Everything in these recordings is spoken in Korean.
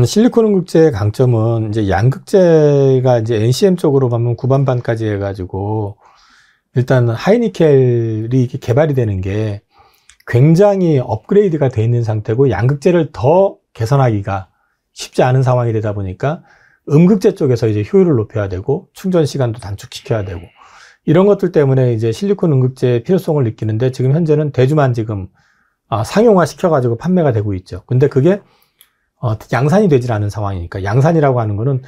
실리콘 음극재의 강점은 이제 양극재가 이제 NCM 쪽으로 가면 9반반까지 해가지고 일단 하이니켈이 이렇게 개발이 되는 게 굉장히 업그레이드가 돼 있는 상태고 양극재를 더 개선하기가 쉽지 않은 상황이 되다 보니까 음극재 쪽에서 이제 효율을 높여야 되고 충전 시간도 단축시켜야 되고 이런 것들 때문에 이제 실리콘 음극재의 필요성을 느끼는데 지금 현재는 대주만 지금 상용화 시켜가지고 판매가 되고 있죠. 근데 그게 양산이 되질 않은 상황이니까 양산이라고 하는 거는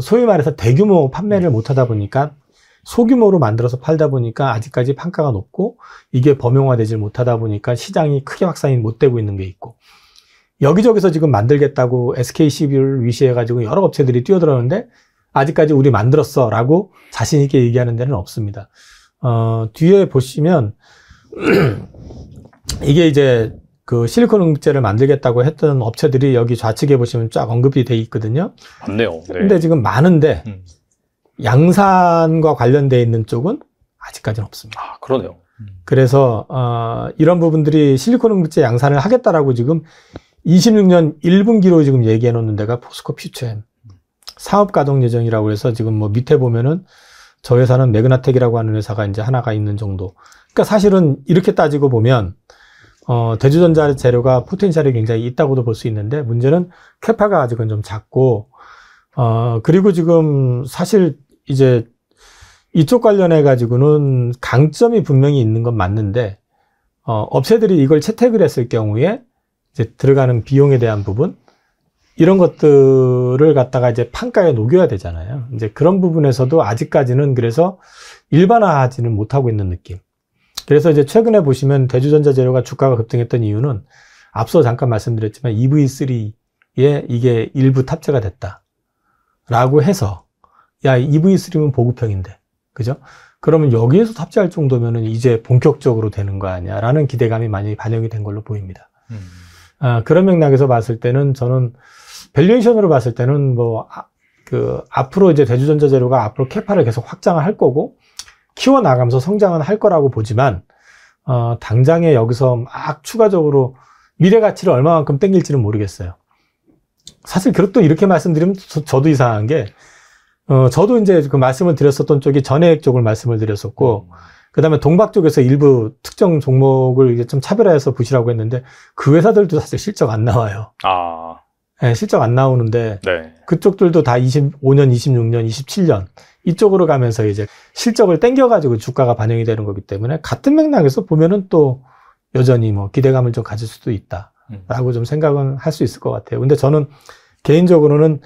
소위 말해서 대규모 판매를 못 하다 보니까 소규모로 만들어서 팔다 보니까 아직까지 판가가 높고 이게 범용화되질 못하다 보니까 시장이 크게 확산이 못 되고 있는 게 있고 여기저기서 지금 만들겠다고 SK12를 위시해가지고 여러 업체들이 뛰어들었는데 아직까지 우리 만들었어 라고 자신 있게 얘기하는 데는 없습니다. 뒤에 보시면 이게 이제 그 실리콘 음극재를 만들겠다고 했던 업체들이 여기 좌측에 보시면 쫙 언급이 돼 있거든요. 맞네요. 네. 근데 지금 많은데 양산과 관련돼 있는 쪽은 아직까지는 없습니다. 아, 그러네요. 그래서 이런 부분들이 실리콘 음극재 양산을 하겠다라고 지금 26년 1분기로 지금 얘기해 놓는 데가 포스코 퓨처엠 사업 가동 예정이라고 해서 지금 뭐 밑에 보면은 저 회사는 매그나텍이라고 하는 회사가 이제 하나가 있는 정도. 그러니까 사실은 이렇게 따지고 보면 대주전자 재료가 포텐셜이 굉장히 있다고도 볼 수 있는데 문제는 캐파가 아직은 좀 작고 그리고 지금 사실 이제 이쪽 관련해 가지고는 강점이 분명히 있는 건 맞는데 업체들이 이걸 채택을 했을 경우에 이제 들어가는 비용에 대한 부분 이런 것들을 갖다가 이제 판가에 녹여야 되잖아요. 이제 그런 부분에서도 아직까지는 그래서 일반화하지는 못하고 있는 느낌. 그래서 이제 최근에 보시면 대주전자 재료가 주가가 급등했던 이유는 앞서 잠깐 말씀드렸지만 EV3에 이게 일부 탑재가 됐다라고 해서 야, EV3면 보급형인데, 그죠? 그러면 여기에서 탑재할 정도면은 이제 본격적으로 되는 거 아니야라는 기대감이 많이 반영이 된 걸로 보입니다. 그런 맥락에서 봤을 때는 저는 밸류에이션으로 봤을 때는 앞으로 이제 대주전자 재료가 앞으로 캐파를 계속 확장을 할 거고 키워나가면서 성장은 할 거라고 보지만 당장에 여기서 막 추가적으로 미래 가치를 얼마만큼 땡길지는 모르겠어요. 사실 또 이렇게 말씀드리면 저도 이상한 게 저도 이제 그 말씀을 드렸었던 쪽이 전해액 쪽을 말씀을 드렸었고 그 다음에 동박 쪽에서 일부 특정 종목을 이제 좀 차별화해서 보시라고 했는데 그 회사들도 사실 실적 안 나와요. 네, 실적 안 나오는데 네. 그쪽들도 다 25년, 26년, 27년 이쪽으로 가면서 이제 실적을 땡겨가지고 주가가 반영이 되는 거기 때문에 같은 맥락에서 보면은 또 여전히 뭐 기대감을 좀 가질 수도 있다라고 좀 생각은 할 수 있을 것 같아요. 근데 저는 개인적으로는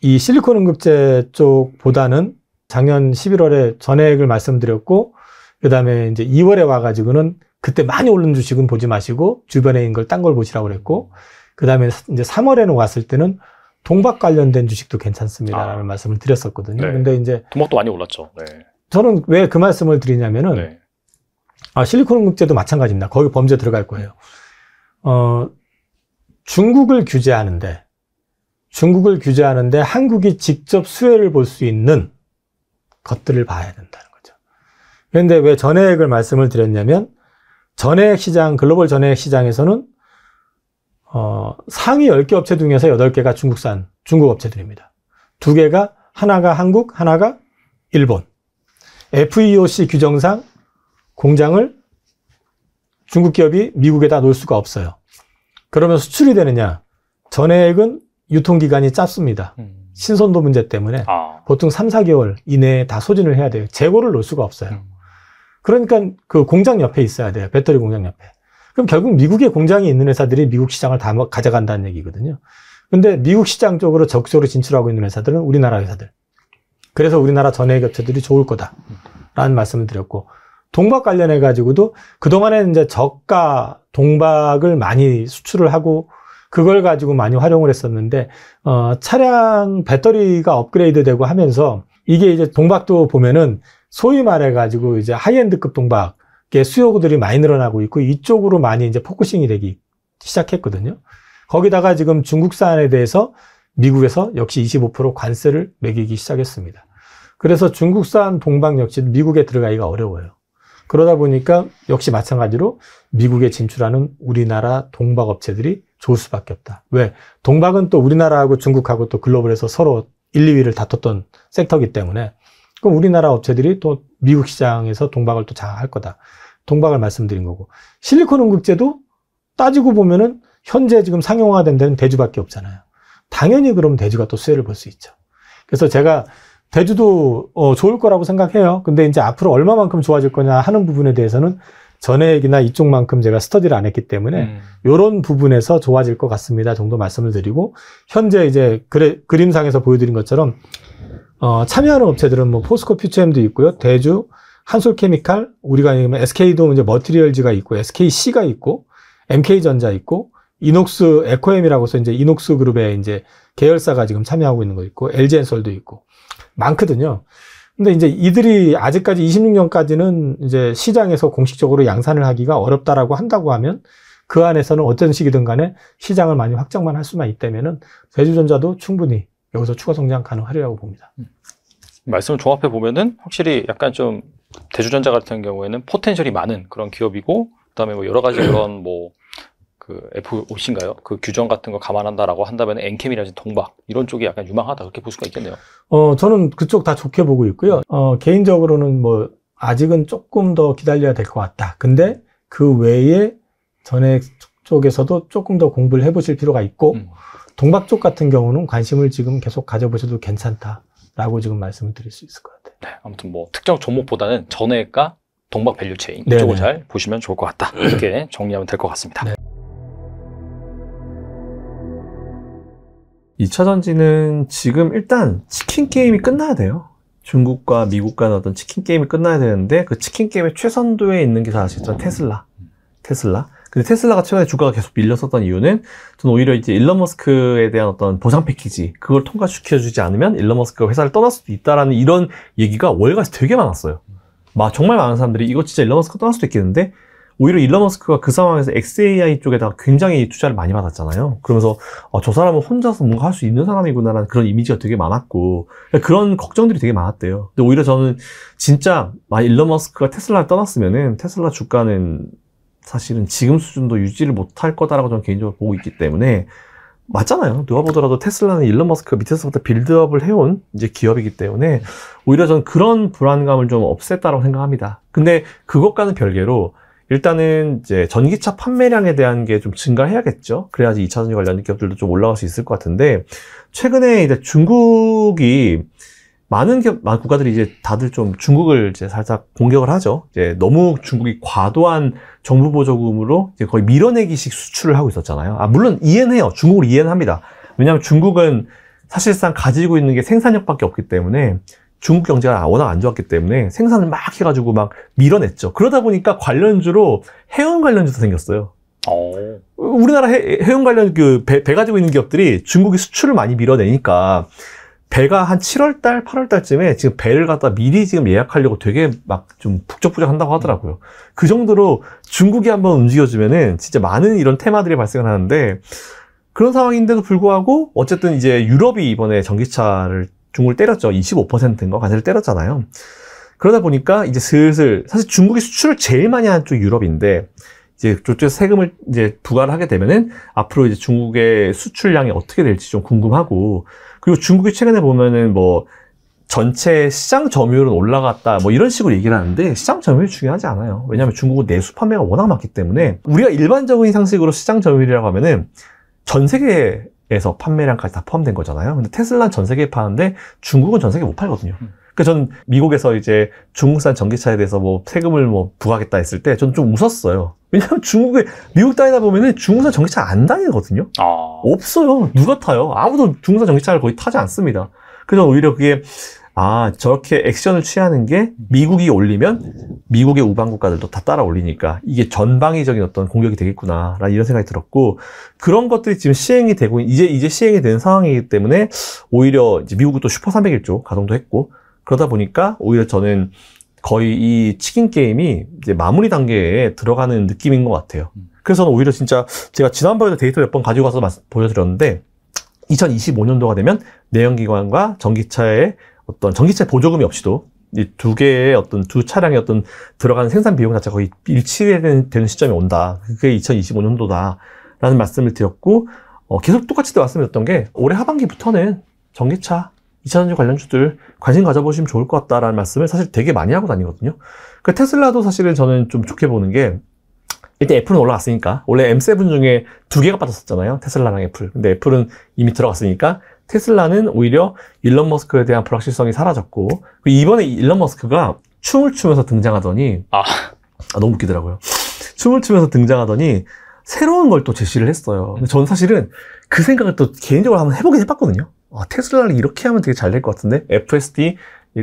이 실리콘 음극재 쪽보다는 작년 11월에 전액을 말씀드렸고 그 다음에 이제 2월에 와가지고는 그때 많이 오른 주식은 보지 마시고 주변에 있는 걸 딴 걸 보시라고 그랬고 그 다음에 이제 3월에는 왔을 때는 동박 관련된 주식도 괜찮습니다라는 말씀을 드렸었거든요. 네. 근데 이제 동박도 많이 올랐죠. 네. 저는 왜 그 말씀을 드리냐면은 네. 실리콘 음극재도 마찬가지입니다. 거기 범죄 들어갈 거예요. 중국을 규제하는데 한국이 직접 수혜를 볼 수 있는 것들을 봐야 된다는 거죠. 그런데 왜 전해액을 말씀을 드렸냐면 전해액 시장, 글로벌 전해액 시장에서는 상위 10개 업체 중에서 8개가 중국 업체들입니다. 2개가 하나가 한국, 하나가 일본. FEOC 규정상 공장을 중국 기업이 미국에다 놓을 수가 없어요. 그러면 수출이 되느냐? 전해액은 유통기간이 짧습니다. 신선도 문제 때문에 보통 3, 4개월 이내에 다 소진을 해야 돼요. 재고를 놓을 수가 없어요. 그러니까 그 공장 옆에 있어야 돼요. 배터리 공장 옆에. 그럼 결국 미국에 공장이 있는 회사들이 미국 시장을 다 가져간다는 얘기거든요. 근데 미국 시장 쪽으로 적극적으로 진출하고 있는 회사들은 우리나라 회사들. 그래서 우리나라 전해액 업체들이 좋을 거다라는 말씀을 드렸고 동박 관련해 가지고도 그동안에 이제 저가 동박을 많이 수출을 하고 그걸 가지고 많이 활용을 했었는데 차량 배터리가 업그레이드 되고 하면서 이게 이제 동박도 보면은 소위 말해 가지고 이제 하이엔드급 동박의 수요들이 많이 늘어나고 있고 이쪽으로 많이 이제 포커싱이 되기 시작했거든요. 거기다가 지금 중국산에 대해서 미국에서 역시 25% 관세를 매기기 시작했습니다. 그래서 중국산 동박 역시 미국에 들어가기가 어려워요. 그러다 보니까 역시 마찬가지로 미국에 진출하는 우리나라 동박 업체들이 좋을 수밖에 없다. 왜? 동박은 또 우리나라하고 중국하고 또 글로벌에서 서로 1, 2위를 다퉜던 섹터이기 때문에 그럼 우리나라 업체들이 또 미국 시장에서 동박을 또 장악할 거다. 동박을 말씀드린 거고. 실리콘 음극재도 따지고 보면은 현재 지금 상용화된 데는 대주밖에 없잖아요. 당연히 그럼 대주가 또 수혜를 볼 수 있죠. 그래서 제가 대주도 좋을 거라고 생각해요. 근데 이제 앞으로 얼마만큼 좋아질 거냐 하는 부분에 대해서는 전액이나 이쪽만큼 제가 스터디를 안 했기 때문에 이런 부분에서 좋아질 것 같습니다 정도 말씀을 드리고, 현재 이제 그림상에서 보여드린 것처럼 참여하는 업체들은 뭐 포스코 퓨처엠도 있고요, 대주, 한솔케미칼, 우리가 아니면 SK도 이제 머티리얼즈가 있고, SKC가 있고, MK전자 있고, 이녹스 에코엠이라고 해서 이제 이녹스 그룹의 이제 계열사가 지금 참여하고 있는 거 있고, LG엔솔도 있고 많거든요. 근데 이제 이들이 아직까지 26년까지는 이제 시장에서 공식적으로 양산을 하기가 어렵다라고 한다고 하면 그 안에서는 어떤 식이든 간에 시장을 많이 확장만 할 수만 있다면은 대주전자도 충분히 여기서 추가 성장 가능하리라고 봅니다. 말씀을 종합해 보면은 확실히 약간 좀 대주전자 같은 경우에는 포텐셜이 많은 그런 기업이고, 그다음에 뭐 여러 가지 그런 뭐 그 FOC인가요? 그 규정 같은 거 감안한다라고 한다면 엔캠이라든지 동박 이런 쪽이 약간 유망하다 그렇게 볼 수가 있겠네요. 저는 그쪽 다 좋게 보고 있고요. 개인적으로는 뭐 아직은 조금 더 기다려야 될 것 같다. 근데 그 외에 전액 쪽에서도 조금 더 공부를 해보실 필요가 있고, 동박 쪽 같은 경우는 관심을 지금 계속 가져보셔도 괜찮다라고 지금 말씀을 드릴 수 있을 것 같아요. 네, 아무튼 뭐 특정 종목보다는 전액과 동박 밸류체인 이쪽을 잘 보시면 좋을 것 같다. 이렇게 정리하면 될 것 같습니다. 네. 2차전지는 지금 일단 치킨 게임이 끝나야 돼요. 중국과 미국 간의 어떤 치킨 게임이 끝나야 되는데, 그 치킨 게임의 최선두에 있는 게 다 아시겠죠? 테슬라. 근데 테슬라가 최근에 주가가 계속 밀렸었던 이유는, 저는 오히려 이제 일론 머스크에 대한 어떤 보상 패키지, 그걸 통과시켜주지 않으면 일론 머스크가 회사를 떠날 수도 있다라는 이런 얘기가 월가에서 되게 많았어요. 정말 많은 사람들이 이거 진짜 일론 머스크가 떠날 수도 있겠는데, 오히려 일론 머스크가 그 상황에서 XAI 쪽에다가 굉장히 투자를 많이 받았잖아요. 그러면서 저 사람은 혼자서 뭔가 할 수 있는 사람이구나라는 그런 이미지가 되게 많았고, 그런 걱정들이 되게 많았대요. 근데 오히려 저는 진짜 일론 머스크가 테슬라를 떠났으면은 테슬라 주가는 사실은 지금 수준도 유지를 못할 거다라고 저는 개인적으로 보고 있기 때문에, 맞잖아요. 누가 보더라도 테슬라는 일론 머스크가 밑에서부터 빌드업을 해온 이제 기업이기 때문에 오히려 저는 그런 불안감을 좀 없앴다라고 생각합니다. 근데 그것과는 별개로 일단은 이제 전기차 판매량에 대한 게 좀 증가해야겠죠. 그래야지 2차전지 관련 기업들도 좀 올라갈 수 있을 것 같은데, 최근에 이제 중국이 많은 국가들이 이제 다들 좀 중국을 이제 살짝 공격을 하죠. 이제 너무 중국이 과도한 정부 보조금으로 이제 거의 밀어내기식 수출을 하고 있었잖아요. 물론 이해는 해요. 중국을 이해는 합니다. 왜냐하면 중국은 사실상 가지고 있는 게 생산력밖에 없기 때문에, 중국 경제가 워낙 안 좋았기 때문에 생산을 막 해가지고 막 밀어냈죠. 그러다 보니까 관련주로 해운 관련주도 생겼어요. 우리나라 해운 관련 배 가지고 있는 기업들이 중국이 수출을 많이 밀어내니까, 배가 한 7월달, 8월달쯤에 지금 배를 갖다 미리 지금 예약하려고 되게 막 좀 북적북적 한다고 하더라고요. 그 정도로 중국이 한번 움직여주면은 진짜 많은 이런 테마들이 발생을 하는데, 그런 상황인데도 불구하고 어쨌든 이제 유럽이 이번에 전기차를 중국을 때렸죠. 25%인가 관세를 때렸잖아요. 그러다 보니까 이제 슬슬, 사실 중국이 수출을 제일 많이 하는 쪽이 유럽인데, 이제 저쪽에서 세금을 이제 부과를 하게 되면은 앞으로 이제 중국의 수출량이 어떻게 될지 좀 궁금하고, 그리고 중국이 최근에 보면은 뭐 전체 시장 점유율은 올라갔다 뭐 이런 식으로 얘기를 하는데, 시장 점유율이 중요하지 않아요. 왜냐하면 중국은 내수 판매가 워낙 많기 때문에, 우리가 일반적인 상식으로 시장 점유율이라고 하면은 전 세계에서 판매량까지 다 포함된 거잖아요. 근데 테슬라는 전 세계에 파는데 중국은 전 세계에 못 팔거든요. 그러니까 전 미국에서 이제 중국산 전기차에 대해서 뭐 세금을 뭐 부과하겠다 했을 때 전 좀 웃었어요. 왜냐하면 미국 다니다 보면은 중국산 전기차 안 다니거든요. 없어요. 누가 타요? 아무도 중국산 전기차를 거의 타지 않습니다. 그래서 오히려 그게, 저렇게 액션을 취하는 게 미국이 올리면 미국의 우방 국가들도 다 따라 올리니까 이게 전방위적인 어떤 공격이 되겠구나, 라는 이런 생각이 들었고, 그런 것들이 지금 시행이 되고, 이제 시행이 된 상황이기 때문에 오히려 이제 미국은 또 슈퍼 300일조 가동도 했고, 그러다 보니까 오히려 저는 거의 이 치킨 게임이 이제 마무리 단계에 들어가는 느낌인 것 같아요. 그래서 저는 오히려 진짜 제가 지난번에도 데이터 몇 번 가지고 와서 보여드렸는데, 2025년도가 되면 내연기관과 전기차의 어떤 전기차 보조금이 없이도 이 두 개의 어떤 두 차량의 어떤 들어가는 생산 비용 자체가 거의 일치되는 시점이 온다. 그게 2025년도다라는 말씀을 드렸고, 계속 똑같이 말씀드렸던 게 올해 하반기부터는 전기차, 2차전지 관련주들 관심 가져보시면 좋을 것 같다라는 말씀을 사실 되게 많이 하고 다니거든요. 그 테슬라도 사실은 저는 좀 좋게 보는 게, 일단 애플은 올라갔으니까, 원래 M7 중에 2개가 빠졌었잖아요. 테슬라랑 애플. 근데 애플은 이미 들어갔으니까, 테슬라는 오히려 일론 머스크에 대한 불확실성이 사라졌고, 이번에 일론 머스크가 춤을 추면서 등장하더니, 너무 웃기더라고요. 춤을 추면서 등장하더니, 새로운 걸 또 제시를 했어요. 근데 저는 사실은 그 생각을 또 개인적으로 한번 해보긴 해봤거든요. 테슬라를 이렇게 하면 되게 잘 될 것 같은데, FSD,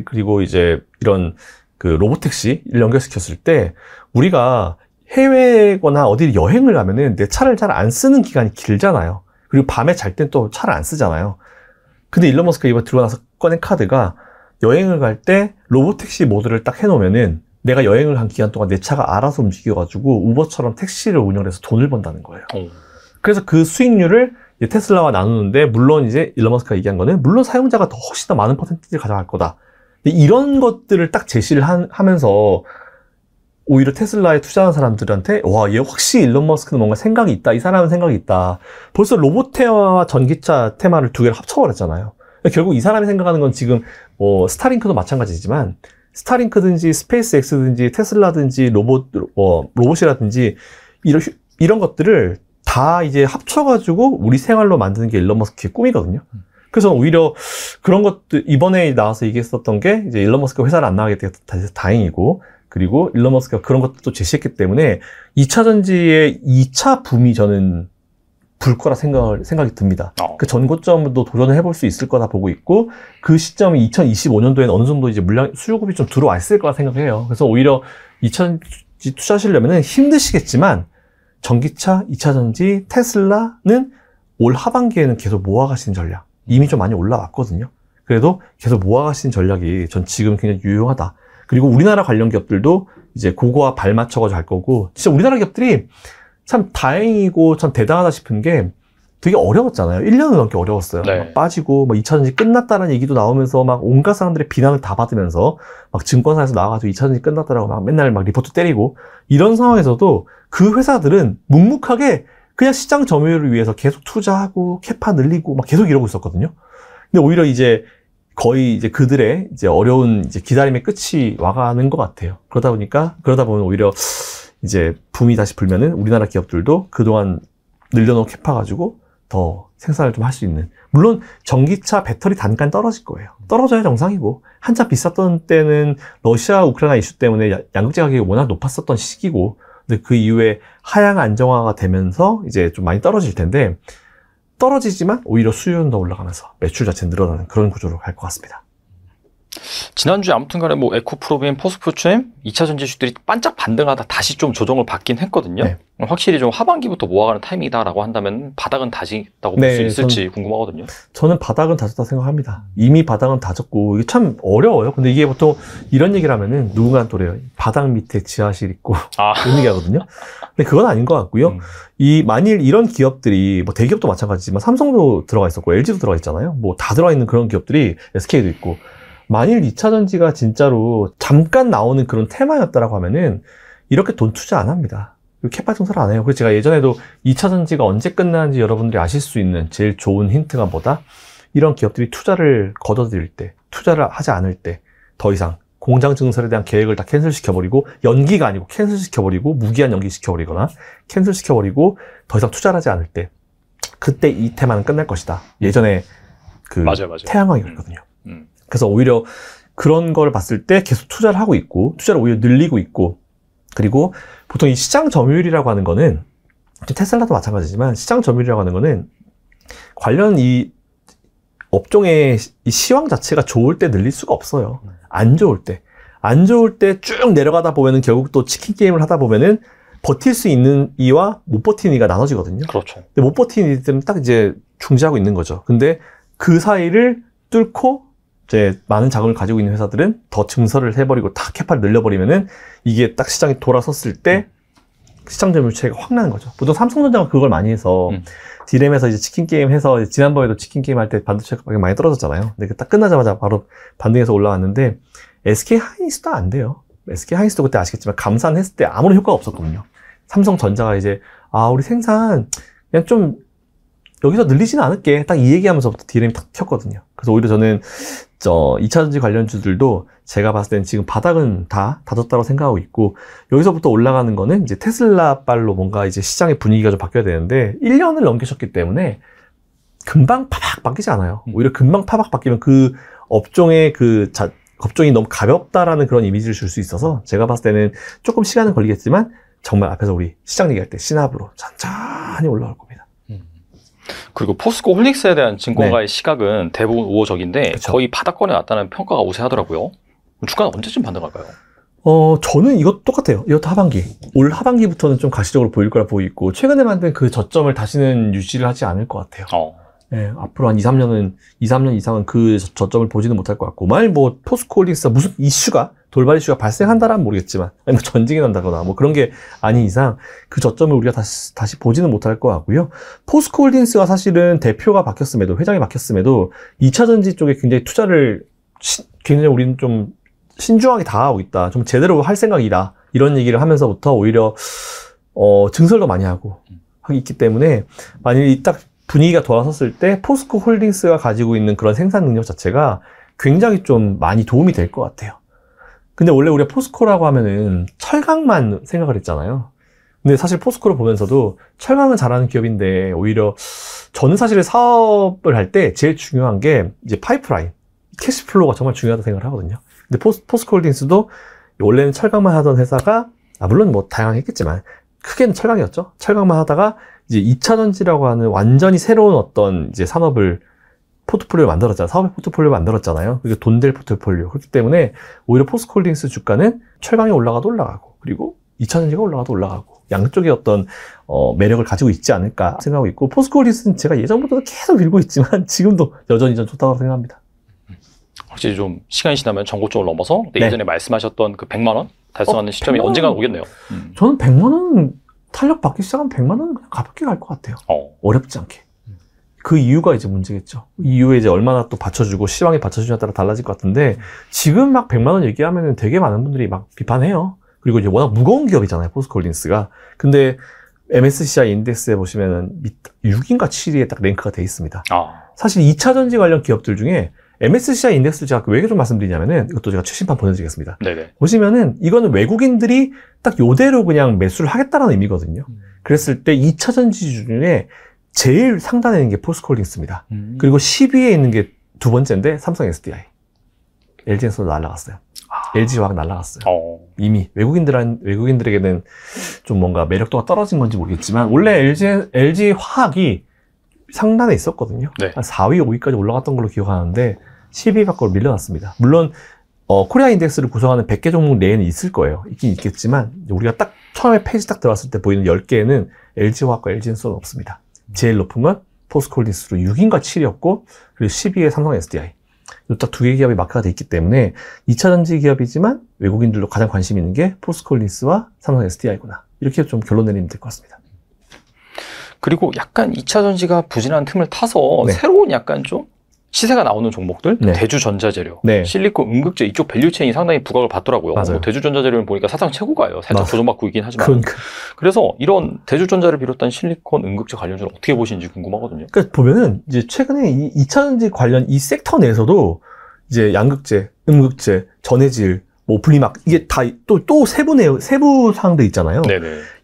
그리고 이제 이런 그 로보택시를 연결시켰을 때, 우리가 해외거나 어디 여행을 가면은 내 차를 잘 안 쓰는 기간이 길잖아요. 그리고 밤에 잘 땐 또 차를 안 쓰잖아요. 근데 일론 머스크가 이번 들고 나서 꺼낸 카드가 여행을 갈 때 로보택시 모드를 딱 해놓으면은 내가 여행을 한 기간 동안 내 차가 알아서 움직여가지고 우버처럼 택시를 운영해서 돈을 번다는 거예요. 그래서 그 수익률을 이제 테슬라와 나누는데, 물론 이제 일론 머스크가 얘기한 거는 물론 사용자가 더 훨씬 더 많은 퍼센티지를 가져갈 거다. 근데 이런 것들을 딱 제시를 하면서 오히려 테슬라에 투자한 사람들한테 와, 얘 확실히 일론 머스크는 뭔가 생각이 있다. 이 사람은 생각이 있다. 벌써 로봇 테마와 전기차 테마를 두 개를 합쳐버렸잖아요. 결국 이 사람이 생각하는 건 지금 스타링크도 마찬가지지만, 스타링크든지 스페이스X든지 테슬라든지 로봇이라든지 이런 것들을 다 이제 합쳐가지고 우리 생활로 만드는 게 일론 머스크의 꿈이거든요. 그래서 오히려 그런 것들, 이번에 나와서 얘기했었던 게 이제 일론 머스크가 회사를 안 나가게 돼서 다행이고, 그리고 일론 머스크가 그런 것도 제시했기 때문에 2차 전지의 2차 붐이 저는 불 거라 생각이 듭니다. 그 전고점도 도전을 해볼 수 있을 거다 보고 있고, 그 시점이 2025년도에는 어느 정도 이제 수요급이 좀 들어와 있을 거라 생각해요. 그래서 오히려 2차 전지 투자하시려면은 힘드시겠지만, 전기차, 2차 전지, 테슬라는 올 하반기에는 계속 모아가시는 전략. 이미 좀 많이 올라왔거든요. 그래도 계속 모아가시는 전략이 전 지금 굉장히 유용하다. 그리고 우리나라 관련 기업들도 이제 그거와 발맞춰가지고 할 거고, 진짜 우리나라 기업들이 참 다행이고 참 대단하다 싶은 게 되게 어려웠잖아요. 1년을 넘게 어려웠어요. 네. 막 빠지고, 2차전지 끝났다는 얘기도 나오면서 막 온갖 사람들의 비난을 다 받으면서 막 증권사에서 나와가지고 2차전지 끝났다라고 막 맨날 막 리포트 때리고, 이런 상황에서도 그 회사들은 묵묵하게 그냥 시장 점유율을 위해서 계속 투자하고 캐파 늘리고 막 계속 이러고 있었거든요. 근데 오히려 이제 거의 이제 그들의 이제 어려운 이제 기다림의 끝이 와가는 것 같아요. 그러다 보면 오히려 이제 붐이 다시 불면은 우리나라 기업들도 그동안 늘려놓은 캐파 가지고 더 생산을 좀 할 수 있는. 물론 전기차 배터리 단가는 떨어질 거예요. 떨어져야 정상이고, 한참 비쌌던 때는 러시아 우크라이나 이슈 때문에 양극재 가격이 워낙 높았었던 시기고, 근데 그 이후에 하향 안정화가 되면서 이제 좀 많이 떨어질 텐데, 떨어지지만 오히려 수요는 더 올라가면서 매출 자체는 늘어나는 그런 구조로 갈 것 같습니다. 지난주에 아무튼간에 뭐 에코프로비엠, 포스프초엠 2차 전지주들이 반짝 반등하다 다시 좀 조정을 받긴 했거든요. 네. 확실히 좀 하반기부터 모아가는 타이밍이다라고 한다면 바닥은 다졌다고 볼 수 있을지 궁금하거든요. 저는 바닥은 다졌다 생각합니다. 이미 바닥은 다졌고, 이게 참 어려워요. 근데 이게 보통 이런 얘기를 하면은 누군가는 또 그래요. 바닥 밑에 지하실 있고 이런 얘기 하거든요. 근데 그건 아닌 것 같고요. 만일 이런 기업들이 뭐 대기업도 마찬가지지만 삼성도 들어가 있었고 LG도 들어가 있잖아요. 뭐 다 들어가 있는 그런 기업들이 SK도 있고, 만일 2차 전지가 진짜로 잠깐 나오는 그런 테마였다라고 하면은 이렇게 돈 투자 안 합니다. 캐파 증설을 안 해요. 그래서 제가 예전에도 2차 전지가 언제 끝나는지 여러분들이 아실 수 있는 제일 좋은 힌트가 뭐다? 이런 기업들이 투자를 거둬들일 때, 투자를 하지 않을 때, 더 이상 공장 증설에 대한 계획을 다 캔슬시켜버리고, 연기가 아니고 캔슬시켜버리고, 무기한 연기시켜버리거나 캔슬시켜버리고 더 이상 투자를 하지 않을 때, 그때 이 테마는 끝날 것이다. 예전에 그 맞아요. 태양광이 그랬거든요. 그래서 오히려 그런 걸 봤을 때 계속 투자를 하고 있고, 투자를 오히려 늘리고 있고, 그리고 보통 이 시장 점유율이라고 하는 거는, 테슬라도 마찬가지지만 시장 점유율이라고 하는 거는 관련 이 업종의 이 시황 자체가 좋을 때 늘릴 수가 없어요. 안 좋을 때 쭉 내려가다 보면은 결국 또 치킨 게임을 하다 보면은 버틸 수 있는 이와 못 버티는 이가 나눠지거든요. 그렇죠. 근데 못 버티는 이 때문에 딱 이제 중지하고 있는 거죠. 근데 그 사이를 뚫고 이제 많은 자금을 가지고 있는 회사들은 더 증설을 해버리고 다 캐파를 늘려버리면은 이게 딱 시장이 돌아섰을 때 시장 점유율 차이가 확 나는 거죠. 보통 삼성전자가 그걸 많이 해서 D램에서 이제 치킨 게임 해서 지난번에도 치킨 게임 할 때 반도체 가격이 많이 떨어졌잖아요. 근데 딱 끝나자마자 바로 반등해서 올라왔는데 SK 하이닉스도 안 돼요. SK 하이닉스도 그때 아시겠지만 감산했을 때 아무런 효과가 없었거든요. 삼성전자가 이제 우리 생산 그냥 좀 여기서 늘리지는 않을게 딱 이 얘기하면서부터 D램이 탁 켰거든요. 그래서 오히려 저는 2차전지 관련주들도 제가 봤을 때는 지금 바닥은 다 다졌다고 생각하고 있고, 여기서부터 올라가는 거는 이제 테슬라 빨로 뭔가 이제 시장의 분위기가 좀 바뀌어야 되는데 1년을 넘기셨기 때문에 금방 파박 바뀌지 않아요. 오히려 금방 파박 바뀌면 그 업종의 업종이 너무 가볍다라는 그런 이미지를 줄 수 있어서 제가 봤을 때는 조금 시간은 걸리겠지만 정말 앞에서 우리 시장 얘기할 때 신압으로 천천히 올라올 겁니다. 그리고 포스코 홀딩스에 대한 증권가의 시각은 대부분 우호적인데 그쵸. 거의 바닥권에 왔다는 평가가 우세하더라고요. 주가는 언제쯤 반등할까요? 저는 이것도 똑같아요. 이것도 하반기. 올 하반기부터는 좀 가시적으로 보일 거라 보이고, 최근에 만든 그 저점을 다시는 유지를 하지 않을 것 같아요. 네, 앞으로 한 2, 3년 이상은 그 저점을 보지는 못할 것 같고, 만약 뭐 포스코 홀딩스가 무슨 돌발 이슈가 발생한다라면 모르겠지만, 아니 뭐 전쟁이 난다거나 뭐 그런 게 아닌 이상 그 저점을 우리가 다시 보지는 못할 것 같고요. 포스코 홀딩스가 사실은 대표가 바뀌었음에도, 회장이 바뀌었음에도 2차전지 쪽에 굉장히 투자를 굉장히 우리는 좀 신중하게 다가가고 있다. 좀 제대로 할 생각이다. 이런 얘기를 하면서부터 오히려 증설도 많이 하고 있기 때문에, 만약에 딱 분위기가 돌아섰을 때 포스코 홀딩스가 가지고 있는 그런 생산 능력 자체가 굉장히 좀 많이 도움이 될 것 같아요. 근데 원래 우리가 포스코라고 하면은 철강만 생각을 했잖아요. 근데 사실 포스코를 보면서도 철강은 잘하는 기업인데, 오히려 저는 사실 사업을 할 때 제일 중요한 게 이제 파이프라인, 캐시플로우가 정말 중요하다고 생각을 하거든요. 근데 포스코 홀딩스도 원래는 철강만 하던 회사가, 물론 뭐 다양했겠지만 크게는 철강이었죠. 철강만 하다가 이제 2차전지라고 하는 완전히 새로운 어떤 이제 산업을 포트폴리오 만들었잖아요. 사업의 포트폴리오 만들었잖아요. 그게 돈 될 포트폴리오. 그렇기 때문에 오히려 포스코 홀딩스 주가는 철강이 올라가도 올라가고, 그리고 2차전지가 올라가도 올라가고, 양쪽의 어떤 매력을 가지고 있지 않을까 생각하고 있고, 포스코 홀딩스는 제가 예전부터도 계속 밀고 있지만 지금도 여전히 전 좋다고 생각합니다. 확실히 좀 시간이 지나면 전고점을 넘어서 예전에 말씀하셨던 그 100만 원 달성하는 시점이 100만 원. 언젠가 오겠네요. 저는 100만 원 탄력 받기 시작하면 100만 원은 그냥 가볍게 갈 것 같아요. 어렵지 않게. 그 이유가 이제 문제겠죠. 이유에 이제 얼마나 또 받쳐주고 시황에 받쳐주냐에 따라 달라질 것 같은데, 지금 막 100만 원 얘기하면은 되게 많은 분들이 막 비판해요. 그리고 이제 워낙 무거운 기업이잖아요, 포스코 홀딩스가. 근데 MSCI 인덱스에 보시면은 6인가 7위에 딱 랭크가 돼 있습니다. 사실 2차 전지 관련 기업들 중에 MSCI 인덱스를 제가 왜 좀 말씀드리냐면은, 이것도 제가 최신판 보내드리겠습니다. 네네. 보시면은 이거는 외국인들이 딱 요대로 그냥 매수를 하겠다라는 의미거든요. 그랬을 때 2차 전지 중에 제일 상단에 있는 게 포스코 홀딩스입니다. 그리고 10위에 있는 게 두 번째인데 삼성 SDI. LG에서 날아갔어요. LG화학 날아갔어요. 이미 외국인들에게는 좀 뭔가 매력도가 떨어진 건지 모르겠지만, 원래 LG화학이 상단에 있었거든요. 네. 한 4위, 5위까지 올라갔던 걸로 기억하는데 10위 밖으로 밀려났습니다. 물론 코리아 인덱스를 구성하는 100개 종목 내에는 있을 거예요. 있긴 있겠지만, 우리가 딱 처음에 페이지 딱 들어왔을 때 보이는 10개에는 LG화학과 LG엔솔은 없습니다. 제일 높은 건 포스코 홀딩스로 6인가 7위였고, 그리고 10위에 삼성 SDI. 딱 두 개 기업이 마크가 돼 있기 때문에 2차전지 기업이지만 외국인들도 가장 관심 있는 게 포스코 홀딩스와 삼성 SDI구나. 이렇게 좀 결론 내리면 될 것 같습니다. 그리고 약간 2차전지가 부진한 틈을 타서 새로운 약간 좀 시세가 나오는 종목들, 대주전자재료, 실리콘, 음극재 이쪽 밸류체인이 상당히 부각을 받더라고요. 뭐 대주전자재료는 보니까 사상 최고가예요. 살짝 조정받고 있긴 하지만. 그래서 이런 대주전자를 비롯한 실리콘, 음극재 관련주는 어떻게 보시는지 궁금하거든요. 그러니까 보면은 이제 최근에 이 2차전지 관련 이 섹터 내에서도 이제 양극재, 음극재, 전해질, 뭐 분리막, 이게 다 또 세부 사항들 있잖아요.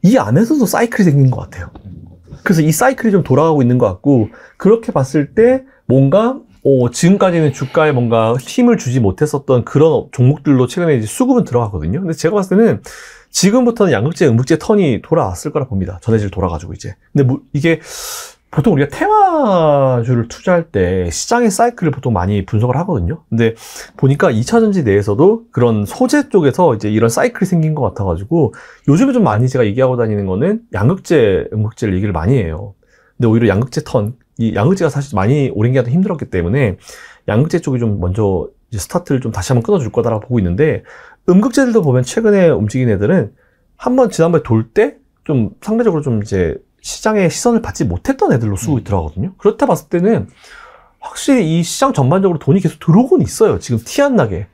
이 안에서도 사이클이 생긴 것 같아요. 그래서 이 사이클이 좀 돌아가고 있는 것 같고, 그렇게 봤을 때 뭔가 지금까지는 주가에 뭔가 힘을 주지 못했었던 그런 종목들로 최근에 이제 수급은 들어가거든요. 근데 제가 봤을 때는 지금부터는 양극재, 음극재 턴이 돌아왔을 거라 봅니다. 전해질 돌아가지고 이제. 근데 이게 보통 우리가 테마주를 투자할 때 시장의 사이클을 보통 많이 분석을 하거든요. 근데 보니까 2차전지 내에서도 그런 소재 쪽에서 이제 이런 사이클이 생긴 것 같아가지고, 요즘에 좀 많이 제가 얘기하고 다니는 거는 양극재, 음극재를 얘기를 많이 해요. 근데 오히려 양극재 이 양극재가 사실 많이 오랜 기간 힘들었기 때문에 양극재 쪽이 좀 먼저 이제 스타트를 좀 다시 한번 끊어줄 거다라고 보고 있는데, 음극재들도 보면 최근에 움직인 애들은 한번 지난번에 돌 때 좀 상대적으로 좀 이제 시장의 시선을 받지 못했던 애들로 수급이 들어가거든요. 그렇다 봤을 때는 확실히 이 시장 전반적으로 돈이 계속 들어오곤 있어요. 지금 티 안 나게.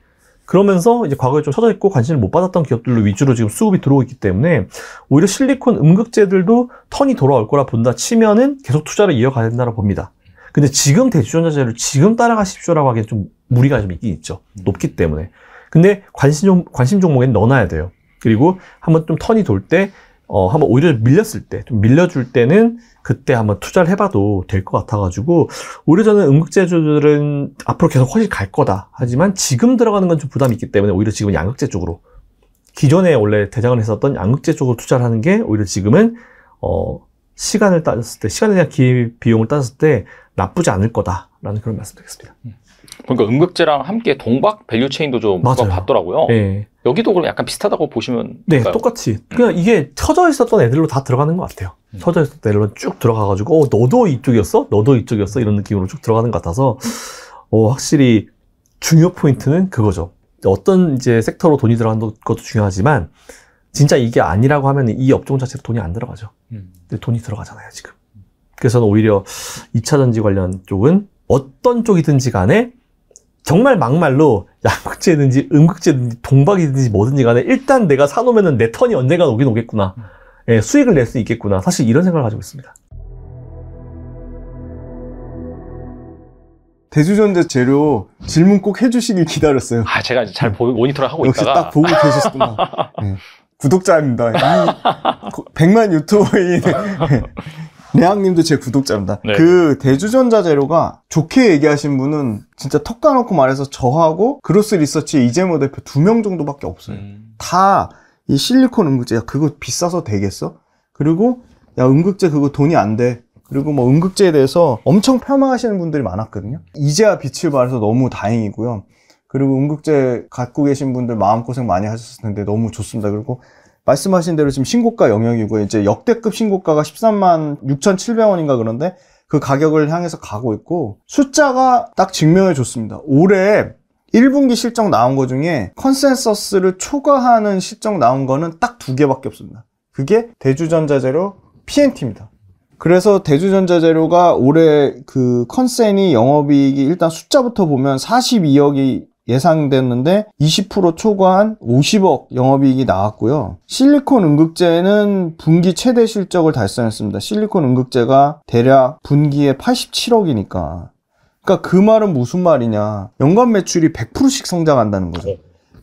그러면서 이제 과거에 좀 쳐져 있고 관심을 못 받았던 기업들로 위주로 지금 수급이 들어오고 있기 때문에 오히려 실리콘 음극재들도 턴이 돌아올 거라 본다 치면은 계속 투자를 이어가야 된다고 봅니다. 근데 지금 대주전자재를 지금 따라가십시오라고 하기엔 좀 무리가 좀 있긴 있죠. 높기 때문에. 근데 관심 종목엔 넣어놔야 돼요. 그리고 한번 좀 턴이 돌 때, 한번 오히려 밀렸을 때, 좀 밀려줄 때는 그때 한번 투자를 해봐도 될 것 같아가지고, 오히려 저는 음극재주들은 앞으로 계속 훨씬 갈 거다. 하지만 지금 들어가는 건 좀 부담이 있기 때문에 오히려 지금은 양극재 쪽으로, 기존에 원래 대장을 했었던 양극재 쪽으로 투자를 하는 게 오히려 지금은, 시간을 따졌을 때, 시간에 대한 비용을 따졌을 때 나쁘지 않을 거다라는 그런 말씀 드리겠습니다. 그러니까 음극재랑 함께 동박 밸류체인도 좀 봤더라고요. 네. 여기도 그럼 약간 비슷하다고 보시면 네, 될까요? 똑같이. 그냥 이게 터져 있었던 애들로 다 들어가는 것 같아요. 터져 있었던 애들로 쭉 들어가가지고, 너도 이쪽이었어? 너도 이쪽이었어? 이런 느낌으로 쭉 들어가는 것 같아서, 확실히 중요 포인트는 그거죠. 어떤 이제 섹터로 돈이 들어가는 것도 중요하지만, 진짜 이게 아니라고 하면 이 업종 자체로 돈이 안 들어가죠. 근데 돈이 들어가잖아요, 지금. 그래서 저는 오히려 2차전지 관련 쪽은 어떤 쪽이든지 간에 정말 막말로 양극재든지 음극재든지 동박이든지 뭐든지 간에 일단 내가 사놓으면 내 턴이 언젠가 오긴 오겠구나. 예, 수익을 낼 수 있겠구나. 사실 이런 생각을 가지고 있습니다. 대주전자 재료 질문 꼭 해주시길 기다렸어요. 제가 이제 잘 모니터를 하고 역시 있다가 딱 보고 계셨구나. 네. 구독자입니다. 이 100만 유튜버인 레앙님도 제 구독자입니다. 네. 그 대주전자 재료가 좋게 얘기하신 분은 진짜 턱 까놓고 말해서 저하고 그로스 리서치의 이재모 대표 2명 정도밖에 없어요. 다 이 실리콘 음극재, 야 그거 비싸서 되겠어? 그리고 야 음극재 그거 돈이 안 돼. 그리고 뭐 음극재에 대해서 엄청 폄하하시는 분들이 많았거든요. 이제야 빛을 발해서 너무 다행이고요. 그리고 음극재 갖고 계신 분들 마음고생 많이 하셨을 텐데 너무 좋습니다. 그리고 말씀하신 대로 지금 신고가 영역이고 이제 역대급 신고가가 13만 6,700원인가 그런데 그 가격을 향해서 가고 있고 숫자가 딱 증명해 줬습니다. 올해 1분기 실적 나온 거 중에 컨센서스를 초과하는 실적 나온 거는 딱 2개밖에 없습니다. 그게 대주전자재료 PNT입니다. 그래서 대주전자재료가 올해 그 컨센이 영업이익이 일단 숫자부터 보면 42억이 예상됐는데 20% 초과한 50억 영업이익이 나왔고요. 실리콘 음극재는 분기 최대 실적을 달성했습니다. 실리콘 음극재가 대략 분기에 87억이니까. 그러니까 그 말은 무슨 말이냐. 연간 매출이 100%씩 성장한다는 거죠.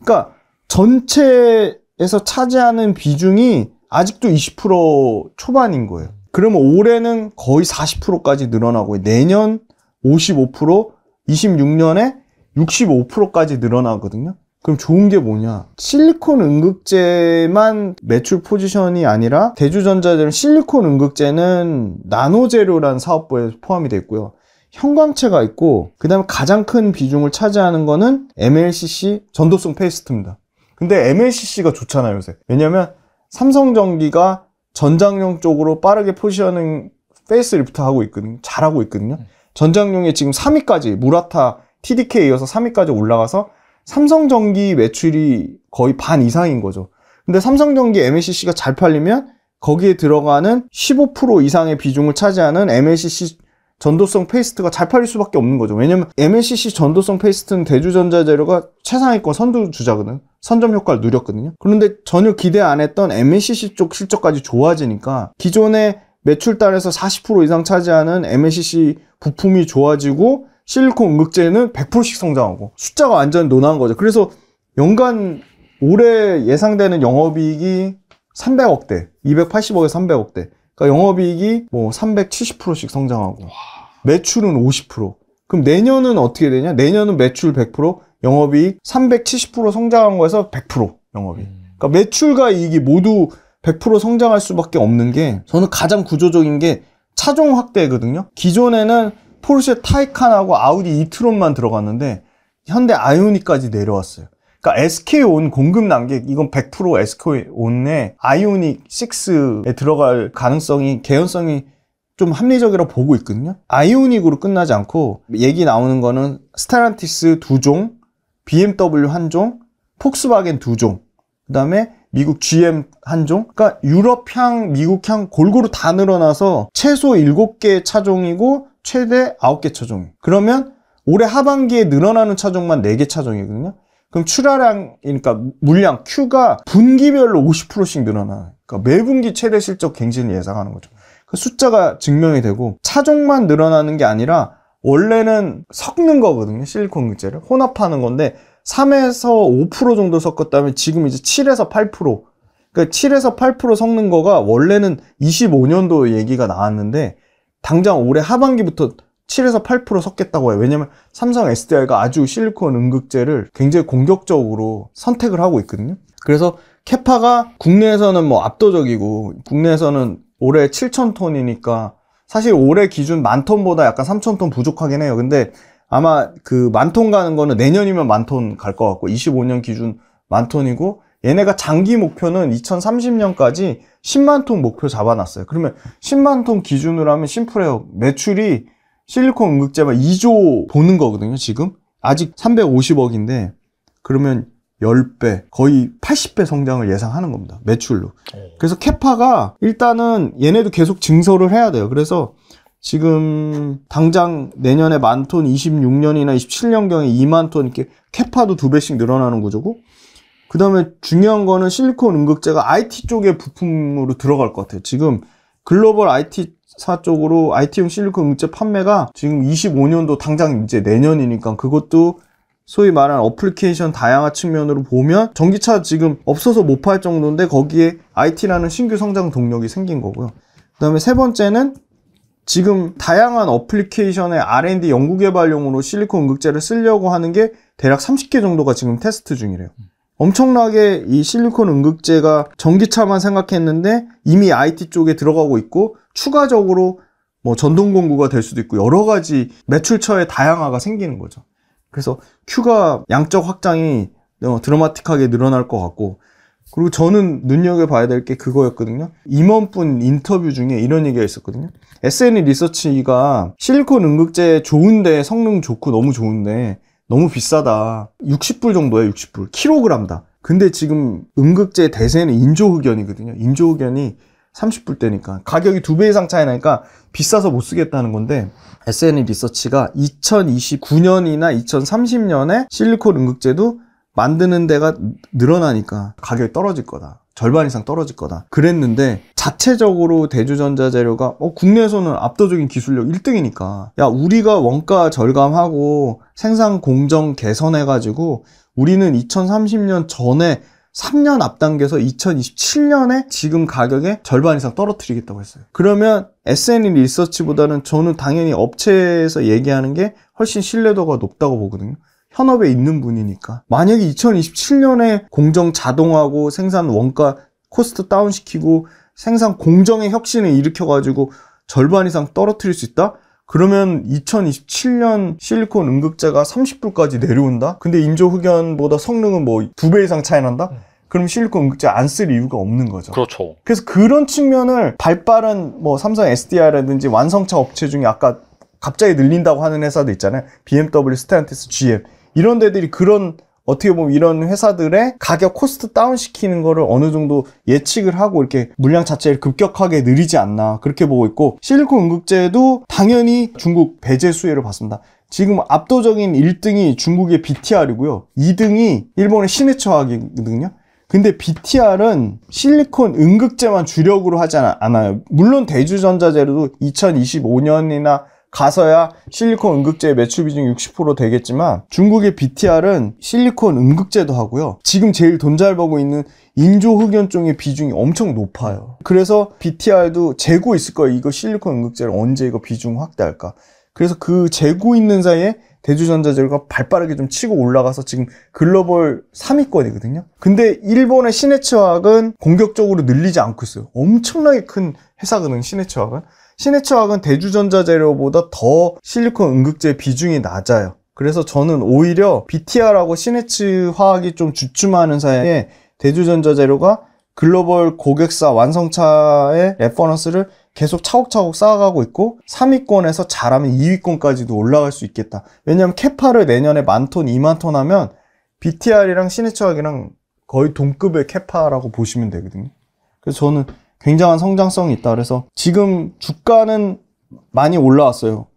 그러니까 전체에서 차지하는 비중이 아직도 20% 초반인 거예요. 그러면 올해는 거의 40%까지 늘어나고 내년 55%, 26년에 65%까지 늘어나거든요. 그럼 좋은 게 뭐냐? 실리콘 음극재만 매출 포지션이 아니라 대주전자재는 실리콘 음극재는 나노재료라는 사업부에 포함이 되어 있고요. 형광체가 있고 그 다음에 가장 큰 비중을 차지하는 거는 MLCC 전도성 페이스트입니다. 근데 MLCC가 좋잖아요 요새. 왜냐면 삼성전기가 전장용 쪽으로 빠르게 포지셔닝 페이스리프트 하고 있거든요. 잘하고 있거든요. 전장용에 지금 3위까지 무라타 TDK에 이어서 3위까지 올라가서 삼성전기 매출이 거의 반 이상인 거죠. 근데 삼성전기 MLCC가 잘 팔리면 거기에 들어가는 15% 이상의 비중을 차지하는 MLCC 전도성 페이스트가 잘 팔릴 수밖에 없는 거죠. 왜냐면 MLCC 전도성 페이스트는 대주전자재료가 최상위권 선두주자거든요. 선점 효과를 누렸거든요. 그런데 전혀 기대 안 했던 MLCC 쪽 실적까지 좋아지니까 기존의 매출달에서 40% 이상 차지하는 MLCC 부품이 좋아지고 실리콘 음극재는 100%씩 성장하고 숫자가 완전 논한 거죠. 그래서 연간 올해 예상되는 영업이익이 300억대, 280억에 300억대. 그러니까 영업이익이 뭐 370%씩 성장하고 매출은 50%. 그럼 내년은 어떻게 되냐? 내년은 매출 100%, 영업이익 370% 성장한 거에서 100% 영업이익. 그러니까 매출과 이익이 모두 100% 성장할 수밖에 없는 게 저는 가장 구조적인 게 차종 확대거든요. 기존에는 포르쉐 타이칸하고 아우디 이트론만 들어갔는데 현대 아이오닉까지 내려왔어요. 그러니까 SK온 공급 난객 이건 100% SK온의 아이오닉 6에 들어갈 가능성이 개연성이 좀 합리적이라고 보고 있거든요. 아이오닉으로 끝나지 않고 얘기 나오는 거는 스텔란티스 2종, BMW 1종, 폭스바겐 2종, 그 다음에 미국 GM 한 종, 그러니까 유럽향, 미국향 골고루 다 늘어나서 최소 7개 차종이고 최대 9개 차종. 그러면 올해 하반기에 늘어나는 차종만 4개 차종이거든요. 그럼 출하량, 그러니까 물량, Q가 분기별로 50%씩 늘어나요. 그러니까 매분기 최대 실적 갱신을 예상하는 거죠. 그 숫자가 증명이 되고 차종만 늘어나는 게 아니라 원래는 섞는 거거든요. 실리콘 응급제를 혼합하는 건데 3에서 5% 정도 섞었다면 지금 이제 7에서 8%. 그러니까 7에서 8% 섞는 거가 원래는 25년도 얘기가 나왔는데 당장 올해 하반기부터 7에서 8% 섞겠다고 해요. 왜냐면 삼성 SDI가 아주 실리콘 응급제를 굉장히 공격적으로 선택을 하고 있거든요. 그래서 캐파가 국내에서는 뭐 압도적이고 국내에서는 올해 7,000톤이니까 사실 올해 기준 10,000톤보다 약간 3,000톤 부족하긴 해요. 근데 아마 그 10,000톤 가는 거는 내년이면 10,000톤 갈 것 같고 25년 기준 10,000톤이고 얘네가 장기 목표는 2030년까지 10만 톤 목표 잡아놨어요. 그러면 10만 톤 기준으로 하면 심플해요. 매출이 실리콘 응급제만 2조 보는 거거든요, 지금. 아직 350억인데, 그러면 10배, 거의 80배 성장을 예상하는 겁니다. 매출로. 그래서 캐파가 일단은 얘네도 계속 증설을 해야 돼요. 그래서 지금 당장 내년에 10,000톤, 26년이나 27년경에 2만 톤 이렇게 캐파도 2배씩 늘어나는 구조고, 그 다음에 중요한 거는 실리콘 응급제가 IT 쪽의 부품으로 들어갈 것 같아요. 지금 글로벌 IT사 쪽으로 IT용 실리콘 응급제 판매가 지금 25년도 당장 이제 내년이니까 그것도 소위 말하는 어플리케이션 다양화 측면으로 보면 전기차 지금 없어서 못 팔 정도인데 거기에 IT라는 신규 성장 동력이 생긴 거고요. 그 다음에 세 번째는 지금 다양한 어플리케이션의 R&D 연구개발용으로 실리콘 응급제를 쓰려고 하는 게 대략 30개 정도가 지금 테스트 중이래요. 엄청나게 이 실리콘 응급제가 전기차만 생각했는데 이미 IT 쪽에 들어가고 있고 추가적으로 뭐 전동 공구가 될 수도 있고 여러 가지 매출처의 다양화가 생기는 거죠. 그래서 Q가 양적 확장이 드라마틱하게 늘어날 것 같고 그리고 저는 눈여겨봐야 될 게 그거였거든요. 임원분 인터뷰 중에 이런 얘기가 있었거든요. SNE 리서치가 실리콘 응급제 좋은데 성능 좋고 너무 좋은데 너무 비싸다. 60불 정도야, 60불. 킬로그램다. 근데 지금 응급제 대세는 인조흑연이거든요. 인조흑연이 30불대니까. 가격이 2배 이상 차이 나니까 비싸서 못 쓰겠다는 건데 SNE 리서치가 2029년이나 2030년에 실리콘 응급제도 만드는 데가 늘어나니까 가격이 떨어질 거다. 절반 이상 떨어질 거다. 그랬는데 자체적으로 대주전자재료가 국내에서는 압도적인 기술력 1등이니까 야 우리가 원가 절감하고 생산 공정 개선해가지고 우리는 2030년 전에 3년 앞당겨서 2027년에 지금 가격의 절반 이상 떨어뜨리겠다고 했어요. 그러면 SNE 리서치보다는 저는 당연히 업체에서 얘기하는 게 훨씬 신뢰도가 높다고 보거든요. 현업에 있는 분이니까. 만약에 2027년에 공정 자동화하고 생산 원가 코스트 다운시키고 생산 공정의 혁신을 일으켜가지고 절반 이상 떨어뜨릴 수 있다? 그러면 2027년 실리콘 응급제가 30불까지 내려온다? 근데 인조흑연보다 성능은 뭐 2배 이상 차이 난다? 그럼 실리콘 응급제 안 쓸 이유가 없는 거죠. 그렇죠. 그래서 그런 측면을 발빠른 뭐 삼성 SDI라든지 완성차 업체 중에 아까 갑자기 늘린다고 하는 회사도 있잖아요. BMW, 스텔란티스, GM. 이런 데들이 그런 어떻게 보면 이런 회사들의 가격 코스트 다운 시키는 거를 어느 정도 예측을 하고 이렇게 물량 자체를 급격하게 늘리지 않나 그렇게 보고 있고 실리콘 응급제도 당연히 중국 배제 수혜를 받습니다. 지금 압도적인 1등이 중국의 BTR이고요. 2등이 일본의 시네츠화학이거든요. 근데 BTR은 실리콘 응급제만 주력으로 하지 않아요. 물론 대주전자재료도 2025년이나 가서야 실리콘 응급제의 매출 비중이 60% 되겠지만 중국의 BTR은 실리콘 응급제도 하고요. 지금 제일 돈 잘 벌고 있는 인조흑연 쪽의 비중이 엄청 높아요. 그래서 BTR도 재고 있을 거예요. 이거 실리콘 응급제를 언제 이거 비중 확대할까. 그래서 그 재고 있는 사이에 대주전자재료가 발빠르게 좀 치고 올라가서 지금 글로벌 3위권이거든요. 근데 일본의 시네츠화학은 공격적으로 늘리지 않고 있어요. 엄청나게 큰 회사거든요, 시네츠화학은. 시네츠화학은 대주전자재료보다 더 실리콘 응급제 비중이 낮아요. 그래서 저는 오히려 BTR하고 시네츠화학이 좀 주춤하는 사이에 대주전자재료가 글로벌 고객사 완성차의 레퍼런스를 계속 차곡차곡 쌓아가고 있고 3위권에서 잘하면 2위권까지도 올라갈 수 있겠다. 왜냐하면 캐파를 내년에 10,000톤, 20,000톤 하면 BTR이랑 시네츠화학이랑 거의 동급의 캐파라고 보시면 되거든요. 그래서 저는 굉장한 성장성이 있다. 그래서 지금 주가는 많이 올라왔어요.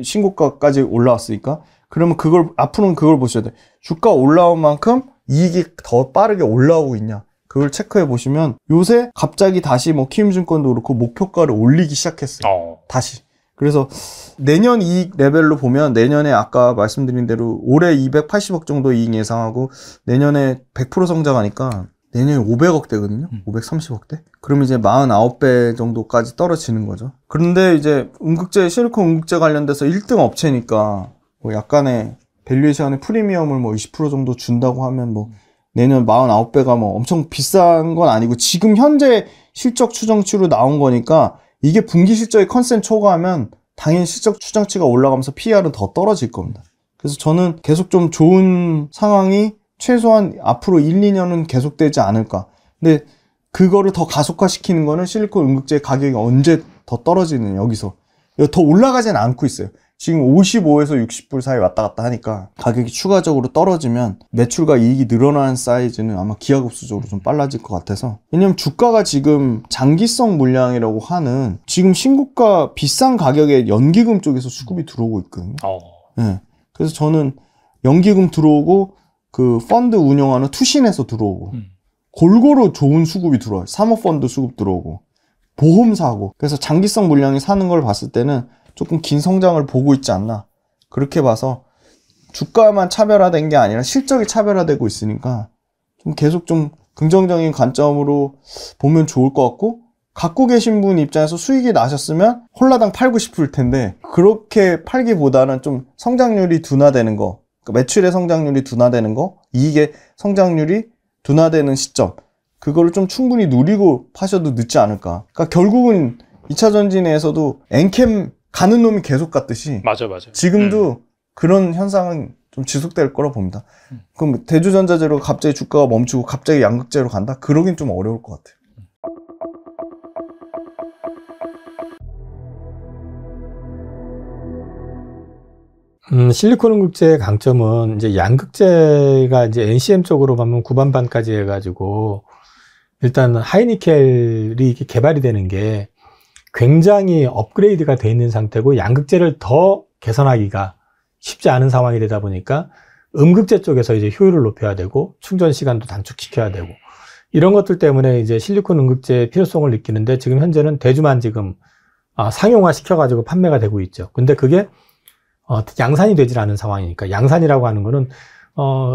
신고가까지 올라왔으니까. 그러면 앞으로는 그걸 보셔야 돼요. 주가 올라온 만큼 이익이 더 빠르게 올라오고 있냐. 그걸 체크해 보시면 요새 갑자기 다시 뭐 키움증권도 그렇고 목표가를 올리기 시작했어요. 다시. 그래서 내년 이익 레벨로 보면 내년에 아까 말씀드린 대로 올해 280억 정도 이익 예상하고 내년에 100% 성장하니까 내년에 500억 대거든요. 530억 대. 그러면 이제 49배 정도까지 떨어지는 거죠. 그런데 이제 실리콘 음극재 관련돼서 1등 업체니까 뭐 약간의 밸류에이션의 프리미엄을 뭐 20% 정도 준다고 하면 뭐 내년 49배가 뭐 엄청 비싼 건 아니고 지금 현재 실적 추정치로 나온 거니까 이게 분기 실적이 컨센 초과하면 당연히 실적 추정치가 올라가면서 PER은 더 떨어질 겁니다. 그래서 저는 계속 좀 좋은 상황이 최소한 앞으로 1, 2년은 계속되지 않을까. 근데 그거를 더 가속화시키는 거는 실리콘 음극재 가격이 언제 더 떨어지는 여기서. 더 올라가진 않고 있어요. 지금 55에서 60불 사이 왔다 갔다 하니까 가격이 추가적으로 떨어지면 매출과 이익이 늘어나는 사이즈는 아마 기하급수적으로 좀 빨라질 것 같아서. 왜냐면 주가가 지금 장기성 물량이라고 하는 지금 신고가 비싼 가격에 연기금 쪽에서 수급이 들어오고 있거든요. 네. 그래서 저는 연기금 들어오고 그 펀드 운영하는 투신에서 들어오고 골고루 좋은 수급이 들어와요. 사모펀드 수급 들어오고 보험 사고. 그래서 장기성 물량이 사는 걸 봤을 때는 조금 긴 성장을 보고 있지 않나. 그렇게 봐서 주가만 차별화된 게 아니라 실적이 차별화되고 있으니까 좀 계속 좀 긍정적인 관점으로 보면 좋을 것 같고, 갖고 계신 분 입장에서 수익이 나셨으면 홀라당 팔고 싶을 텐데 그렇게 팔기보다는 좀 성장률이 둔화되는 거, 매출의 성장률이 둔화되는 거, 이익의 성장률이 둔화되는 시점, 그거를 좀 충분히 누리고 파셔도 늦지 않을까. 그러니까 결국은 2차 전지내에서도 엔캠 가는 놈이 계속 갔듯이 맞아. 지금도 그런 현상은 좀 지속될 거라 봅니다. 그럼 대주전자재로 갑자기 주가가 멈추고 갑자기 양극재로 간다? 그러긴 좀 어려울 것 같아요. 실리콘 음극재의 강점은 이제 양극재가 이제 NCM 쪽으로 가면 9반반까지 해가지고 일단 하이니켈이 이렇게 개발이 되는 게 굉장히 업그레이드가 돼 있는 상태고 양극재를 더 개선하기가 쉽지 않은 상황이 되다 보니까 음극재 쪽에서 이제 효율을 높여야 되고 충전 시간도 단축시켜야 되고 이런 것들 때문에 이제 실리콘 음극재의 필요성을 느끼는데 지금 현재는 대주만 지금 상용화 시켜가지고 판매가 되고 있죠. 근데 그게 양산이 되질 않은 상황이니까, 양산이라고 하는 거는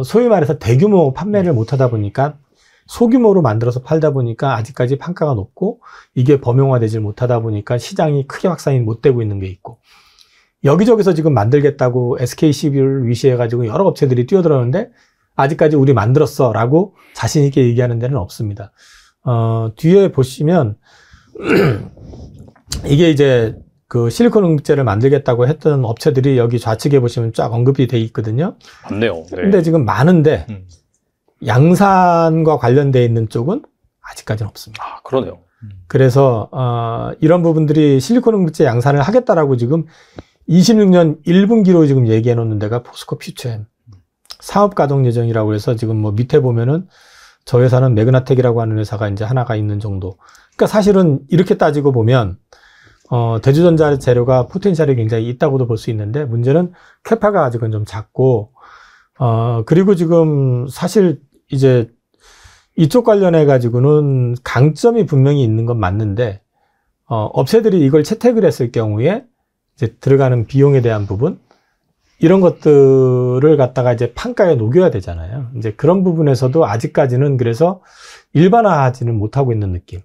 소위 말해서 대규모 판매를 못 하다 보니까 소규모로 만들어서 팔다 보니까 아직까지 판가가 높고 이게 범용화되질 못하다 보니까 시장이 크게 확산이 못 되고 있는 게 있고, 여기저기서 지금 만들겠다고 SK12를 위시해가지고 여러 업체들이 뛰어들었는데 아직까지 우리 만들었어 라고 자신 있게 얘기하는 데는 없습니다. 뒤에 보시면 이게 이제 그 실리콘 음극재를 만들겠다고 했던 업체들이 여기 좌측에 보시면 쫙 언급이 돼 있거든요. 맞네요. 네. 근데 지금 많은데 양산과 관련돼 있는 쪽은 아직까지는 없습니다. 그러네요. 그래서 이런 부분들이 실리콘 음극재 양산을 하겠다라고 지금 26년 1분기로 지금 얘기해 놓는 데가 포스코 퓨처엠 사업 가동 예정이라고 해서 지금 뭐 밑에 보면은 저 회사는 매그나텍이라고 하는 회사가 이제 하나가 있는 정도. 그러니까 사실은 이렇게 따지고 보면 대주전자 재료가 포텐셜이 굉장히 있다고도 볼 수 있는데 문제는 캐파가 아직은 좀 작고 그리고 지금 사실 이제 이쪽 관련해 가지고는 강점이 분명히 있는 건 맞는데 업체들이 이걸 채택을 했을 경우에 이제 들어가는 비용에 대한 부분 이런 것들을 갖다가 이제 판가에 녹여야 되잖아요. 이제 그런 부분에서도 아직까지는 그래서 일반화하지는 못하고 있는 느낌.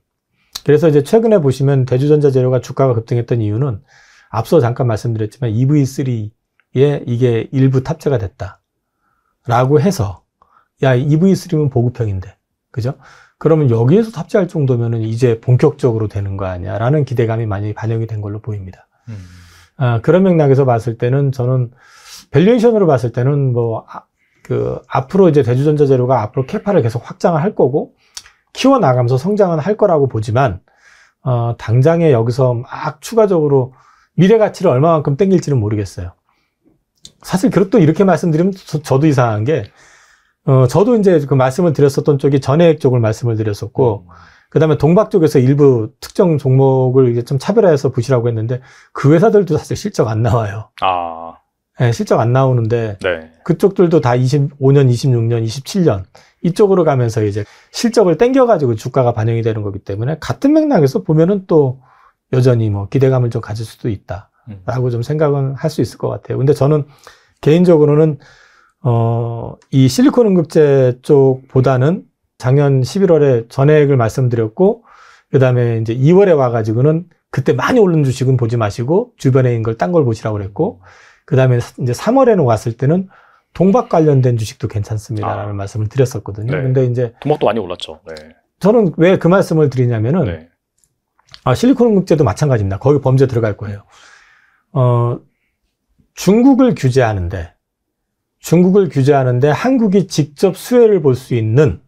그래서 이제 최근에 보시면 대주전자 재료가 주가가 급등했던 이유는 앞서 잠깐 말씀드렸지만 EV3에 이게 일부 탑재가 됐다라고 해서 야, EV3면 보급형인데, 그죠? 그러면 여기에서 탑재할 정도면은 이제 본격적으로 되는 거 아니야라는 기대감이 많이 반영이 된 걸로 보입니다. 그런 맥락에서 봤을 때는 저는 밸류에이션으로 봤을 때는 뭐 앞으로 이제 대주전자 재료가 앞으로 캐파를 계속 확장을 할 거고 키워나가면서 성장은 할 거라고 보지만 당장에 여기서 막 추가적으로 미래 가치를 얼마만큼 땡길지는 모르겠어요. 사실 또 이렇게 말씀드리면 저도 이상한 게 저도 이제 그 말씀을 드렸었던 쪽이 전해액 쪽을 말씀을 드렸었고, 그 다음에 동박 쪽에서 일부 특정 종목을 이제 좀 차별화해서 보시라고 했는데, 그 회사들도 사실 실적 안 나와요. 아, 네, 실적 안 나오는데, 네. 그쪽들도 다 25년, 26년, 27년, 이쪽으로 가면서 이제 실적을 땡겨가지고 주가가 반영이 되는 거기 때문에, 같은 맥락에서 보면은 또 여전히 뭐 기대감을 좀 가질 수도 있다라고 좀 생각은 할 수 있을 것 같아요. 근데 저는 개인적으로는, 이 실리콘응급제 쪽보다는 작년 11월에 전액을 말씀드렸고, 그 다음에 이제 2월에 와가지고는 그때 많이 오른 주식은 보지 마시고, 주변에 있는 걸 딴 걸 보시라고 그랬고, 그 다음에 이제 3월에는 왔을 때는 동박 관련된 주식도 괜찮습니다라는 말씀을 드렸었거든요. 네. 근데 이제 동박도 많이 올랐죠. 네. 저는 왜 그 말씀을 드리냐면은, 네. 실리콘응급제도 마찬가지입니다. 거기 범죄 들어갈 거예요. 중국을 규제하는데 한국이 직접 수혜를 볼 수 있는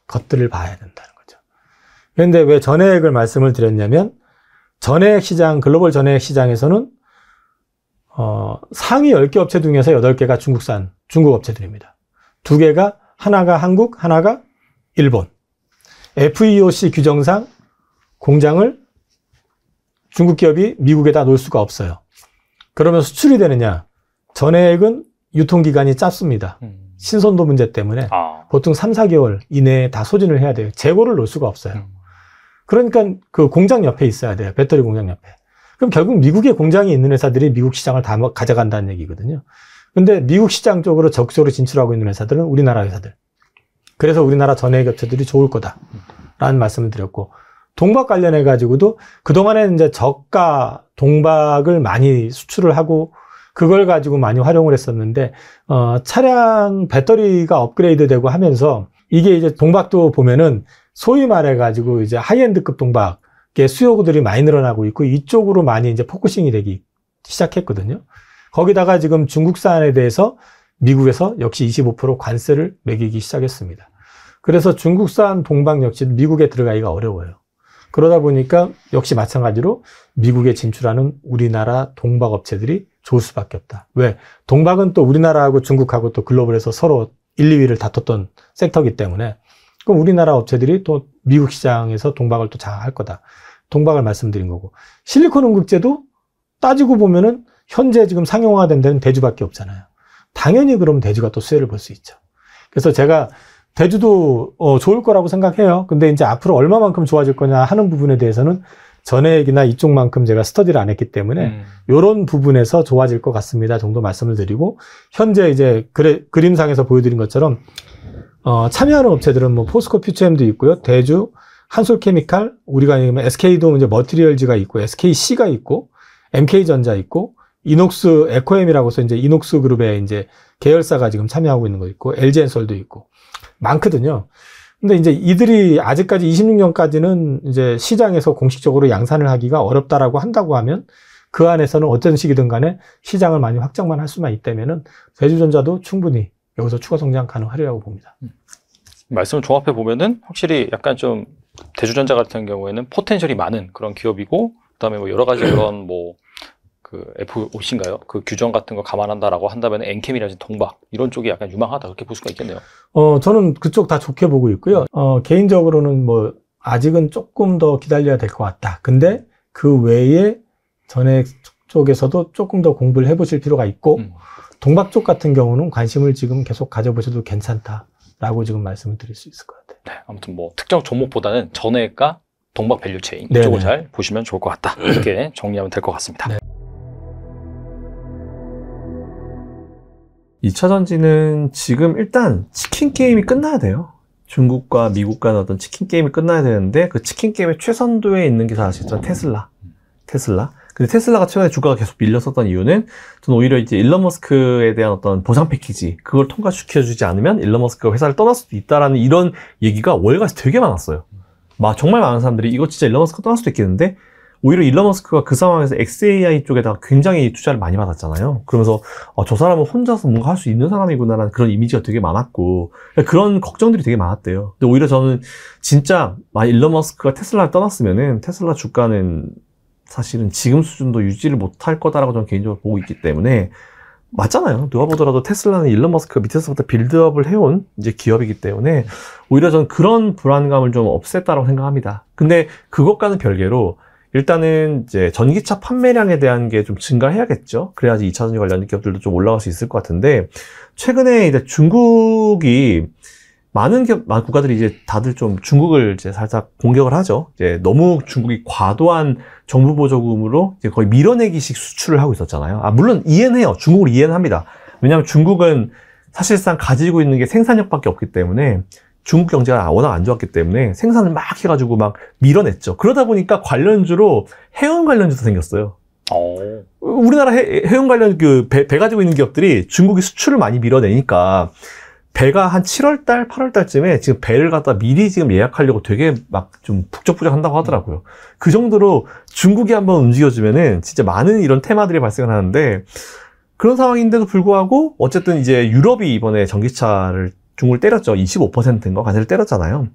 것들을 봐야 된다는 거죠. 그런데 왜 전해액을 말씀을 드렸냐면, 전해액 시장, 글로벌 전해액 시장에서는 상위 10개 업체 중에서 8개가 중국 업체들입니다. 2개가, 하나가 한국, 하나가 일본. FEOC 규정상 공장을 중국 기업이 미국에다 놓을 수가 없어요. 그러면 수출이 되느냐? 전해액은 유통기간이 짧습니다. 신선도 문제 때문에 보통 3, 4개월 이내에 다 소진을 해야 돼요. 재고를 놓을 수가 없어요. 그러니까 그 공장 옆에 있어야 돼요. 배터리 공장 옆에. 그럼 결국 미국에 공장이 있는 회사들이 미국 시장을 다 가져간다는 얘기거든요. 근데 미국 시장 쪽으로 적극적으로 진출하고 있는 회사들은 우리나라 회사들. 그래서 우리나라 전해액 업체들이 좋을 거다라는 말씀을 드렸고, 동박 관련해가지고도 그동안에 이제 저가 동박을 많이 수출을 하고 그걸 가지고 많이 활용을 했었는데, 차량 배터리가 업그레이드 되고 하면서 이게 이제 동박도 보면은 소위 말해가지고 이제 하이엔드급 동박의 수요들이 많이 늘어나고 있고, 이쪽으로 많이 이제 포커싱이 되기 시작했거든요. 거기다가 지금 중국산에 대해서 미국에서 역시 25% 관세를 매기기 시작했습니다. 그래서 중국산 동박 역시 미국에 들어가기가 어려워요. 그러다 보니까 역시 마찬가지로 미국에 진출하는 우리나라 동박 업체들이 좋을 수밖에 없다. 왜? 동박은 또 우리나라하고 중국하고 또 글로벌에서 서로 1, 2위를 다퉜던 섹터이기 때문에, 그럼 우리나라 업체들이 또 미국 시장에서 동박을 또 장악할 거다. 동박을 말씀드린 거고, 실리콘응급제도 따지고 보면은 현재 지금 상용화된 데는 대주밖에 없잖아요. 당연히 그럼 대주가 또 수혜를 볼 수 있죠. 그래서 제가 대주도 좋을 거라고 생각해요. 근데 이제 앞으로 얼마만큼 좋아질 거냐 하는 부분에 대해서는 전해액이나 이쪽만큼 제가 스터디를 안 했기 때문에 이런 부분에서 좋아질 것 같습니다 정도 말씀을 드리고, 현재 이제 그림상에서 보여드린 것처럼 참여하는 업체들은 뭐 포스코 퓨처엠도 있고요, 대주, 한솔케미칼, 우리가 SK도 이제 머티리얼즈가 있고, SKC가 있고, MK전자 있고, 이녹스 에코엠이라고 해서 이제 이녹스 그룹의 이제 계열사가 지금 참여하고 있는 거 있고, LG엔솔도 있고 많거든요. 근데 이제 이들이 아직까지 26년까지는 이제 시장에서 공식적으로 양산을 하기가 어렵다라고 한다고 하면, 그 안에서는 어떤 식이든 간에 시장을 많이 확장만 할 수만 있다면은 대주전자도 충분히 여기서 추가 성장 가능하리라고 봅니다. 말씀을 종합해 보면은 확실히 약간 좀 대주전자 같은 경우에는 포텐셜이 많은 그런 기업이고, 그다음에 뭐 여러 가지 그런 뭐 그 FOC인가요? 그 규정 같은 거 감안한다라고 한다면 엔캠이라든지 동박 이런 쪽이 약간 유망하다 그렇게 볼 수가 있겠네요. 저는 그쪽 다 좋게 보고 있고요. 개인적으로는 뭐 아직은 조금 더 기다려야 될 것 같다. 근데 그 외에 전액 쪽에서도 조금 더 공부를 해보실 필요가 있고, 동박 쪽 같은 경우는 관심을 지금 계속 가져보셔도 괜찮다라고 지금 말씀을 드릴 수 있을 것 같아요. 네, 아무튼 뭐 특정 종목보다는 전액과 동박 밸류체인 이쪽을 잘 보시면 좋을 것 같다. 이렇게 정리하면 될 것 같습니다. 네. 2차 전지는 지금 일단 치킨 게임이 끝나야 돼요. 중국과 미국 간의 어떤 치킨 게임이 끝나야 되는데, 그 치킨 게임의 최선두에 있는 게 사실은 테슬라. 근데 테슬라가 최근에 주가가 계속 밀렸었던 이유는, 저는 오히려 이제 일론 머스크에 대한 어떤 보상 패키지, 그걸 통과시켜주지 않으면 일론 머스크가 회사를 떠날 수도 있다라는 이런 얘기가 월가에서 되게 많았어요. 정말 많은 사람들이 이거 진짜 일론 머스크가 떠날 수도 있겠는데, 오히려 일론 머스크가 그 상황에서 XAI 쪽에다가 굉장히 투자를 많이 받았잖아요. 그러면서 저 사람은 혼자서 뭔가 할 수 있는 사람이구나라는 그런 이미지가 되게 많았고, 그런 걱정들이 되게 많았대요. 근데 오히려 저는 진짜 일론 머스크가 테슬라를 떠났으면은 테슬라 주가는 사실은 지금 수준도 유지를 못할 거다라고 저는 개인적으로 보고 있기 때문에, 맞잖아요. 누가 보더라도 테슬라는 일론 머스크가 밑에서부터 빌드업을 해온 이제 기업이기 때문에 오히려 저는 그런 불안감을 좀 없앴다고 생각합니다. 근데 그것과는 별개로 일단은 이제 전기차 판매량에 대한 게 좀 증가해야겠죠. 그래야지 2차전지 관련 기업들도 좀 올라갈 수 있을 것 같은데 최근에 이제 중국이 많은 국가들이 이제 다들 좀 중국을 이제 살짝 공격을 하죠. 이제 너무 중국이 과도한 정부 보조금으로 이제 거의 밀어내기식 수출을 하고 있었잖아요. 물론 이해는 해요. 중국을 이해는 합니다. 왜냐하면 중국은 사실상 가지고 있는 게 생산력밖에 없기 때문에 중국 경제가 워낙 안 좋았기 때문에 생산을 막 해가지고 막 밀어냈죠. 그러다 보니까 관련주로 해운 관련주도 생겼어요. 우리나라 해운 관련 배 가지고 있는 기업들이 중국이 수출을 많이 밀어내니까 배가 한 7월달, 8월달쯤에 지금 배를 갖다 미리 지금 예약하려고 되게 막 좀 북적북적 한다고 하더라고요. 그 정도로 중국이 한번 움직여주면은 진짜 많은 이런 테마들이 발생을 하는데 그런 상황인데도 불구하고 어쨌든 이제 유럽이 이번에 전기차를 중국을 때렸죠. 25%인가 가세를 때렸잖아요.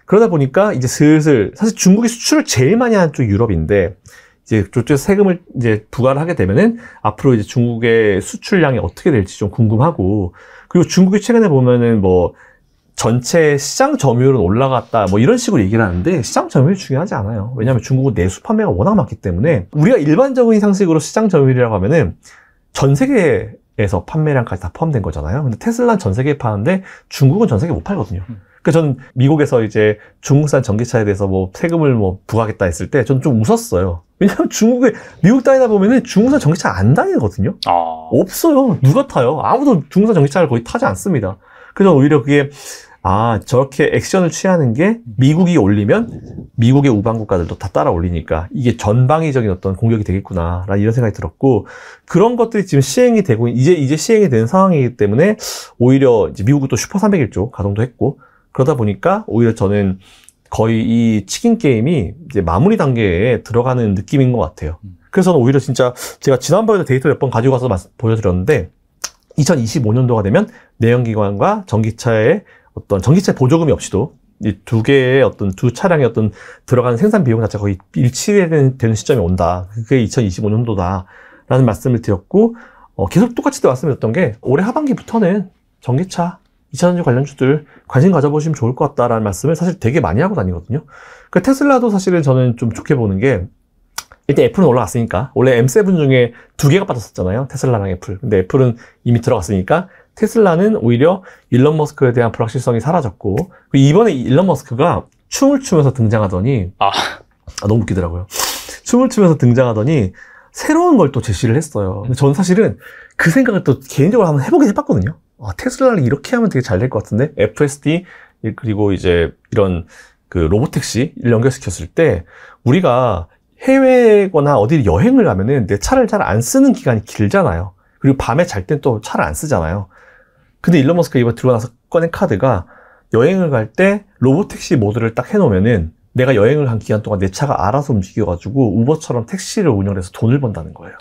그러다 보니까 이제 슬슬 사실 중국이 수출을 제일 많이 하는 쪽 유럽인데 이제 저쪽에서 세금을 이제 부과를 하게 되면은 앞으로 이제 중국의 수출량이 어떻게 될지 좀 궁금하고 그리고 중국이 최근에 보면은 뭐 전체 시장 점유율은 올라갔다 뭐 이런 식으로 얘기를 하는데 시장 점유율이 중요하지 않아요. 왜냐하면 중국은 내수 판매가 워낙 많기 때문에 우리가 일반적인 상식으로 시장 점유율이라고 하면은 전 세계에서 판매량까지 다 포함된 거잖아요. 근데 테슬라는 전 세계에 파는데 중국은 전 세계에 못 팔거든요. 그러니까 저는 미국에서 이제 중국산 전기차에 대해서 뭐 세금을 뭐 부과하겠다 했을 때 저는 좀 웃었어요. 왜냐하면 미국 다니다 보면은 중국산 전기차 안 다니거든요. 없어요. 누가 타요? 아무도 중국산 전기차를 거의 타지 않습니다. 그래서 오히려 그게 저렇게 액션을 취하는 게 미국이 올리면 미국의 우방 국가들도 다 따라 올리니까 이게 전방위적인 어떤 공격이 되겠구나 라는 이런 생각이 들었고 그런 것들이 지금 시행이 되고 이제 시행이 된 상황이기 때문에 오히려 이제 미국은 또 슈퍼 301조 가동도 했고 그러다 보니까 오히려 저는 거의 이 치킨 게임이 이제 마무리 단계에 들어가는 느낌인 것 같아요. 그래서 저는 오히려 진짜 제가 지난번에도 데이터 몇 번 가지고 가서 보여드렸는데 2025년도가 되면 내연기관과 전기차의 어떤 전기차 보조금이 없이도 이 두 개의 어떤 두 차량의 어떤 들어가는 생산 비용 자체가 거의 일치되는 시점이 온다. 그게 2025년도다라는 말씀을 드렸고 계속 똑같이 말씀드렸던 게 올해 하반기부터는 전기차 2차전지 관련주들 관심 가져보시면 좋을 것 같다라는 말씀을 사실 되게 많이 하고 다니거든요. 그 테슬라도 사실은 저는 좀 좋게 보는 게 일단 애플은 올라갔으니까 원래 M7 중에 2개가 빠졌었잖아요. 테슬라랑 애플. 근데 애플은 이미 들어갔으니까 테슬라는 오히려 일론 머스크에 대한 불확실성이 사라졌고 이번에 일론 머스크가 춤을 추면서 등장하더니 너무 웃기더라고요. 춤을 추면서 등장하더니 새로운 걸 또 제시를 했어요. 근데 저는 사실은 그 생각을 또 개인적으로 한번 해보긴 해봤거든요. 테슬라를 이렇게 하면 되게 잘 될 것 같은데 FSD 그리고 이제 이런 그 로보택시를 연결시켰을 때 우리가 해외거나 어디 여행을 가면은 내 차를 잘 안 쓰는 기간이 길잖아요. 그리고 밤에 잘 땐 또 차를 안 쓰잖아요. 근데 일론 머스크가 이번 들고 나서 꺼낸 카드가 여행을 갈 때 로보택시 모드를 딱 해놓으면은 내가 여행을 한 기간 동안 내 차가 알아서 움직여가지고 우버처럼 택시를 운영해서 돈을 번다는 거예요.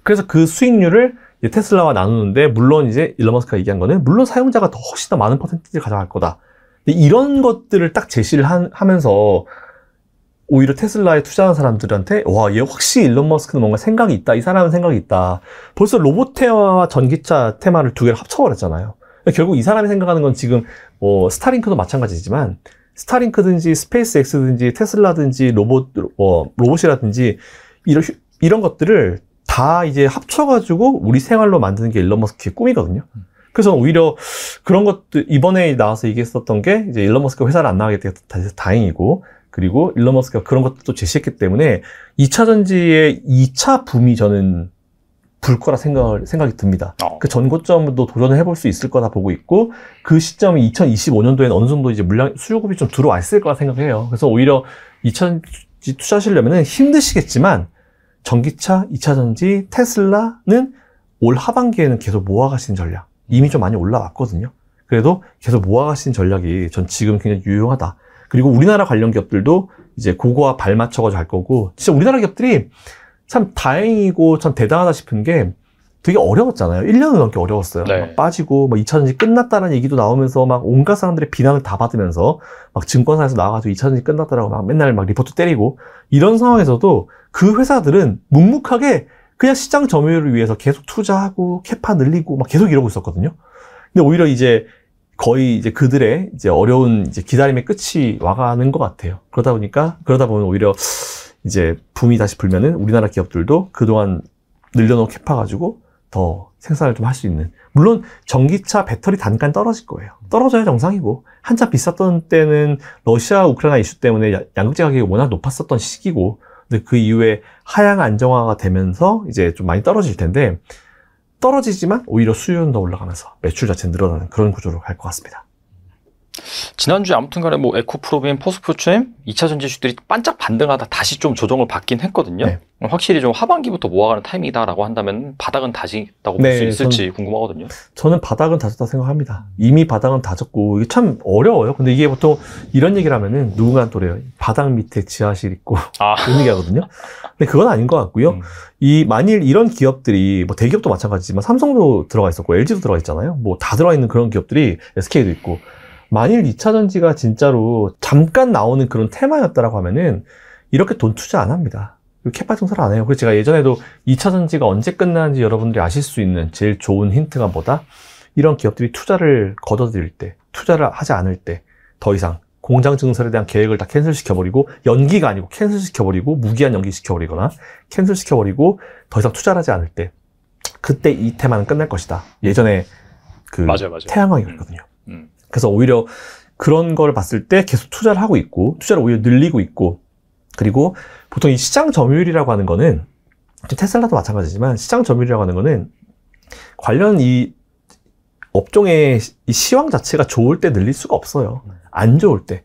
그래서 그 수익률을 이제 테슬라와 나누는데 물론 이제 일론 머스크가 얘기한 거는 물론 사용자가 더 훨씬 더 많은 퍼센티지를 가져갈 거다. 근데 이런 것들을 딱 제시를 하면서 오히려 테슬라에 투자한 사람들한테 와, 얘 확실히 일론 머스크는 뭔가 생각이 있다. 이 사람은 생각이 있다. 벌써 로봇 테마와 전기차 테마를 두 개를 합쳐버렸잖아요. 결국 이 사람이 생각하는 건 지금 스타링크도 마찬가지지만 스타링크든지 스페이스X든지 테슬라든지 로봇이라든지 이런 것들을 다 이제 합쳐가지고 우리 생활로 만드는 게 일론 머스크의 꿈이거든요. 그래서 오히려 그런 것들 이번에 나와서 얘기했었던 게 이제 일론 머스크가 회사를 안 나가게 돼서 다행이고 그리고 일론 머스크가 그런 것도 제시했기 때문에 2차 전지의 2차 붐이 저는 불 거라 생각이 듭니다. 그 전고점도 도전을 해볼 수 있을 거다 보고 있고 그 시점이 2025년도에는 어느 정도 이제 수요급이 좀 들어와 있을 거라 생각해요. 그래서 오히려 2차 전지 투자하시려면은 힘드시겠지만 전기차, 2차 전지, 테슬라는 올 하반기에는 계속 모아가시는 전략. 이미 좀 많이 올라왔거든요. 그래도 계속 모아가시는 전략이 전 지금 굉장히 유용하다. 그리고 우리나라 관련 기업들도 이제 그거와 발맞춰가지고 할 거고, 진짜 우리나라 기업들이 참 다행이고 참 대단하다 싶은 게 되게 어려웠잖아요. 1년을 넘게 어려웠어요. 네. 막 빠지고, 2차전지 끝났다는 얘기도 나오면서 막 온갖 사람들의 비난을 다 받으면서 막 증권사에서 나와가지고 2차전지 끝났다라고 막 맨날 막 리포트 때리고 이런 상황에서도 그 회사들은 묵묵하게 그냥 시장 점유율을 위해서 계속 투자하고 캐파 늘리고 막 계속 이러고 있었거든요. 근데 오히려 이제 거의 이제 그들의 이제 어려운 이제 기다림의 끝이 와가는 것 같아요. 그러다 보면 오히려 이제 붐이 다시 불면은 우리나라 기업들도 그동안 늘려놓은 캐파 가지고 더 생산을 좀 할 수 있는. 물론 전기차 배터리 단가는 떨어질 거예요. 떨어져야 정상이고, 한참 비쌌던 때는 러시아 우크라이나 이슈 때문에 양극재 가격이 워낙 높았었던 시기고, 근데 그 이후에 하향 안정화가 되면서 이제 좀 많이 떨어질 텐데, 떨어지지만 오히려 수요는 더 올라가면서 매출 자체는 늘어나는 그런 구조로 갈 것 같습니다. 지난주에 아무튼 간에 뭐 에코프로비엠, 포스코프초엠 2차전지 주들이 반짝 반등하다 다시 좀 조정을 받긴 했거든요. 네. 확실히 좀 하반기부터 모아가는 타이밍이다라고 한다면 바닥은 다지다고 볼 수 있을지 궁금하거든요. 저는 바닥은 다졌다 생각합니다. 이미 바닥은 다졌고 이게 참 어려워요. 근데 이게 보통 이런 얘기를 하면은 누군가는 또 그래요. 바닥 밑에 지하실 있고 이런 얘기 하거든요. 근데 그건 아닌 것 같고요. 만일 이런 기업들이 뭐 대기업도 마찬가지지만 삼성도 들어가 있었고 LG도 들어가 있잖아요. 뭐 다 들어가 있는 그런 기업들이 SK도 있고, 만일 2차전지가 진짜로 잠깐 나오는 그런 테마였다라고 하면은 이렇게 돈 투자 안 합니다. 캐파 증설을 안 해요. 그래서 제가 예전에도 2차전지가 언제 끝나는지 여러분들이 아실 수 있는 제일 좋은 힌트가 뭐다? 이런 기업들이 투자를 거둬들일 때, 투자를 하지 않을 때 더 이상 공장 증설에 대한 계획을 다 캔슬시켜버리고, 연기가 아니고 캔슬시켜버리고, 무기한 연기시켜버리거나 캔슬시켜버리고 더 이상 투자를 하지 않을 때, 그때 이 테마는 끝날 것이다. 예전에 그 맞아요. 태양광이 그랬거든요. 그래서 오히려 그런 걸 봤을 때 계속 투자를 하고 있고, 투자를 오히려 늘리고 있고, 그리고 보통 이 시장 점유율이라고 하는 거는, 테슬라도 마찬가지지만 시장 점유율이라고 하는 거는 관련 이 업종의 이 시황 자체가 좋을 때 늘릴 수가 없어요. 안 좋을 때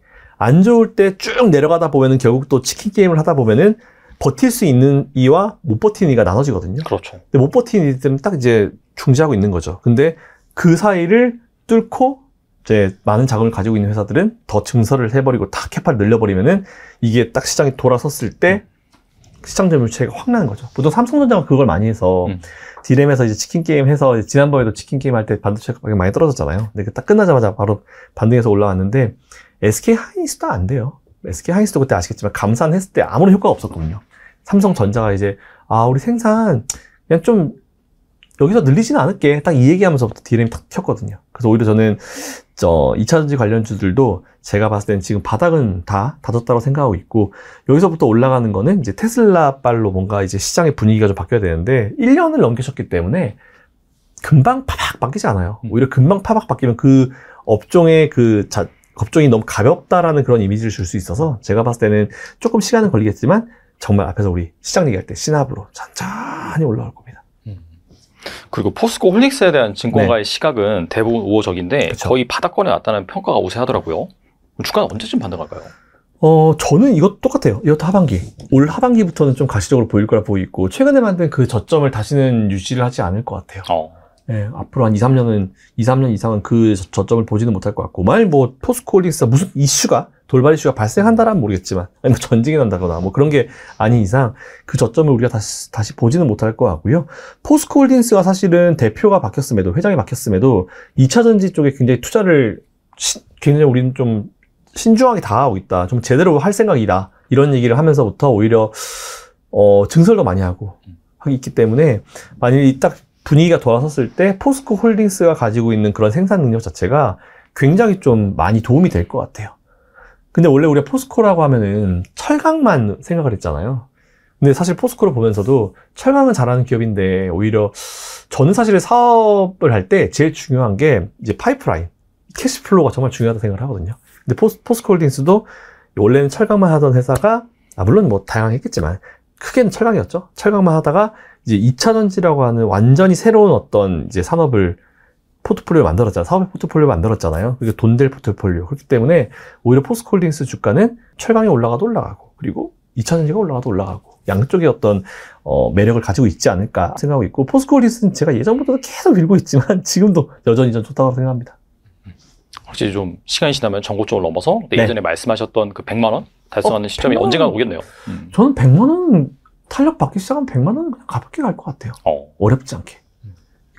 쭉 내려가다 보면은 결국 또 치킨 게임을 하다 보면은 버틸 수 있는 이와 못 버티는 이가 나눠지거든요. 그렇죠. 근데 못 버티는 이들은 딱 이제 중지하고 있는 거죠. 근데 그 사이를 뚫고 이제 많은 자금을 가지고 있는 회사들은 더 증설을 해버리고 다 캐파를 늘려버리면은 이게 딱 시장이 돌아섰을 때 시장 점유율 차이가 확 나는 거죠. 보통 삼성전자가 그걸 많이 해서 디램에서 이제 치킨 게임 해서 지난번에도 치킨 게임 할 때 반도체 가격이 많이 떨어졌잖아요. 근데 딱 끝나자마자 바로 반등해서 올라왔는데 SK 하이닉스도 안 돼요. SK 하이닉스도 그때 아시겠지만 감산했을 때 아무런 효과가 없었거든요. 삼성전자가 이제 우리 생산 그냥 좀 여기서 늘리지는 않을게 딱 이 얘기하면서부터 디램이 탁 튀었거든요. 그래서 오히려 저는 2차전지 관련주들도 제가 봤을 때는 지금 바닥은 다 다졌다고 생각하고 있고, 여기서부터 올라가는 거는 이제 테슬라 발로 뭔가 이제 시장의 분위기가 좀 바뀌어야 되는데 1년을 넘기셨기 때문에 금방 파박 바뀌지 않아요. 오히려 금방 파박 바뀌면 그 업종의 업종이 너무 가볍다라는 그런 이미지를 줄 수 있어서 제가 봤을 때는 조금 시간은 걸리겠지만 정말 앞에서 우리 시장 얘기할 때 시나브로 천천히 올라올 겁니다. 그리고 포스코 홀딩스에 대한 증권가의 시각은 대부분 우호적인데 그쵸. 거의 바닥권에 왔다는 평가가 우세하더라고요. 주가는 언제쯤 반등할까요? 저는 이것도 똑같아요. 이것도 하반기. 올 하반기부터는 좀 가시적으로 보일 거라 보이고, 최근에 만든 그 저점을 다시는 유지를 하지 않을 것 같아요. 네, 앞으로 한 2, 3년 이상은 그 저점을 보지는 못할 것 같고, 만일 뭐 포스코 홀딩스가 무슨 돌발 이슈가 발생한다라면 모르겠지만, 아니면 전쟁이 난다거나 뭐 그런 게 아닌 이상 그 저점을 우리가 다시 보지는 못할 것 같고요. 포스코 홀딩스가 사실은 대표가 바뀌었음에도, 회장이 바뀌었음에도 2차전지 쪽에 굉장히 투자를 굉장히 우리는 좀 신중하게 다가가고 있다. 좀 제대로 할 생각이다. 이런 얘기를 하면서부터 오히려 증설도 많이 하고 있기 때문에, 만일 딱 분위기가 돌아섰을 때 포스코 홀딩스가 가지고 있는 그런 생산 능력 자체가 굉장히 좀 많이 도움이 될 것 같아요. 근데 원래 우리가 포스코라고 하면은 철강만 생각을 했잖아요. 근데 사실 포스코를 보면서도 철강은 잘하는 기업인데, 오히려 저는 사실 사업을 할 때 제일 중요한 게 이제 파이프라인, 캐시플로우가 정말 중요하다고 생각을 하거든요. 근데 포스코 홀딩스도 원래는 철강만 하던 회사가, 물론 뭐 다양했겠지만 크게는 철강이었죠. 철강만 하다가 이제 2차전지라고 하는 완전히 새로운 어떤 이제 산업을 포트폴리오를 만들었잖아요. 사업의 포트폴리오를 만들었잖아요. 그게 돈 될 포트폴리오. 그렇기 때문에 오히려 포스코 홀딩스 주가는 철강이 올라가도 올라가고, 그리고 2차전지가 올라가도 올라가고, 양쪽의 어떤 매력을 가지고 있지 않을까 생각하고 있고, 포스코 홀딩스는 제가 예전부터도 계속 밀고 있지만 지금도 여전히 전 좋다고 생각합니다. 확실히 좀 시간이 지나면 전고점을 넘어서 예전에 말씀하셨던 그 100만 원 달성하는 시점이 100만 원. 언젠가 오겠네요. 저는 100만 원 탄력 받기 시작하면 100만 원은 그냥 가볍게 갈 것 같아요. 어렵지 않게.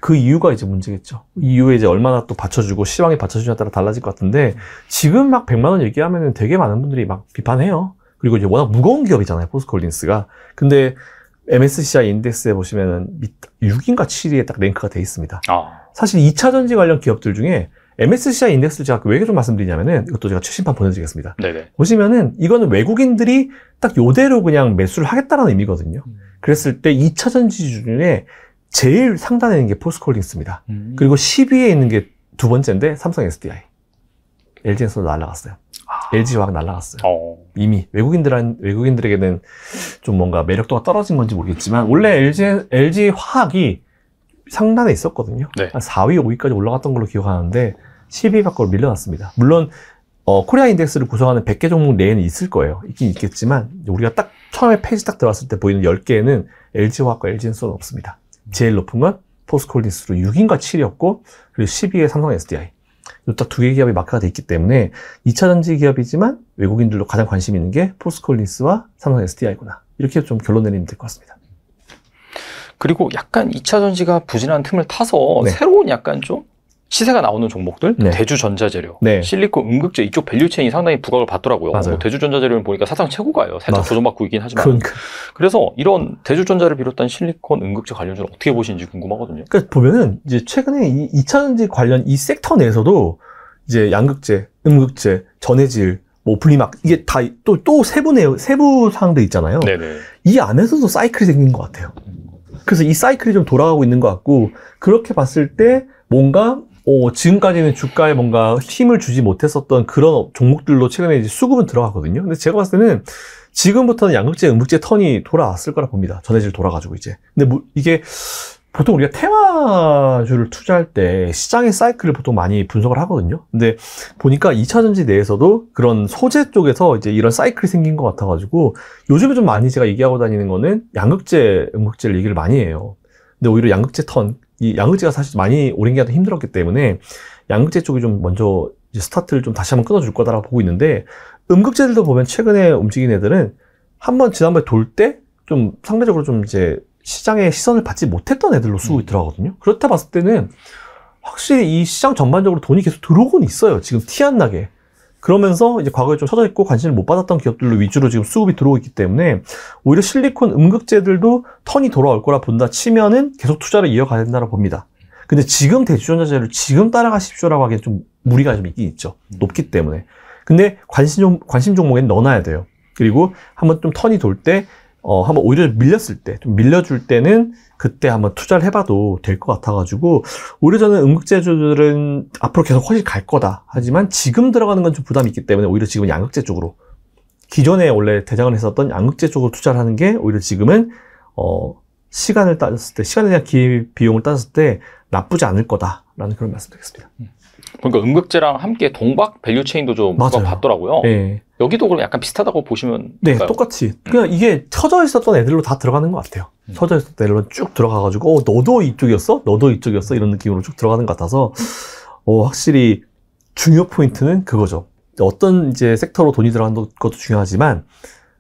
그 이유가 이제 문제겠죠. 이후에 이제 얼마나 또 받쳐주고 시황이 받쳐주냐에 따라 달라질 것 같은데, 지금 막 100만 원 얘기하면은 되게 많은 분들이 막 비판해요. 그리고 이제 워낙 무거운 기업이잖아요, 포스코 홀딩스가. 근데 MSCI 인덱스에 보시면은 6인가 7위에 딱 랭크가 돼 있습니다. 아. 사실 2차 전지 관련 기업들 중에 MSCI 인덱스를 제가 왜 좀 말씀드리냐면은 이것도 제가 최신판 보내드리겠습니다. 네네. 보시면은 이거는 외국인들이 딱 요대로 그냥 매수를 하겠다라는 의미거든요. 그랬을 때 2차 전지 중에 제일 상단에 있는 게 포스코홀딩스입니다. 그리고 10위에 있는 게 두 번째인데 삼성 SDI. LG에서도 날라갔어요. LG화학 날라갔어요. 이미 외국인들에게는 좀 뭔가 매력도가 떨어진 건지 모르겠지만 원래 LG화학이 상단에 있었거든요. 네. 한 4위, 5위까지 올라갔던 걸로 기억하는데 10위 밖으로 밀려났습니다. 물론 코리아 인덱스를 구성하는 100개 종목 내에는 있을 거예요. 있긴 있겠지만 우리가 딱 처음에 페이지 딱 들어왔을 때 보이는 10개에는 LG화학과 LG엔솔은 없습니다. 제일 높은 건 포스코홀딩스로 6인가 7위였고 그리고 10위에 삼성 SDI. 딱 두 개 기업이 마크가 돼 있기 때문에 2차 전지 기업이지만 외국인들도 가장 관심 있는 게 포스코홀딩스와 삼성 SDI구나. 이렇게 좀 결론 내리면 될 것 같습니다. 그리고 약간 2차 전지가 부진한 틈을 타서 네. 새로운 약간 좀 시세가 나오는 종목들, 네. 대주전자재료, 네. 실리콘, 음극재 이쪽 밸류체인이 상당히 부각을 받더라고요. 맞아요. 뭐 대주전자재료는 보니까 사상 최고가예요. 살짝 맞아요. 조정받고 있긴 하지만. 그러니까. 그래서 이런 대주전자를 비롯한 실리콘, 음극재 관련주는 어떻게 보시는지 궁금하거든요. 그러니까 보면은 이제 최근에 이 2차 전지 관련 이 섹터 내에서도 이제 양극재, 음극재, 전해질, 뭐 분리막 이게 다 또 세부 사항들 있잖아요. 네네. 이 안에서도 사이클이 생긴 것 같아요. 그래서 이 사이클이 좀 돌아가고 있는 것 같고 그렇게 봤을 때 뭔가 지금까지는 주가에 뭔가 힘을 주지 못했었던 그런 종목들로 최근에 이제 수급은 들어가거든요. 근데 제가 봤을 때는 지금부터는 양극재, 음극재 턴이 돌아왔을 거라 봅니다. 전해질 돌아가지고 이제. 근데 뭐 이게 보통 우리가 테마주를 투자할 때 시장의 사이클을 보통 많이 분석을 하거든요. 근데 보니까 2차 전지 내에서도 그런 소재 쪽에서 이제 이런 사이클이 생긴 것 같아가지고 요즘에 좀 많이 제가 얘기하고 다니는 거는 양극재, 음극재를 얘기를 많이 해요. 근데 오히려 양극재 턴, 이 양극재가 사실 많이 오랜 기간 힘들었기 때문에 양극재 쪽이 좀 먼저 이제 스타트를 좀 다시 한번 끊어줄 거다라고 보고 있는데 음극재들도 보면 최근에 움직인 애들은 한번 지난번에 돌 때 좀 상대적으로 좀 이제 시장의 시선을 받지 못했던 애들로 수급이 들어가거든요. 그렇다 봤을 때는 확실히 이 시장 전반적으로 돈이 계속 들어오곤 있어요. 지금 티 안 나게. 그러면서 이제 과거에 좀 쳐져 있고 관심을 못 받았던 기업들로 위주로 지금 수급이 들어오고 있기 때문에 오히려 실리콘 음극재들도 턴이 돌아올 거라 본다 치면은 계속 투자를 이어가야 된다고 봅니다. 근데 지금 대주전자재를 지금 따라가십시오라고 하기엔 좀 무리가 좀 있긴 있죠. 높기 때문에. 근데 관심 종목엔 넣어놔야 돼요. 그리고 한번 좀 턴이 돌 때 한번 오히려 밀렸을 때, 좀 밀려줄 때는 그때 한번 투자를 해봐도 될 것 같아가지고, 오히려 저는 음극재주들은 앞으로 계속 훨씬 갈 거다. 하지만 지금 들어가는 건 좀 부담이 있기 때문에 오히려 지금은 양극재 쪽으로, 기존에 원래 대장을 했었던 양극재 쪽으로 투자를 하는 게 오히려 지금은, 시간을 따졌을 때, 시간에 대한 비용을 따졌을 때 나쁘지 않을 거다라는 그런 말씀 드리겠습니다. 그러니까 음극재랑 함께 동박 밸류체인도 좀 봤더라고요. 네. 여기도 그럼 약간 비슷하다고 보시면 네, 될까요? 똑같이. 그냥 이게 쳐져 있었던 애들로 다 들어가는 것 같아요. 쳐져 있었던 애들로 쭉 들어가가지고, 너도 이쪽이었어? 너도 이쪽이었어? 이런 느낌으로 쭉 들어가는 것 같아서, 확실히 중요 포인트는 그거죠. 어떤 이제 섹터로 돈이 들어가는 것도 중요하지만,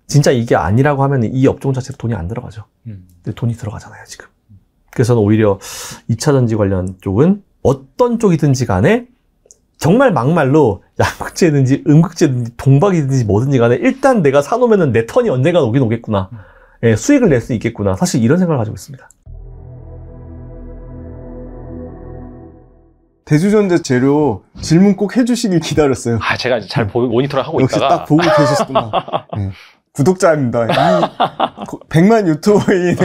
진짜 이게 아니라고 하면 이 업종 자체로 돈이 안 들어가죠. 근데 돈이 들어가잖아요, 지금. 그래서 저는 오히려 2차 전지 관련 쪽은 어떤 쪽이든지 간에 정말 막말로 양극재든지 음극재든지 동박이든지 뭐든지 간에 일단 내가 사놓으면 내 턴이 언젠가 오긴 오겠구나. 예, 수익을 낼 수 있겠구나. 사실 이런 생각을 가지고 있습니다. 대주전자 재료 질문 꼭 해주시길 기다렸어요. 제가 이제 잘 모니터를 하고 역시 있다가 딱 보고 계셨구나. 네. 구독자입니다. 이 100만 유튜버인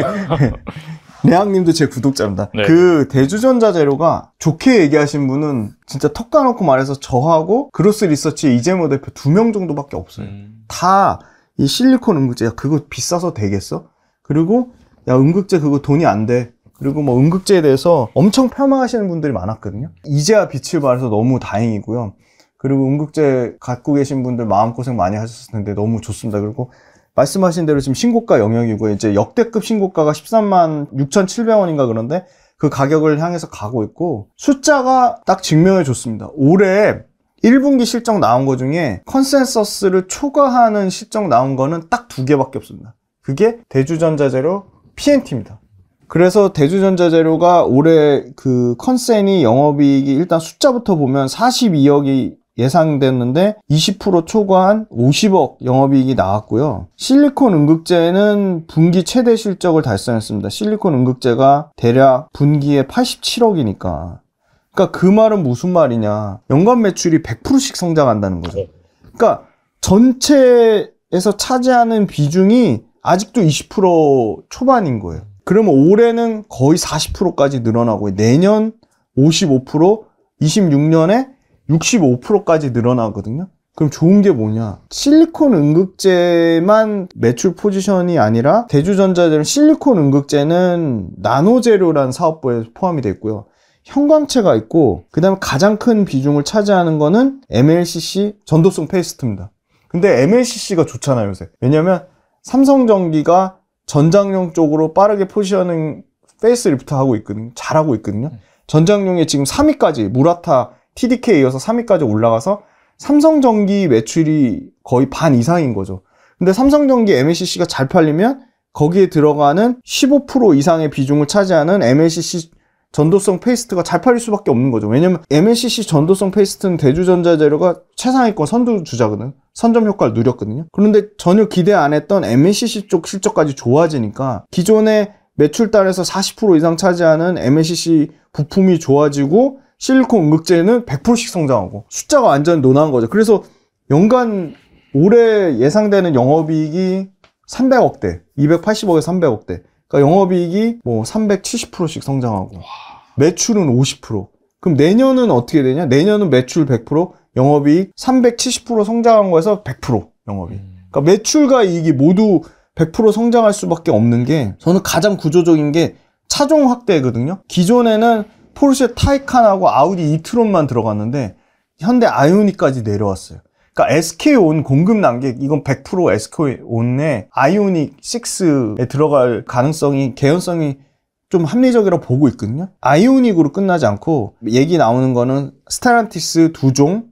레앙님도 제 구독자입니다. 네. 그 대주전자 재료가 좋게 얘기하신 분은 진짜 턱 까놓고 말해서 저하고 그로스 리서치의 이재모 대표 2명 정도밖에 없어요. 다 이 실리콘 음극재, 야 그거 비싸서 되겠어? 그리고 야 음극재 그거 돈이 안 돼. 그리고 뭐 음극재에 대해서 엄청 폄하하시는 분들이 많았거든요. 이제야 빛을 발해서 너무 다행이고요. 그리고 음극재 갖고 계신 분들 마음고생 많이 하셨을 텐데 너무 좋습니다. 그리고 말씀하신 대로 지금 신고가 영역이고 이제 역대급 신고가가 13만 6,700원인가 그런데 그 가격을 향해서 가고 있고 숫자가 딱 증명해 줬습니다. 올해 1분기 실적 나온 거 중에 컨센서스를 초과하는 실적 나온 거는 딱 2개밖에 없습니다. 그게 대주전자재료 PNT입니다. 그래서 대주전자재료가 올해 그 컨센이 영업이익이 일단 숫자부터 보면 42억이 예상됐는데 20% 초과한 50억 영업이익이 나왔고요. 실리콘 음극재는 분기 최대 실적을 달성했습니다. 실리콘 음극재가 대략 분기에 87억이니까. 그러니까 그 말은 무슨 말이냐. 연간 매출이 100%씩 성장한다는 거죠. 그러니까 전체에서 차지하는 비중이 아직도 20% 초반인 거예요. 그러면 올해는 거의 40%까지 늘어나고 내년 55%, 26년에 65%까지 늘어나거든요. 그럼 좋은 게 뭐냐? 실리콘 음극재만 매출 포지션이 아니라 대주전자들은 실리콘 음극재는 나노재료라는 사업부에 포함이 되어 있고요. 형광체가 있고 그 다음에 가장 큰 비중을 차지하는 거는 MLCC 전도성 페이스트입니다. 근데 MLCC가 좋잖아요 요새. 왜냐면 삼성전기가 전장용 쪽으로 빠르게 포지셔닝 페이스리프트 하고 있거든요. 잘하고 있거든요. 전장용에 지금 3위까지 무라타 TDK에 이어서 3위까지 올라가서 삼성전기 매출이 거의 반 이상인 거죠. 근데 삼성전기 MLCC가 잘 팔리면 거기에 들어가는 15% 이상의 비중을 차지하는 MLCC 전도성 페이스트가 잘 팔릴 수밖에 없는 거죠. 왜냐면 MLCC 전도성 페이스트는 대주전자재료가 최상위권 선두주자거든요. 선점 효과를 누렸거든요. 그런데 전혀 기대 안 했던 MLCC 쪽 실적까지 좋아지니까 기존의 매출단에서 40% 이상 차지하는 MLCC 부품이 좋아지고 실리콘 음극재는 100%씩 성장하고 숫자가 완전 논한 거죠. 그래서 연간 올해 예상되는 영업이익이 300억대, 280억에서 300억대. 그러니까 영업이익이 뭐 370%씩 성장하고 매출은 50%. 그럼 내년은 어떻게 되냐? 내년은 매출 100%, 영업이익 370% 성장한 거에서 100% 영업이익. 그러니까 매출과 이익이 모두 100% 성장할 수밖에 없는 게 저는 가장 구조적인 게 차종 확대거든요. 기존에는 포르쉐 타이칸하고 아우디 이트론만 들어갔는데 현대 아이오닉까지 내려왔어요. 그러니까 SK온 공급 난객 이건 100% SK온의 아이오닉 6에 들어갈 가능성이 개연성이 좀 합리적이라고 보고 있거든요. 아이오닉으로 끝나지 않고 얘기 나오는 거는 스텔란티스 2종,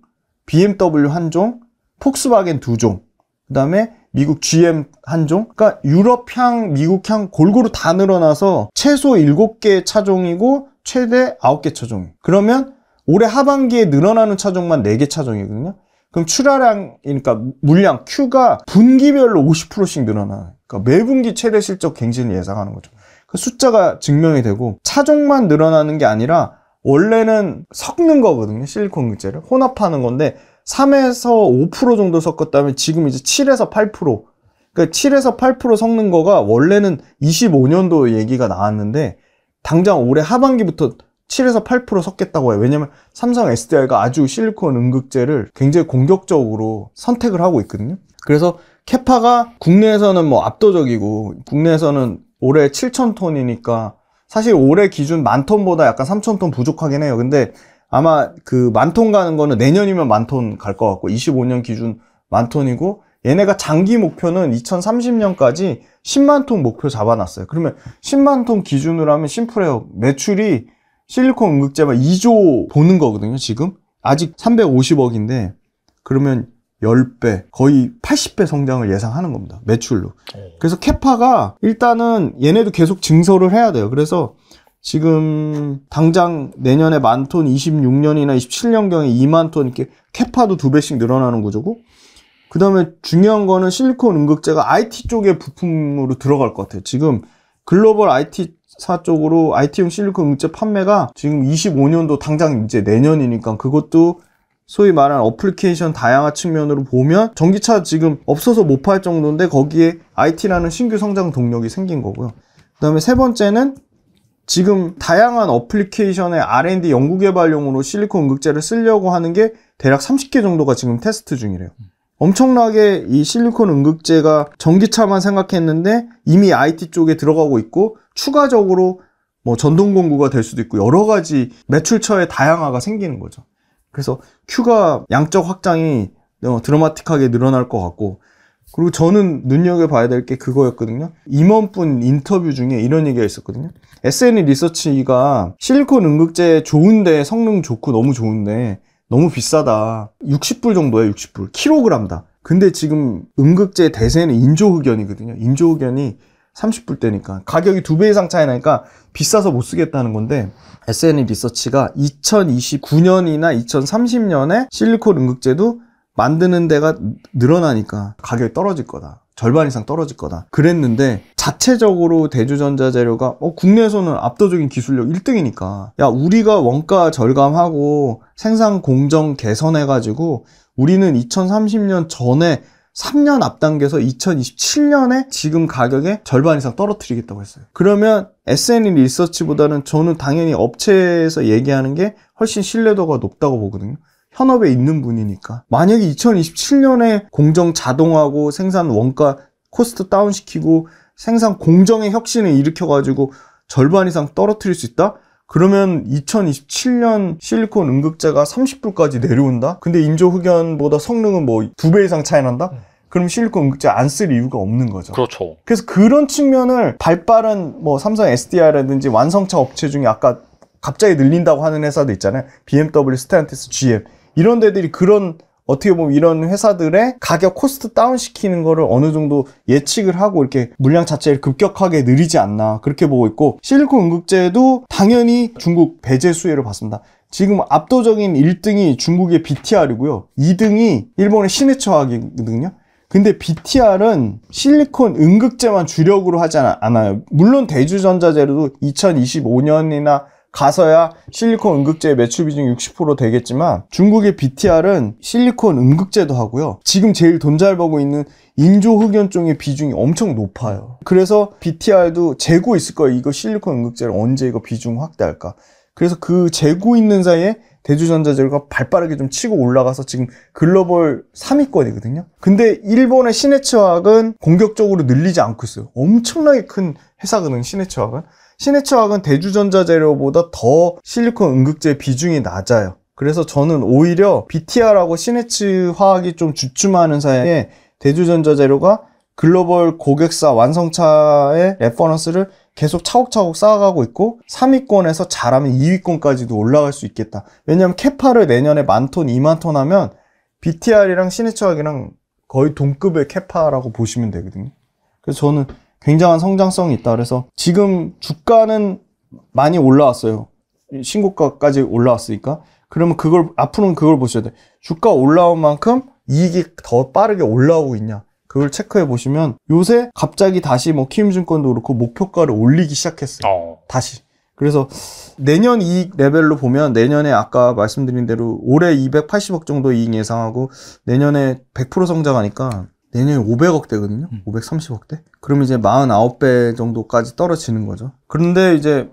BMW 1종, 폭스바겐 2종, 그 다음에 미국 GM 1종. 그러니까 유럽향, 미국향 골고루 다 늘어나서 최소 7개 차종이고 최대 9개 차종. 그러면 올해 하반기에 늘어나는 차종만 4개 차종이거든요. 그럼 출하량, 그러니까 물량 Q가 분기별로 50%씩 늘어나요. 그러니까 매분기 최대 실적 갱신을 예상하는 거죠. 그 숫자가 증명이 되고 차종만 늘어나는 게 아니라 원래는 섞는 거거든요. 실리콘 음극재를 혼합하는 건데 3에서 5% 정도 섞었다면 지금 이제 7에서 8%. 그러니까 7에서 8% 섞는 거가 원래는 25년도 얘기가 나왔는데 당장 올해 하반기부터 7에서 8% 섞겠다고 해요. 왜냐면 삼성 SDI가 아주 실리콘 음극재를 굉장히 공격적으로 선택을 하고 있거든요. 그래서 캐파가 국내에서는 뭐 압도적이고 국내에서는 올해 7,000톤이니까 사실 올해 기준 10,000톤보다 약간 3,000톤 부족하긴 해요. 근데 아마 그 10,000톤 가는 거는 내년이면 10,000톤 갈 것 같고 25년 기준 10,000톤이고 얘네가 장기 목표는 2030년까지 10만 톤 목표 잡아놨어요. 그러면 10만 톤 기준으로 하면 심플해요. 매출이 실리콘 음극재만 2조 보는 거거든요, 지금. 아직 350억인데, 그러면 10배, 거의 80배 성장을 예상하는 겁니다. 매출로. 그래서 캐파가 일단은 얘네도 계속 증설을 해야 돼요. 그래서 지금 당장 내년에 10,000톤, 26년이나 27년경에 2만 톤 이렇게 캐파도 2배씩 늘어나는 구조고, 그 다음에 중요한 거는 실리콘 음극재가 IT 쪽의 부품으로 들어갈 것 같아요. 지금 글로벌 IT사 쪽으로 IT용 실리콘 음극재 판매가 지금 25년도 당장 이제 내년이니까 그것도 소위 말하는 어플리케이션 다양화 측면으로 보면 전기차 지금 없어서 못 팔 정도인데 거기에 IT라는 신규 성장 동력이 생긴 거고요. 그 다음에 세 번째는 지금 다양한 어플리케이션의 R&D 연구개발용으로 실리콘 음극재를 쓰려고 하는 게 대략 30개 정도가 지금 테스트 중이래요. 엄청나게 이 실리콘 음극재가 전기차만 생각했는데 이미 IT 쪽에 들어가고 있고 추가적으로 뭐 전동공구가 될 수도 있고 여러 가지 매출처의 다양화가 생기는 거죠. 그래서 Q가 양적 확장이 드라마틱하게 늘어날 것 같고 그리고 저는 눈여겨봐야 될 게 그거였거든요. 임원분 인터뷰 중에 이런 얘기가 있었거든요. SNE 리서치가 실리콘 음극재 좋은데 성능 좋고 너무 좋은데 너무 비싸다. 60불 정도야, 60불. 킬로그램다. 근데 지금 음극재 대세는 인조흑연이거든요. 인조흑연이 30불대니까. 가격이 2배 이상 차이 나니까 비싸서 못 쓰겠다는 건데, S&E 리서치가 2029년이나 2030년에 실리콘 응급제도 만드는 데가 늘어나니까 가격이 떨어질 거다. 절반 이상 떨어질 거다. 그랬는데 자체적으로 대주전자재료가 국내에서는 압도적인 기술력 1등이니까 야, 우리가 원가 절감하고 생산 공정 개선해가지고 우리는 2030년 전에 3년 앞당겨서 2027년에 지금 가격의 절반 이상 떨어뜨리겠다고 했어요. 그러면 S&E 리서치보다는 저는 당연히 업체에서 얘기하는 게 훨씬 신뢰도가 높다고 보거든요. 현업에 있는 분이니까. 만약에 2027년에 공정 자동화하고 생산 원가 코스트 다운시키고 생산 공정의 혁신을 일으켜가지고 절반 이상 떨어뜨릴 수 있다? 그러면 2027년 실리콘 응급제가 30불까지 내려온다? 근데 인조 흑연보다 성능은 뭐 2배 이상 차이 난다? 그럼 실리콘 응급제 안 쓸 이유가 없는 거죠. 그렇죠. 그래서 그런 측면을 발빠른 뭐 삼성 SDI라든지 완성차 업체 중에 아까 갑자기 늘린다고 하는 회사도 있잖아요. BMW, 스텔란티스, GM. 이런 데들이 그런 어떻게 보면 이런 회사들의 가격 코스트 다운 시키는 거를 어느 정도 예측을 하고 이렇게 물량 자체를 급격하게 늘리지 않나 그렇게 보고 있고 실리콘 응급제도 당연히 중국 배제 수혜를 받습니다. 지금 압도적인 1등이 중국의 BTR이고요. 2등이 일본의 시네츠화학이거든요. 근데 BTR은 실리콘 응급제만 주력으로 하지 않아요. 물론 대주전자재료도 2025년이나 가서야 실리콘 응급제의 매출 비중이 60% 되겠지만 중국의 BTR은 실리콘 응급제도 하고요. 지금 제일 돈 잘 벌고 있는 인조 흑연종의 비중이 엄청 높아요. 그래서 BTR도 재고 있을 거예요. 이거 실리콘 응급제를 언제 이거 비중 확대할까. 그래서 그 재고 있는 사이에 대주전자재료가 발빠르게 좀 치고 올라가서 지금 글로벌 3위권이거든요. 근데 일본의 시네츠화학은 공격적으로 늘리지 않고 있어요. 엄청나게 큰 회사거든요, 시네츠화학은. 시네츠화학은 대주전자재료보다 더 실리콘 응급제 비중이 낮아요. 그래서 저는 오히려 BTR하고 시네츠화학이 좀 주춤하는 사이에 대주전자재료가 글로벌 고객사 완성차의 레퍼런스를 계속 차곡차곡 쌓아가고 있고 3위권에서 잘하면 2위권까지도 올라갈 수 있겠다. 왜냐하면 캐파를 내년에 10,000톤, 20,000톤 하면 BTR이랑 시네츠화학이랑 거의 동급의 캐파라고 보시면 되거든요. 그래서 저는 굉장한 성장성이 있다. 그래서 지금 주가는 많이 올라왔어요. 신고가까지 올라왔으니까. 그러면 앞으로는 그걸 보셔야 돼요. 주가 올라온 만큼 이익이 더 빠르게 올라오고 있냐. 그걸 체크해 보시면 요새 갑자기 다시 뭐 키움증권도 그렇고 목표가를 올리기 시작했어요. 다시. 그래서 내년 이익 레벨로 보면 내년에 아까 말씀드린 대로 올해 280억 정도 이익 예상하고 내년에 100% 성장하니까 내년에 500억대거든요. 530억대. 그러면 이제 49배 정도까지 떨어지는 거죠. 그런데 이제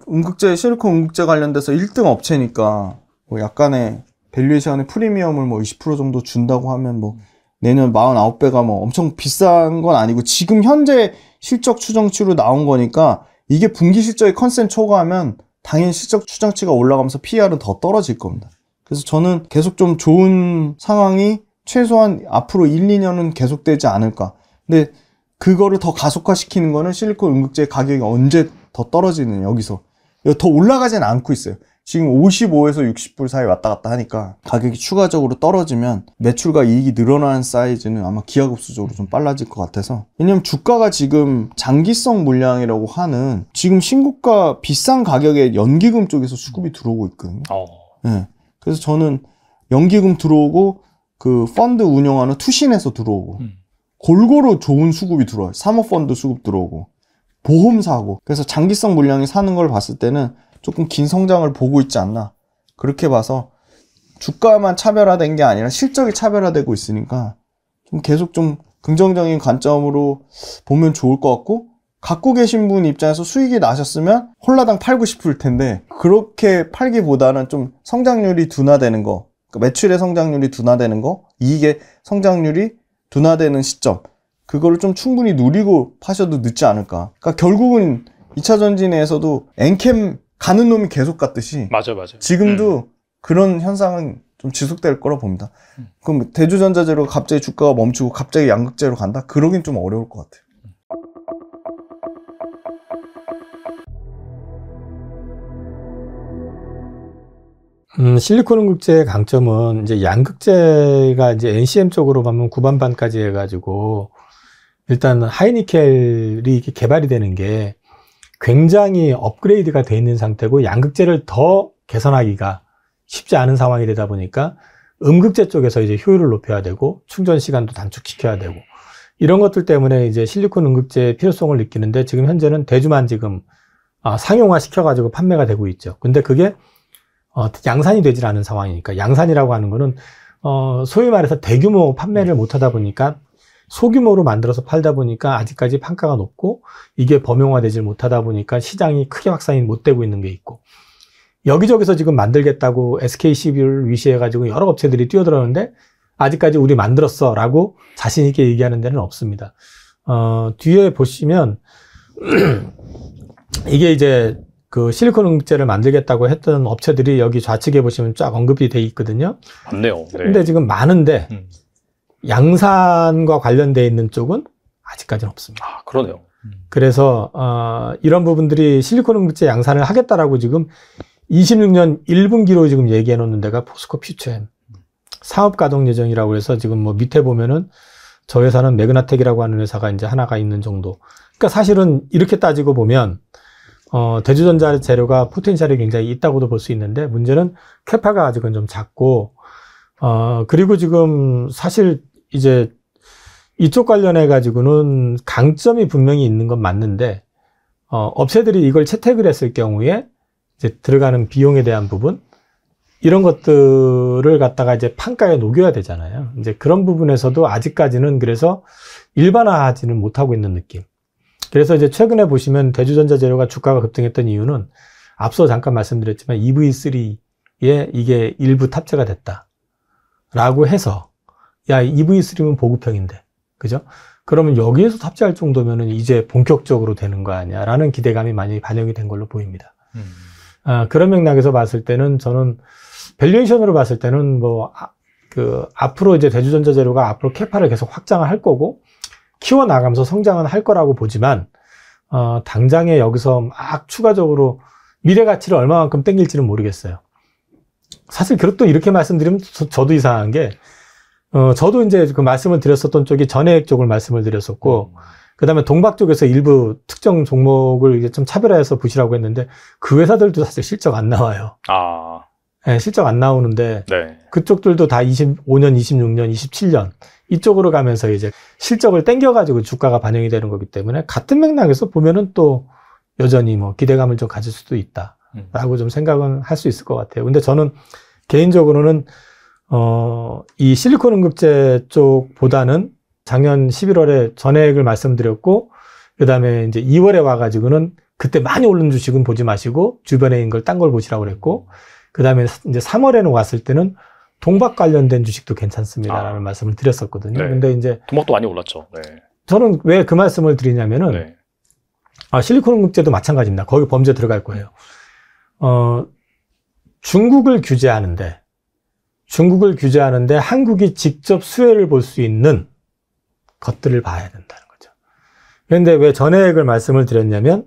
실리콘 응급제 관련돼서 1등 업체니까 뭐 약간의 밸류에이션의 프리미엄을 뭐 20% 정도 준다고 하면 뭐 내년 49배가 뭐 엄청 비싼 건 아니고 지금 현재 실적 추정치로 나온 거니까 이게 분기 실적이 컨센 초과하면 당연히 실적 추정치가 올라가면서 PER은 더 떨어질 겁니다. 그래서 저는 계속 좀 좋은 상황이 최소한 앞으로 1, 2년은 계속되지 않을까. 근데 그거를 더 가속화시키는 거는 실리콘 응급제 가격이 언제 더 떨어지느냐, 여기서. 더 올라가진 않고 있어요. 지금 55에서 60불 사이 왔다 갔다 하니까 가격이 추가적으로 떨어지면 매출과 이익이 늘어나는 사이즈는 아마 기하급수적으로 좀 빨라질 것 같아서. 왜냐면 주가가 지금 장기성 물량이라고 하는 지금 신고가 비싼 가격에 연기금 쪽에서 수급이 들어오고 있거든요. 네. 그래서 저는 연기금 들어오고 그 펀드 운영하는 투신에서 들어오고 골고루 좋은 수급이 들어와요. 사모펀드 수급 들어오고 보험 사고. 그래서 장기성 물량이 사는 걸 봤을 때는 조금 긴 성장을 보고 있지 않나 그렇게 봐서 주가만 차별화된 게 아니라 실적이 차별화되고 있으니까 좀 계속 좀 긍정적인 관점으로 보면 좋을 것 같고 갖고 계신 분 입장에서 수익이 나셨으면 홀라당 팔고 싶을 텐데 그렇게 팔기보다는 좀 성장률이 둔화되는 거 그러니까 매출의 성장률이 둔화되는 거 이익의 성장률이 둔화되는 시점 그거를 좀 충분히 누리고 파셔도 늦지 않을까. 그러니까 결국은 2차 전지내에서도 엔캠 가는 놈이 계속 갔듯이 맞아요. 지금도 그런 현상은 좀 지속될 거라 봅니다. 그럼 대주전자재로 갑자기 주가가 멈추고 갑자기 양극재로 간다? 그러긴 좀 어려울 것 같아요. 실리콘 응급제의 강점은 이제 양극재가 이제 NCM 쪽으로 가면 9반반까지 해가지고 일단 하이니켈이 이렇게 개발이 되는 게 굉장히 업그레이드가 돼 있는 상태고 양극재를 더 개선하기가 쉽지 않은 상황이 되다 보니까 음극재 쪽에서 이제 효율을 높여야 되고 충전 시간도 단축시켜야 되고 이런 것들 때문에 이제 실리콘 음극재의 필요성을 느끼는데 지금 현재는 대주만 지금 상용화 시켜가지고 판매가 되고 있죠. 근데 그게 양산이 되질 않은 상황이니까 양산이라고 하는 거는 소위 말해서 대규모 판매를 못 하다 보니까 소규모로 만들어서 팔다 보니까 아직까지 판가가 높고 이게 범용화되질 못하다 보니까 시장이 크게 확산이 못 되고 있는 게 있고 여기저기서 지금 만들겠다고 SK12를 위시해가지고 여러 업체들이 뛰어들었는데 아직까지 우리 만들었어 라고 자신있게 얘기하는 데는 없습니다. 뒤에 보시면 이게 이제 그 실리콘 음극재를 만들겠다고 했던 업체들이 여기 좌측에 보시면 쫙 언급이 돼 있거든요. 맞네요. 네. 근데 지금 많은데 양산과 관련돼 있는 쪽은 아직까지는 없습니다. 아, 그러네요. 그래서 이런 부분들이 실리콘 음극재 양산을 하겠다라고 지금 26년 1분기로 지금 얘기해 놓는 데가 포스코 퓨처엠 사업 가동 예정이라고 해서 지금 뭐 밑에 보면은 저 회사는 매그나텍이라고 하는 회사가 이제 하나가 있는 정도. 그러니까 사실은 이렇게 따지고 보면 대주전자 재료가 포텐셜이 굉장히 있다고도 볼 수 있는데 문제는 캐파가 아직은 좀 작고 그리고 지금 사실 이제 이쪽 관련해 가지고는 강점이 분명히 있는 건 맞는데 업체들이 이걸 채택을 했을 경우에 이제 들어가는 비용에 대한 부분 이런 것들을 갖다가 이제 판가에 녹여야 되잖아요. 이제 그런 부분에서도 아직까지는 그래서 일반화하지는 못하고 있는 느낌. 그래서 이제 최근에 보시면 대주전자 재료가 주가가 급등했던 이유는 앞서 잠깐 말씀드렸지만 EV3에 이게 일부 탑재가 됐다. 라고 해서 야, EV3면 보급형인데. 그죠? 그러면 여기에서 탑재할 정도면은 이제 본격적으로 되는 거 아니야? 라는 기대감이 많이 반영이 된 걸로 보입니다. 그런 맥락에서 봤을 때는 저는 밸류에이션으로 봤을 때는 앞으로 이제 대주전자 재료가 앞으로 캐파를 계속 확장을 할 거고 키워나가면서 성장은 할 거라고 보지만 당장에 여기서 막 추가적으로 미래 가치를 얼마만큼 땡길지는 모르겠어요. 사실 그것도 이렇게 말씀드리면 저도 이상한 게 저도 이제 그 말씀을 드렸었던 쪽이 전해액 쪽을 말씀을 드렸었고 그 다음에 동박 쪽에서 일부 특정 종목을 이제 좀 차별화해서 보시라고 했는데 그 회사들도 사실 실적 안 나와요. 네, 실적 안 나오는데 네. 그쪽들도 다 25년, 26년, 27년 이쪽으로 가면서 이제 실적을 땡겨가지고 주가가 반영이 되는 거기 때문에 같은 맥락에서 보면은 또 여전히 뭐 기대감을 좀 가질 수도 있다라고 좀 생각은 할 수 있을 것 같아요. 근데 저는 개인적으로는 이 실리콘 음극재 쪽보다는 작년 11월에 전액을 말씀드렸고 그 다음에 이제 2월에 와가지고는 그때 많이 오른 주식은 보지 마시고 주변에 있는 걸 딴 걸 보시라고 그랬고 그 다음에 이제 3월에는 왔을 때는 동박 관련된 주식도 괜찮습니다라는 말씀을 드렸었거든요. 네. 근데 이제 동박도 많이 올랐죠. 네. 저는 왜 그 말씀을 드리냐면은 네. 실리콘 음극재도 마찬가지입니다. 거기 범죄 들어갈 거예요. 중국을 규제하는데 한국이 직접 수혜를 볼 수 있는 것들을 봐야 된다는 거죠. 그런데 왜 전해액을 말씀을 드렸냐면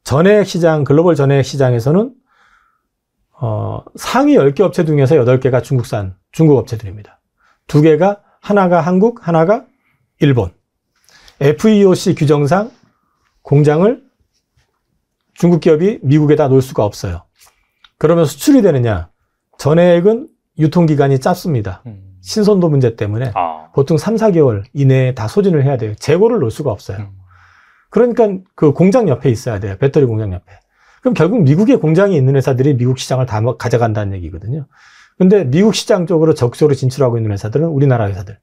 전해액 시장, 글로벌 전해액 시장에서는 상위 10개 업체 중에서 8개가 중국 업체들입니다. 2개가 하나가 한국, 하나가 일본. FEOC 규정상 공장을 중국 기업이 미국에다 놓을 수가 없어요. 그러면 수출이 되느냐? 전해액은 유통기간이 짧습니다. 신선도 문제 때문에 보통 3, 4개월 이내에 다 소진을 해야 돼요. 재고를 놓을 수가 없어요. 그러니까 그 공장 옆에 있어야 돼요. 배터리 공장 옆에. 그럼 결국 미국에 공장이 있는 회사들이 미국 시장을 다 가져간다는 얘기거든요. 근데 미국 시장 쪽으로 적극적으로 진출하고 있는 회사들은 우리나라 회사들.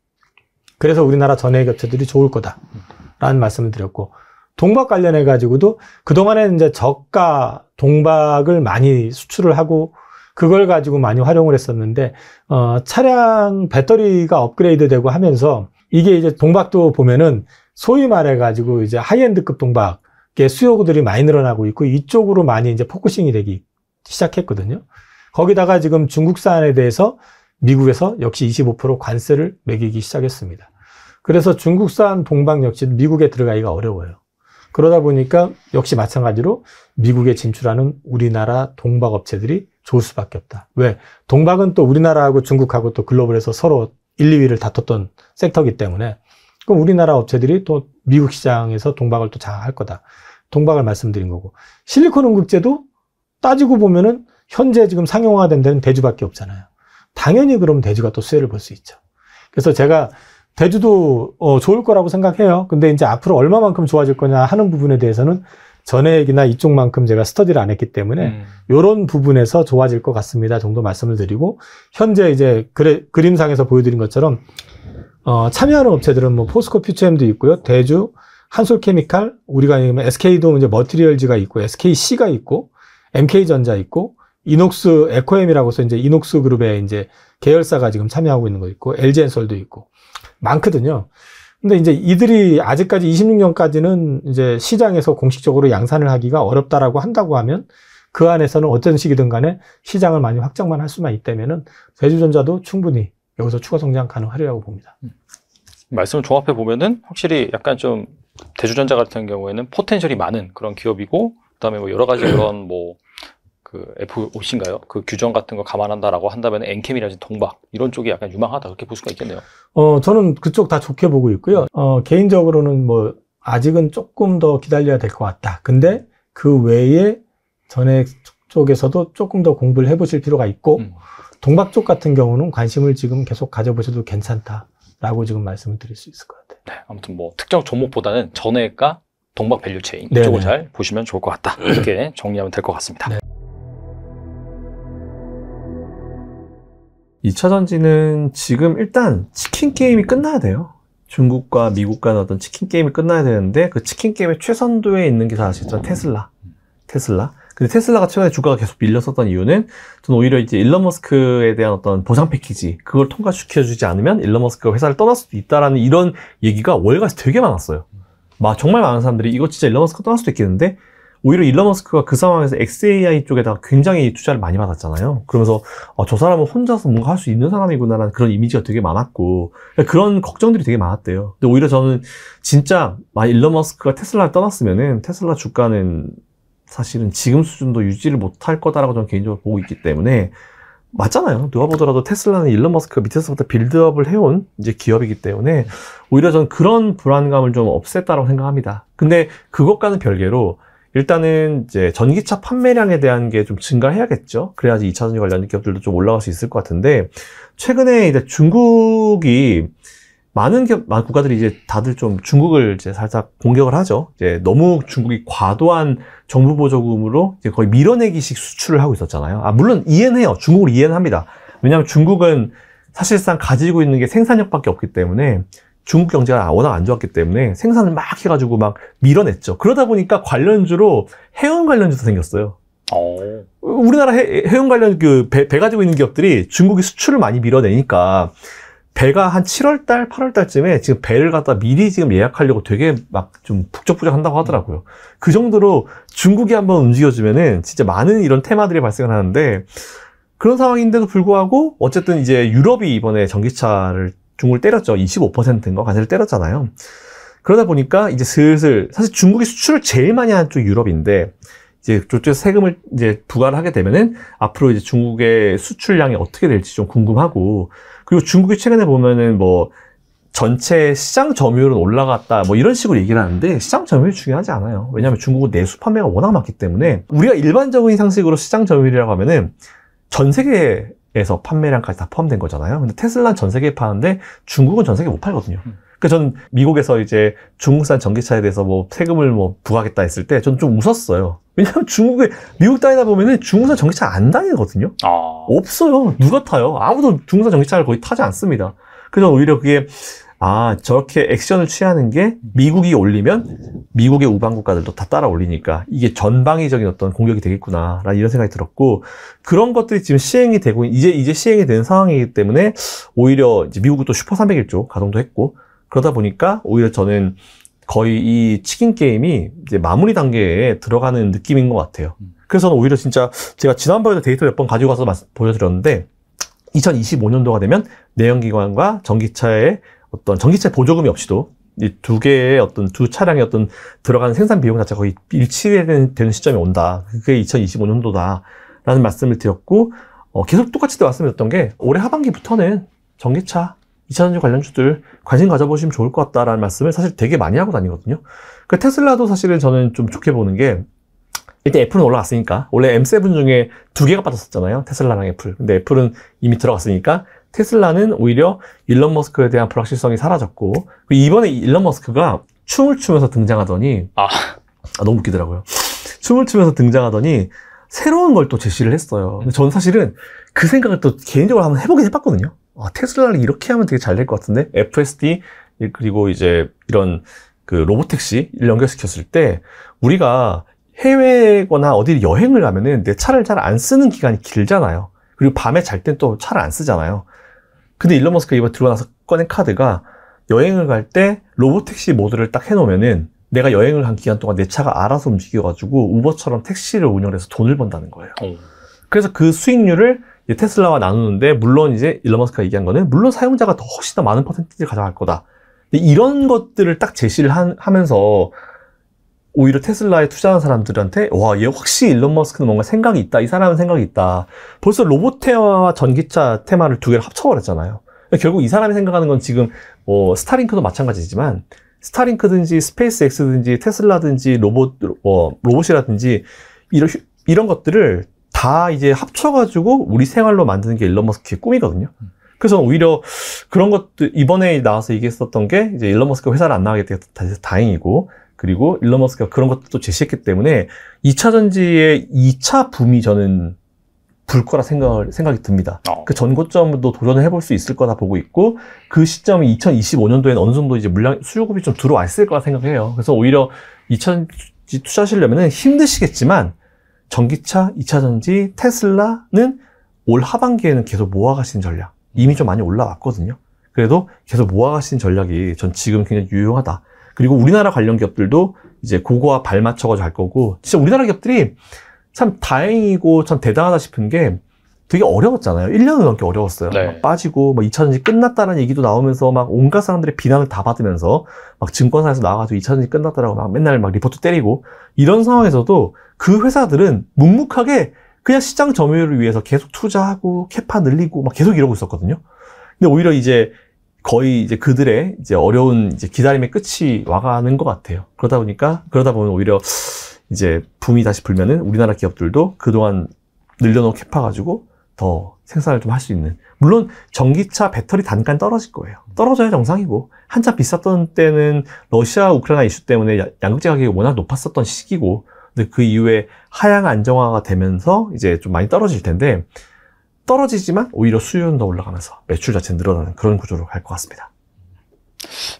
그래서 우리나라 전해액 업체들이 좋을 거다라는 말씀을 드렸고 동박 관련해 가지고도 그동안에는 이제 저가 동박을 많이 수출을 하고 그걸 가지고 많이 활용을 했었는데 차량 배터리가 업그레이드 되고 하면서 이게 이제 동박도 보면은 소위 말해 가지고 이제 하이엔드급 동박의 수요들이 많이 늘어나고 있고 이쪽으로 많이 이제 포커싱이 되기 시작했거든요. 거기다가 지금 중국산에 대해서 미국에서 역시 25% 관세를 매기기 시작했습니다. 그래서 중국산 동박 역시 미국에 들어가기가 어려워요. 그러다 보니까 역시 마찬가지로 미국에 진출하는 우리나라 동박 업체들이 좋을 수밖에 없다. 왜? 동박은 또 우리나라하고 중국하고 또 글로벌에서 서로 1, 2위를 다퉜던 섹터이기 때문에 그럼 우리나라 업체들이 또 미국 시장에서 동박을 또 장악할 거다. 동박을 말씀드린 거고. 실리콘 응급제도 따지고 보면은 현재 지금 상용화된 데는 대주밖에 없잖아요. 당연히 그럼 대주가 또 수혜를 볼 수 있죠. 그래서 제가 대주도 좋을 거라고 생각해요. 근데 이제 앞으로 얼마만큼 좋아질 거냐 하는 부분에 대해서는 전액이나 이쪽만큼 제가 스터디를 안 했기 때문에 이런 부분에서 좋아질 것 같습니다 정도 말씀을 드리고, 현재 이제 그림상에서 보여드린 것처럼 참여하는 업체들은 뭐 포스코 퓨처엠도 있고요, 대주, 한솔케미칼, 우리가 SK도 이제 머티리얼즈가 있고, SKC가 있고, MK전자 있고, 이녹스 에코엠이라고 해서 이제 이녹스 그룹의 이제 계열사가 지금 참여하고 있는 거 있고, LG엔솔도 있고 많거든요. 근데 이제 이들이 아직까지 26년까지는 이제 시장에서 공식적으로 양산을 하기가 어렵다라고 한다고 하면 그 안에서는 어떤 식이든 간에 시장을 많이 확장만 할 수만 있다면은 대주전자도 충분히 여기서 추가 성장 가능하리라고 봅니다. 말씀을 종합해 보면은 확실히 약간 좀 대주전자 같은 경우에는 포텐셜이 많은 그런 기업이고, 그다음에 뭐 여러 가지 그런 뭐 그 FOC인가요? 그 규정 같은 거 감안한다라고 한다면 엔캠이라든지 동박 이런 쪽이 약간 유망하다 그렇게 볼 수가 있겠네요. 저는 그쪽 다 좋게 보고 있고요. 개인적으로는 뭐 아직은 조금 더 기다려야 될 것 같다. 근데 그 외에 전액 쪽에서도 조금 더 공부를 해보실 필요가 있고, 동박 쪽 같은 경우는 관심을 지금 계속 가져보셔도 괜찮다라고 지금 말씀을 드릴 수 있을 것 같아요. 네, 아무튼 뭐 특정 종목보다는 전액과 동박 밸류체인 이쪽을 잘 보시면 좋을 것 같다. 이렇게 정리하면 될 것 같습니다. 네. 2차 전지는 지금 일단 치킨 게임이 끝나야 돼요. 중국과 미국 간 어떤 치킨 게임이 끝나야 되는데, 그 치킨 게임의 최선두에 있는 게 다 아시겠죠? 테슬라. 근데 테슬라가 최근에 주가가 계속 밀렸었던 이유는, 저는 오히려 이제 일론 머스크에 대한 어떤 보상 패키지, 그걸 통과시켜주지 않으면 일론 머스크가 회사를 떠날 수도 있다라는 이런 얘기가 월가에서 되게 많았어요. 정말 많은 사람들이 이거 진짜 일론 머스크가 떠날 수도 있겠는데, 오히려 일론 머스크가 그 상황에서 XAI 쪽에다가 굉장히 투자를 많이 받았잖아요. 그러면서 저 사람은 혼자서 뭔가 할 수 있는 사람이구나라는 그런 이미지가 되게 많았고, 그런 걱정들이 되게 많았대요. 근데 오히려 저는 진짜 일론 머스크가 테슬라를 떠났으면은 테슬라 주가는 사실은 지금 수준도 유지를 못할 거다라고 저는 개인적으로 보고 있기 때문에, 맞잖아요. 누가 보더라도 테슬라는 일론 머스크가 밑에서부터 빌드업을 해온 이제 기업이기 때문에 오히려 저는 그런 불안감을 좀 없앴다고 생각합니다. 근데 그것과는 별개로 일단은 이제 전기차 판매량에 대한 게 좀 증가해야겠죠. 그래야지 2차 전지 관련 기업들도 좀 올라갈 수 있을 것 같은데, 최근에 이제 중국이 많은 국가들이 이제 다들 좀 중국을 이제 살짝 공격을 하죠. 이제 너무 중국이 과도한 정부 보조금으로 이제 거의 밀어내기식 수출을 하고 있었잖아요. 물론 이해는 해요. 중국을 이해는 합니다. 왜냐하면 중국은 사실상 가지고 있는 게 생산력밖에 없기 때문에, 중국 경제가 워낙 안 좋았기 때문에 생산을 막 해가지고 막 밀어냈죠. 그러다 보니까 관련주로 해운 관련주도 생겼어요. 우리나라 해운 관련 배 가지고 있는 기업들이 중국이 수출을 많이 밀어내니까, 배가 한 7월달, 8월달쯤에 지금 배를 갖다 미리 지금 예약하려고 되게 막 좀 북적북적 한다고 하더라고요. 그 정도로 중국이 한번 움직여주면은 진짜 많은 이런 테마들이 발생을 하는데, 그런 상황인데도 불구하고 어쨌든 이제 유럽이 이번에 전기차를 중국을 때렸죠. 25%인가 관세를 때렸잖아요. 그러다 보니까 이제 슬슬, 사실 중국이 수출을 제일 많이 하는 쪽 유럽인데, 이제 저쪽에서 세금을 이제 부과를 하게 되면은 앞으로 이제 중국의 수출량이 어떻게 될지 좀 궁금하고, 그리고 중국이 최근에 보면은 뭐 전체 시장 점유율은 올라갔다 뭐 이런 식으로 얘기를 하는데, 시장 점유율이 중요하지 않아요. 왜냐하면 중국은 내수 판매가 워낙 많기 때문에, 우리가 일반적인 상식으로 시장 점유율이라고 하면은 전 세계에서 판매량까지 다 포함된 거잖아요. 근데 테슬라는 전 세계에 파는데 중국은 전 세계에 못 팔거든요. 그러니까 저는 미국에서 이제 중국산 전기차에 대해서 뭐 세금을 뭐 부과하겠다 했을 때 저는 좀 웃었어요. 왜냐하면 미국 다니다 보면은 중국산 전기차 안 다니거든요. 없어요. 누가 타요? 아무도 중국산 전기차를 거의 타지 않습니다. 그래서 오히려 그게, 저렇게 액션을 취하는 게 미국이 올리면 미국의 우방 국가들도 다 따라 올리니까 이게 전방위적인 어떤 공격이 되겠구나 라는 이런 생각이 들었고, 그런 것들이 지금 시행이 되고 이제 시행이 되는 상황이기 때문에 오히려 이제 미국은 또 슈퍼 301조 가동도 했고, 그러다 보니까 오히려 저는 거의 이 치킨 게임이 이제 마무리 단계에 들어가는 느낌인 것 같아요. 그래서 저는 오히려 진짜 제가 지난번에도 데이터 몇 번 가지고 가서 보여드렸는데, 2025년도가 되면 내연기관과 전기차의 어떤 전기차 보조금이 없이도 이 두 개의 어떤 두 차량의 어떤 들어가는 생산 비용 자체가 거의 일치되는 시점이 온다. 그게 2025년도다라는 말씀을 드렸고, 계속 똑같이 말씀드렸던 게 올해 하반기부터는 전기차 2차전지 관련주들 관심 가져보시면 좋을 것 같다라는 말씀을 사실 되게 많이 하고 다니거든요. 그 테슬라도 사실은 저는 좀 좋게 보는 게 일단 애플은 올라갔으니까 원래 M7 중에 2개가 빠졌었잖아요. 테슬라랑 애플. 근데 애플은 이미 들어갔으니까 테슬라는 오히려 일론 머스크에 대한 불확실성이 사라졌고 이번에 일론 머스크가 춤을 추면서 등장하더니 너무 웃기더라고요. 춤을 추면서 등장하더니 새로운 걸 또 제시를 했어요. 근데 저는 사실은 그 생각을 또 개인적으로 한번 해보긴 해봤거든요. 테슬라를 이렇게 하면 되게 잘 될 것 같은데 FSD 그리고 이제 이런 그 로보택시를 연결시켰을 때 우리가 해외거나 어디 여행을 가면은 내 차를 잘 안 쓰는 기간이 길잖아요. 그리고 밤에 잘 땐 또 차를 안 쓰잖아요. 근데 일론 머스크가 이번에 들고 나서 꺼낸 카드가 여행을 갈 때 로보택시 모드를 딱 해놓으면은 내가 여행을 한 기간 동안 내 차가 알아서 움직여가지고 우버처럼 택시를 운영해서 돈을 번다는 거예요. 그래서 그 수익률을 테슬라와 나누는데 물론 이제 일론 머스크가 얘기한 거는 물론 사용자가 더 훨씬 더 많은 퍼센티지를 가져갈 거다. 근데 이런 것들을 딱 제시를 하면서 오히려 테슬라에 투자한 사람들한테 와, 얘 확실히 일론 머스크는 뭔가 생각이 있다. 이 사람은 생각이 있다. 벌써 로봇 테마와 전기차 테마를 두 개를 합쳐버렸잖아요. 결국 이 사람이 생각하는 건 지금 스타링크도 마찬가지지만 스타링크든지 스페이스X든지 테슬라든지 로봇이라든지 이런 것들을 다 이제 합쳐가지고 우리 생활로 만드는 게 일론 머스크의 꿈이거든요. 그래서 오히려 그런 것들 이번에 나와서 얘기했었던 게 이제 일론 머스크가 회사를 안 나가게 돼서 다행이고 그리고 일론 머스크가 그런 것도 제시했기 때문에 2차 전지의 2차 붐이 저는 불 거라 생각이 듭니다. 그 전고점도 도전을 해볼 수 있을 거다 보고 있고 그 시점이 2025년도에는 어느 정도 이제 수요급이 좀 들어와 있을 거라 생각해요. 그래서 오히려 2차 전지 투자하시려면 힘드시겠지만 전기차, 2차 전지, 테슬라는 올 하반기에는 계속 모아가시는 전략. 이미 좀 많이 올라왔거든요. 그래도 계속 모아가시는 전략이 전 지금 굉장히 유용하다. 그리고 우리나라 관련 기업들도 이제 그거와 발맞춰가지고 할 거고, 진짜 우리나라 기업들이 참 다행이고 참 대단하다 싶은 게 되게 어려웠잖아요. 1년을 넘게 어려웠어요. 네. 막 빠지고, 2차전지 끝났다는 얘기도 나오면서 막 온갖 사람들의 비난을 다 받으면서 막 증권사에서 나와가지고 2차전지 끝났다라고 막 맨날 막 리포트 때리고 이런 상황에서도 그 회사들은 묵묵하게 그냥 시장 점유율을 위해서 계속 투자하고 캐파 늘리고 막 계속 이러고 있었거든요. 근데 오히려 이제 거의 이제 그들의 이제 어려운 이제 기다림의 끝이 와가는 것 같아요. 그러다 보면 오히려 이제 붐이 다시 불면은 우리나라 기업들도 그동안 늘려놓은 캐파 가지고 더 생산을 좀 할 수 있는. 물론 전기차 배터리 단가는 떨어질 거예요. 떨어져야 정상이고 한참 비쌌던 때는 러시아 우크라이나 이슈 때문에 양극재 가격이 워낙 높았었던 시기고, 근데 그 이후에 하향 안정화가 되면서 이제 좀 많이 떨어질 텐데, 떨어지지만 오히려 수요는 더 올라가면서 매출 자체는 늘어나는 그런 구조로 갈 것 같습니다.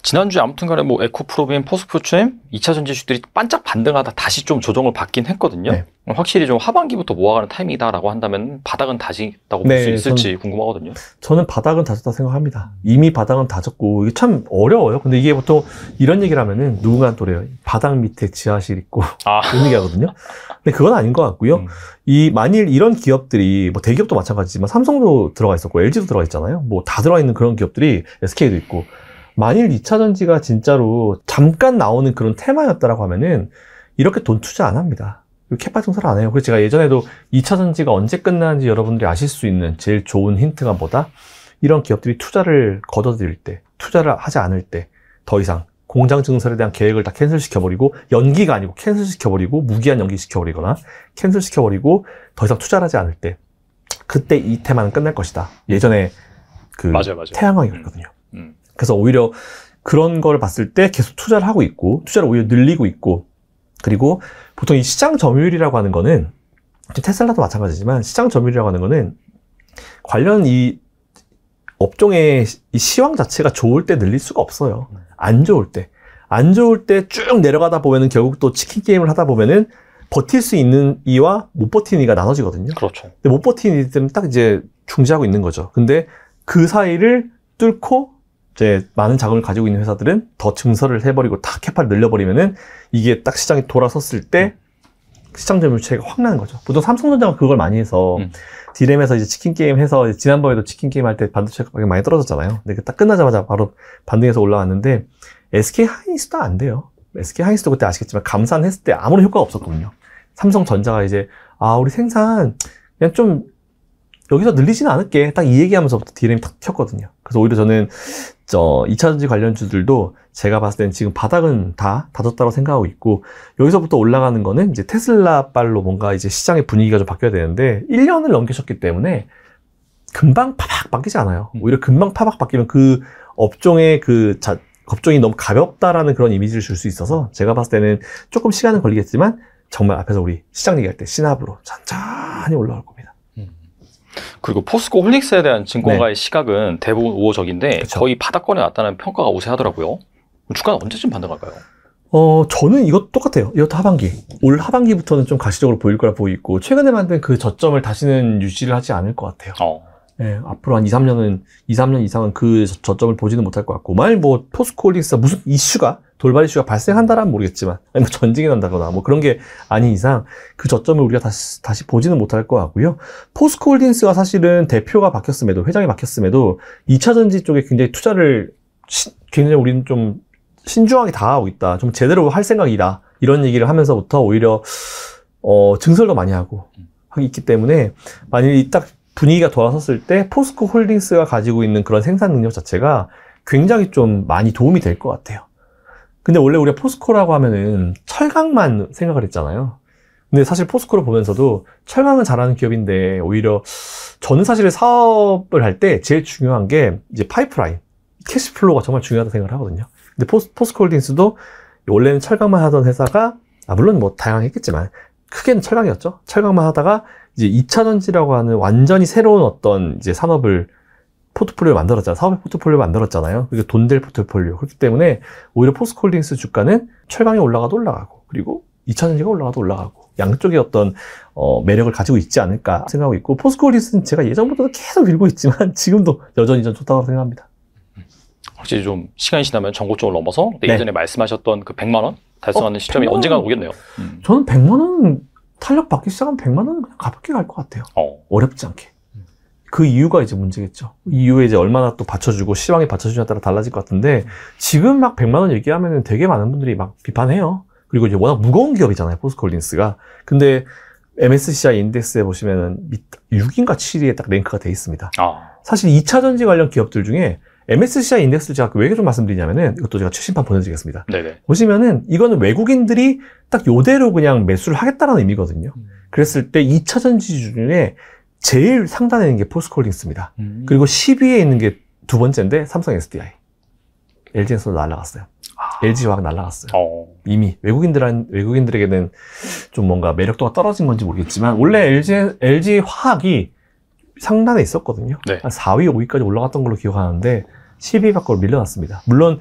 지난주에 아무튼 간에 뭐 에코프로비엠, 포스코프로엠 2차 전지주들이 반짝 반등하다 다시 좀 조정을 받긴 했거든요. 네. 확실히 좀 하반기부터 모아가는 타이밍이다라고 한다면 바닥은 다졌다고 볼 수 있을지 궁금하거든요. 저는 바닥은 다졌다 생각합니다. 이미 바닥은 다졌고, 이게 참 어려워요. 근데 이게 보통 이런 얘기를 하면은 누군가 또 그래요. 바닥 밑에 지하실 있고 이런 얘기 하거든요. 근데 그건 아닌 것 같고요. 만일 이런 기업들이 뭐 대기업도 마찬가지지만 삼성도 들어가 있었고 LG도 들어가 있잖아요. 뭐 다 들어가 있는 그런 기업들이 SK도 있고, 만일 2차 전지가 진짜로 잠깐 나오는 그런 테마였다라고 하면은 이렇게 돈 투자 안 합니다. 캐파 증설을 안 해요. 그래서 제가 예전에도 2차 전지가 언제 끝나는지 여러분들이 아실 수 있는 제일 좋은 힌트가 뭐다? 이런 기업들이 투자를 거둬들일 때, 투자를 하지 않을 때 더 이상 공장 증설에 대한 계획을 다 캔슬시켜버리고, 연기가 아니고 캔슬시켜버리고, 무기한 연기시켜버리거나 캔슬시켜버리고 더 이상 투자를 하지 않을 때, 그때 이 테마는 끝날 것이다. 예전에 그 맞아요. 태양광이 그랬거든요. 그래서 오히려 그런 걸 봤을 때 계속 투자를 하고 있고, 투자를 오히려 늘리고 있고, 그리고 보통 이 시장 점유율이라고 하는 거는, 테슬라도 마찬가지지만 시장 점유율이라고 하는 거는 관련 이 업종의 이 시황 자체가 좋을 때 늘릴 수가 없어요. 안 좋을 때 쭉 내려가다 보면은 결국 또 치킨 게임을 하다 보면은 버틸 수 있는 이와 못 버티는 이가 나눠지거든요. 그렇죠. 근데 못 버티는 이들은 딱 이제 중지하고 있는 거죠. 근데 그 사이를 뚫고 이제 많은 자금을 가지고 있는 회사들은 더 증설을 해버리고 다 캐파를 늘려버리면은 이게 딱 시장이 돌아섰을 때 시장 점유율 차이가 확 나는 거죠. 보통 삼성전자가 그걸 많이 해서 디램에서 이제 치킨 게임 해서 지난번에도 치킨 게임 할 때 반도체 가격이 많이 떨어졌잖아요. 근데 딱 끝나자마자 바로 반등해서 올라왔는데, SK 하이닉스도 안 돼요. SK 하이닉스도 그때 아시겠지만 감산했을 때 아무런 효과가 없었거든요. 삼성전자가 이제 우리 생산 그냥 좀 여기서 늘리지는 않을게. 딱 이 얘기하면서부터 D램이 탁 튀었거든요. 그래서 오히려 저는 2차전지 관련주들도 제가 봤을 때는 지금 바닥은 다 다졌다고 생각하고 있고, 여기서부터 올라가는 거는 이제 테슬라 빨로 뭔가 이제 시장의 분위기가 좀 바뀌어야 되는데 1년을 넘기셨기 때문에 금방 파박 바뀌지 않아요. 오히려 금방 파박 바뀌면 그 업종의 업종이 너무 가볍다라는 그런 이미지를 줄 수 있어서 제가 봤을 때는 조금 시간은 걸리겠지만 정말 앞에서 우리 시장 얘기할 때 시납으로 천천히 올라올 겁니다. 그리고 포스코 홀딩스에 대한 증권가의 시각은 대부분 우호적인데 그쵸. 거의 바닥권에 왔다는 평가가 우세하더라고요. 주가는 언제쯤 반등할까요? 저는 이것도 똑같아요. 이것도 하반기. 올 하반기부터는 좀 가시적으로 보일 거라 보이고, 최근에 만든 그 저점을 다시는 유지를 하지 않을 것 같아요. 네, 앞으로 한 2, 3년 이상은 그 저점을 보지는 못할 것 같고, 만약 뭐 포스코 홀딩스가 무슨 돌발 이슈가 발생한다라면 모르겠지만, 아니면 전쟁이 난다거나 뭐 그런 게 아닌 이상 그 저점을 우리가 다시 보지는 못할 것 같고요. 포스코 홀딩스가 사실은 대표가 바뀌었음에도, 회장이 바뀌었음에도 2차전지 쪽에 굉장히 투자를 굉장히 우리는 좀 신중하게 다가가고 있다. 좀 제대로 할 생각이다. 이런 얘기를 하면서부터 오히려 증설도 많이 하고 있기 때문에, 만약에 딱 분위기가 돌아섰을 때 포스코 홀딩스가 가지고 있는 그런 생산 능력 자체가 굉장히 좀 많이 도움이 될 것 같아요. 근데 원래 우리가 포스코라고 하면은 철강만 생각을 했잖아요. 근데 사실 포스코를 보면서도 철강은 잘하는 기업인데, 오히려 저는 사실 사업을 할 때 제일 중요한 게 이제 파이프라인, 캐시플로우가 정말 중요하다고 생각을 하거든요. 근데 포스코 홀딩스도 원래는 철강만 하던 회사가, 물론 뭐 다양했겠지만 크게는 철강이었죠. 철강만 하다가 이제 2차전지라고 하는 완전히 새로운 어떤 이제 산업을 포트폴리오를 만들었잖아요. 사업의 포트폴리오를 만들었잖아요. 그게 돈 될 포트폴리오. 그렇기 때문에 오히려 포스코 홀딩스 주가는 철강이 올라가도 올라가고, 그리고 2차전지가 올라가도 올라가고, 양쪽의 어떤 매력을 가지고 있지 않을까 생각하고 있고, 포스코 홀딩스는 제가 예전부터도 계속 밀고 있지만 지금도 여전히 전 좋다고 생각합니다. 확실히 좀 시간이 지나면 전고점을 넘어서 네. 예전에 말씀하셨던 그 100만 원 달성하는 시점이 100만 원? 언젠가 오겠네요. 저는 100만 원 탄력 받기 시작하면 100만 원은 그냥 가볍게 갈 것 같아요. 어렵지 않게. 그 이유가 이제 문제겠죠. 이유에 이제 얼마나 또 받쳐주고 시황이 받쳐주냐에 따라 달라질 것 같은데, 지금 막 100만 원 얘기하면은 되게 많은 분들이 막 비판해요. 그리고 이제 워낙 무거운 기업이잖아요, 포스코 홀딩스가. 근데 MSCI 인덱스에 보시면은 6인가 7위에 딱 랭크가 돼 있습니다. 사실 2차 전지 관련 기업들 중에 MSCI 인덱스를 제가 왜 좀 말씀드리냐면은, 이것도 제가 최신판 보내드리겠습니다. 네네. 보시면은 이거는 외국인들이 딱 요대로 그냥 매수를 하겠다라는 의미거든요. 그랬을 때 2차 전지 중에 제일 상단에 있는 게 포스코 홀딩스입니다. 그리고 10위에 있는 게 두 번째인데 삼성 SDI. LG에서 날아갔어요. LG화학 날아갔어요. 이미 외국인들에게는 좀 뭔가 매력도가 떨어진 건지 모르겠지만, 원래 LG화학이 상단에 있었거든요. 네. 한 4위, 5위까지 올라갔던 걸로 기억하는데 10위 밖으로 밀려났습니다. 물론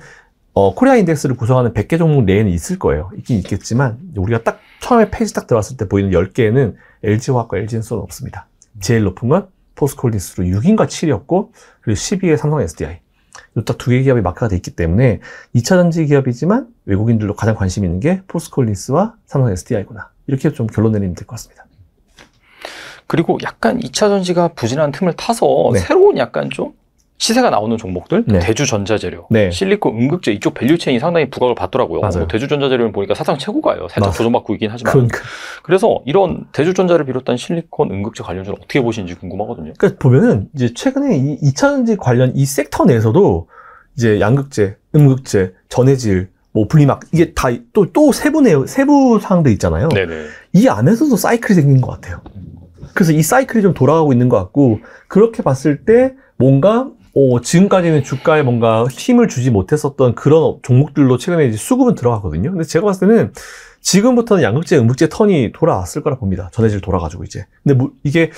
코리아 인덱스를 구성하는 100개 종목 내에는 있을 거예요. 있긴 있겠지만, 우리가 딱 처음에 페이지 딱 들어왔을 때 보이는 10개에는 LG화학과 LG엔솔은 없습니다. 제일 높은 건 포스코 홀딩스로 6인가 7위였고, 그리고 10위에 삼성 SDI. 이 딱 두 개 기업이 마크가 돼 있기 때문에 2차 전지 기업이지만 외국인들도 가장 관심 있는 게 포스코 홀딩스와 삼성 SDI구나. 이렇게 좀 결론 내리면 될 것 같습니다. 그리고 약간 2차 전지가 부진한 틈을 타서 네. 새로운 약간 좀 시세가 나오는 종목들, 네. 대주전자재료, 네. 실리콘, 음극재 이쪽 밸류체인이 상당히 부각을 받더라고요. 맞아요. 대주전자재료는 보니까 사상 최고가예요. 살짝 맞아요. 조정받고 있긴 하지만. 그러니까. 그래서 이런 대주전자를 비롯한 실리콘, 음극재 관련주를 어떻게 보시는지 궁금하거든요. 그러니까 보면은 이제 최근에 이 2차 전지 관련 이 섹터 내에서도 이제 양극재, 음극재, 전해질, 뭐 분리막, 이게 다 또 세부 사항들 있잖아요. 네네. 이 안에서도 사이클이 생긴 것 같아요. 그래서 이 사이클이 좀 돌아가고 있는 것 같고, 그렇게 봤을 때 뭔가 지금까지는 주가에 뭔가 힘을 주지 못했었던 그런 종목들로 최근에 이제 수급은 들어가거든요. 근데 제가 봤을 때는 지금부터는 양극재, 음극재 턴이 돌아왔을 거라 봅니다. 전해질 돌아가지고 이제. 근데 뭐 이게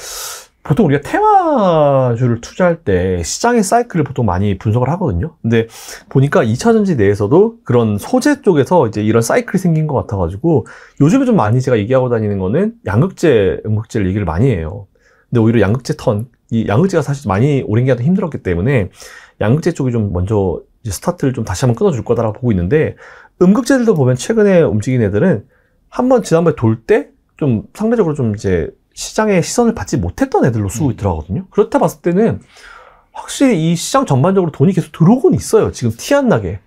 보통 우리가 테마주를 투자할 때 시장의 사이클을 보통 많이 분석을 하거든요. 근데 보니까 2차 전지 내에서도 그런 소재 쪽에서 이제 이런 사이클이 생긴 것 같아가지고, 요즘에 좀 많이 제가 얘기하고 다니는 거는 양극재, 음극재를 얘기를 많이 해요. 근데 오히려 양극재 턴, 이 양극재가 사실 많이 오랜 기간 힘들었기 때문에 양극재 쪽이 좀 먼저 이제 스타트를 좀 다시 한번 끊어줄 거다라고 보고 있는데, 음극재들도 보면 최근에 움직인 애들은 한번 지난번에 돌 때 좀 상대적으로 좀 이제 시장의 시선을 받지 못했던 애들로 수급이 들어가거든요. 그렇다 봤을 때는 확실히 이 시장 전반적으로 돈이 계속 들어오곤 있어요. 지금 티 안 나게.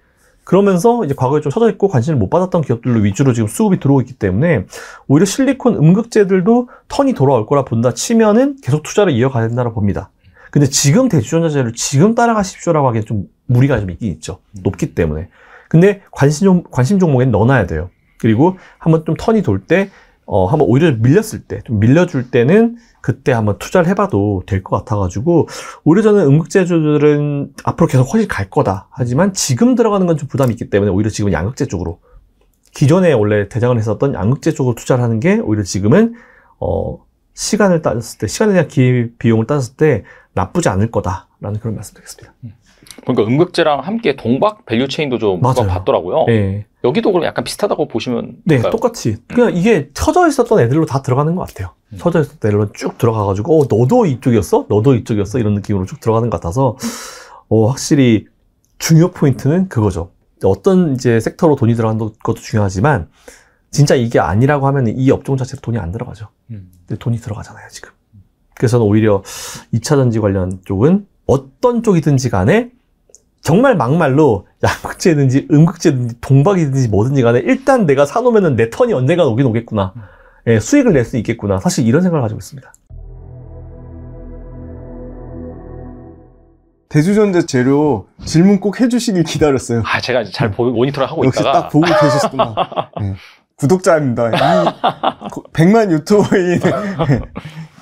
그러면서 이제 과거에 좀 처져 있고 관심을 못 받았던 기업들로 위주로 지금 수급이 들어오고 있기 때문에 오히려 실리콘 음극재들도 턴이 돌아올 거라 본다 치면은 계속 투자를 이어가야 된다고 봅니다. 근데 지금 대주전자재를 지금 따라가십시오라고 하기엔 좀 무리가 좀 있긴 있죠. 높기 때문에. 근데 관심 종목엔 넣어놔야 돼요. 그리고 한번 좀 턴이 돌 때, 한번 오히려 밀렸을 때, 좀 밀려줄 때는 그때 한번 투자를 해봐도 될 것 같아가지고, 오히려 저는 음극재주들은 앞으로 계속 훨씬 갈 거다. 하지만 지금 들어가는 건 좀 부담이 있기 때문에 오히려 지금은 양극재 쪽으로, 기존에 원래 대장을 했었던 양극재 쪽으로 투자를 하는 게 오히려 지금은, 시간을 따졌을 때, 시간에 대한 비용을 따졌을 때 나쁘지 않을 거다라는 그런 말씀 드리겠습니다. 그러니까 음극재랑 함께 동박 밸류체인도 좀 봤더라고요. 네. 여기도 그럼 약간 비슷하다고 보시면 네, 될까요? 똑같이. 그냥 이게 터져 있었던 애들로 다 들어가는 것 같아요. 터져 있었던 애들로 쭉 들어가가지고, 너도 이쪽이었어? 너도 이쪽이었어? 이런 느낌으로 쭉 들어가는 것 같아서, 확실히 중요 포인트는 그거죠. 어떤 이제 섹터로 돈이 들어가는 것도 중요하지만, 진짜 이게 아니라고 하면 이 업종 자체로 돈이 안 들어가죠. 근데 돈이 들어가잖아요, 지금. 그래서 저는 오히려 2차전지 관련 쪽은 어떤 쪽이든지 간에 정말 막말로 양극재든지 음극재든지 동박이든지 뭐든지 간에 일단 내가 사놓으면 내 턴이 언젠가 오긴 오겠구나. 예, 수익을 낼 수 있겠구나. 사실 이런 생각을 가지고 있습니다. 대주전자 재료 질문 꼭 해주시길 기다렸어요. 제가 잘 모니터를 하고 역시 있다가 딱 보고 계셨구나. 네. 구독자입니다. 100만 유튜버인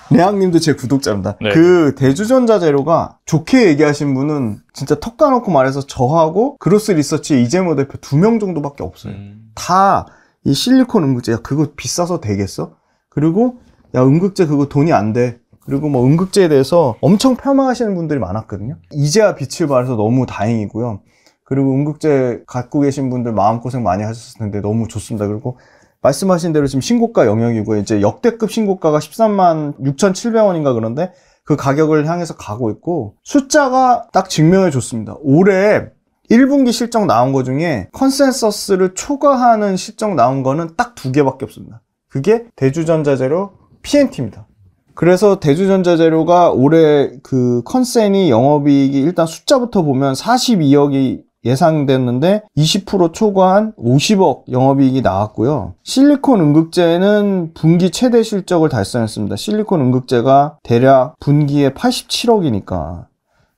레앙님도 제 구독자입니다. 네. 그 대주전자 재료가 좋게 얘기하신 분은 진짜 턱 까놓고 말해서 저하고 그로스 리서치의 이재모 대표 2명 정도밖에 없어요. 다 이 실리콘 음극재, 야 그거 비싸서 되겠어? 그리고 야 음극재 그거 돈이 안 돼. 그리고 뭐 음극재에 대해서 엄청 폄하하시는 분들이 많았거든요. 이제야 빛을 발해서 너무 다행이고요. 그리고 음극재 갖고 계신 분들 마음고생 많이 하셨을 텐데 너무 좋습니다. 그리고 말씀하신 대로 지금 신고가 영역이고 이제 역대급 신고가가 13만 6,700원인가 그런데 그 가격을 향해서 가고 있고 숫자가 딱 증명해 줬습니다. 올해 1분기 실적 나온 거 중에 컨센서스를 초과하는 실적 나온 거는 딱 2개밖에 없습니다. 그게 대주전자재료 PNT입니다. 그래서 대주전자재료가 올해 그 컨센이 영업이익이 일단 숫자부터 보면 42억이 예상됐는데 20% 초과한 50억 영업이익이 나왔고요. 실리콘 음극재는 분기 최대 실적을 달성했습니다. 실리콘 음극재가 대략 분기에 87억이니까.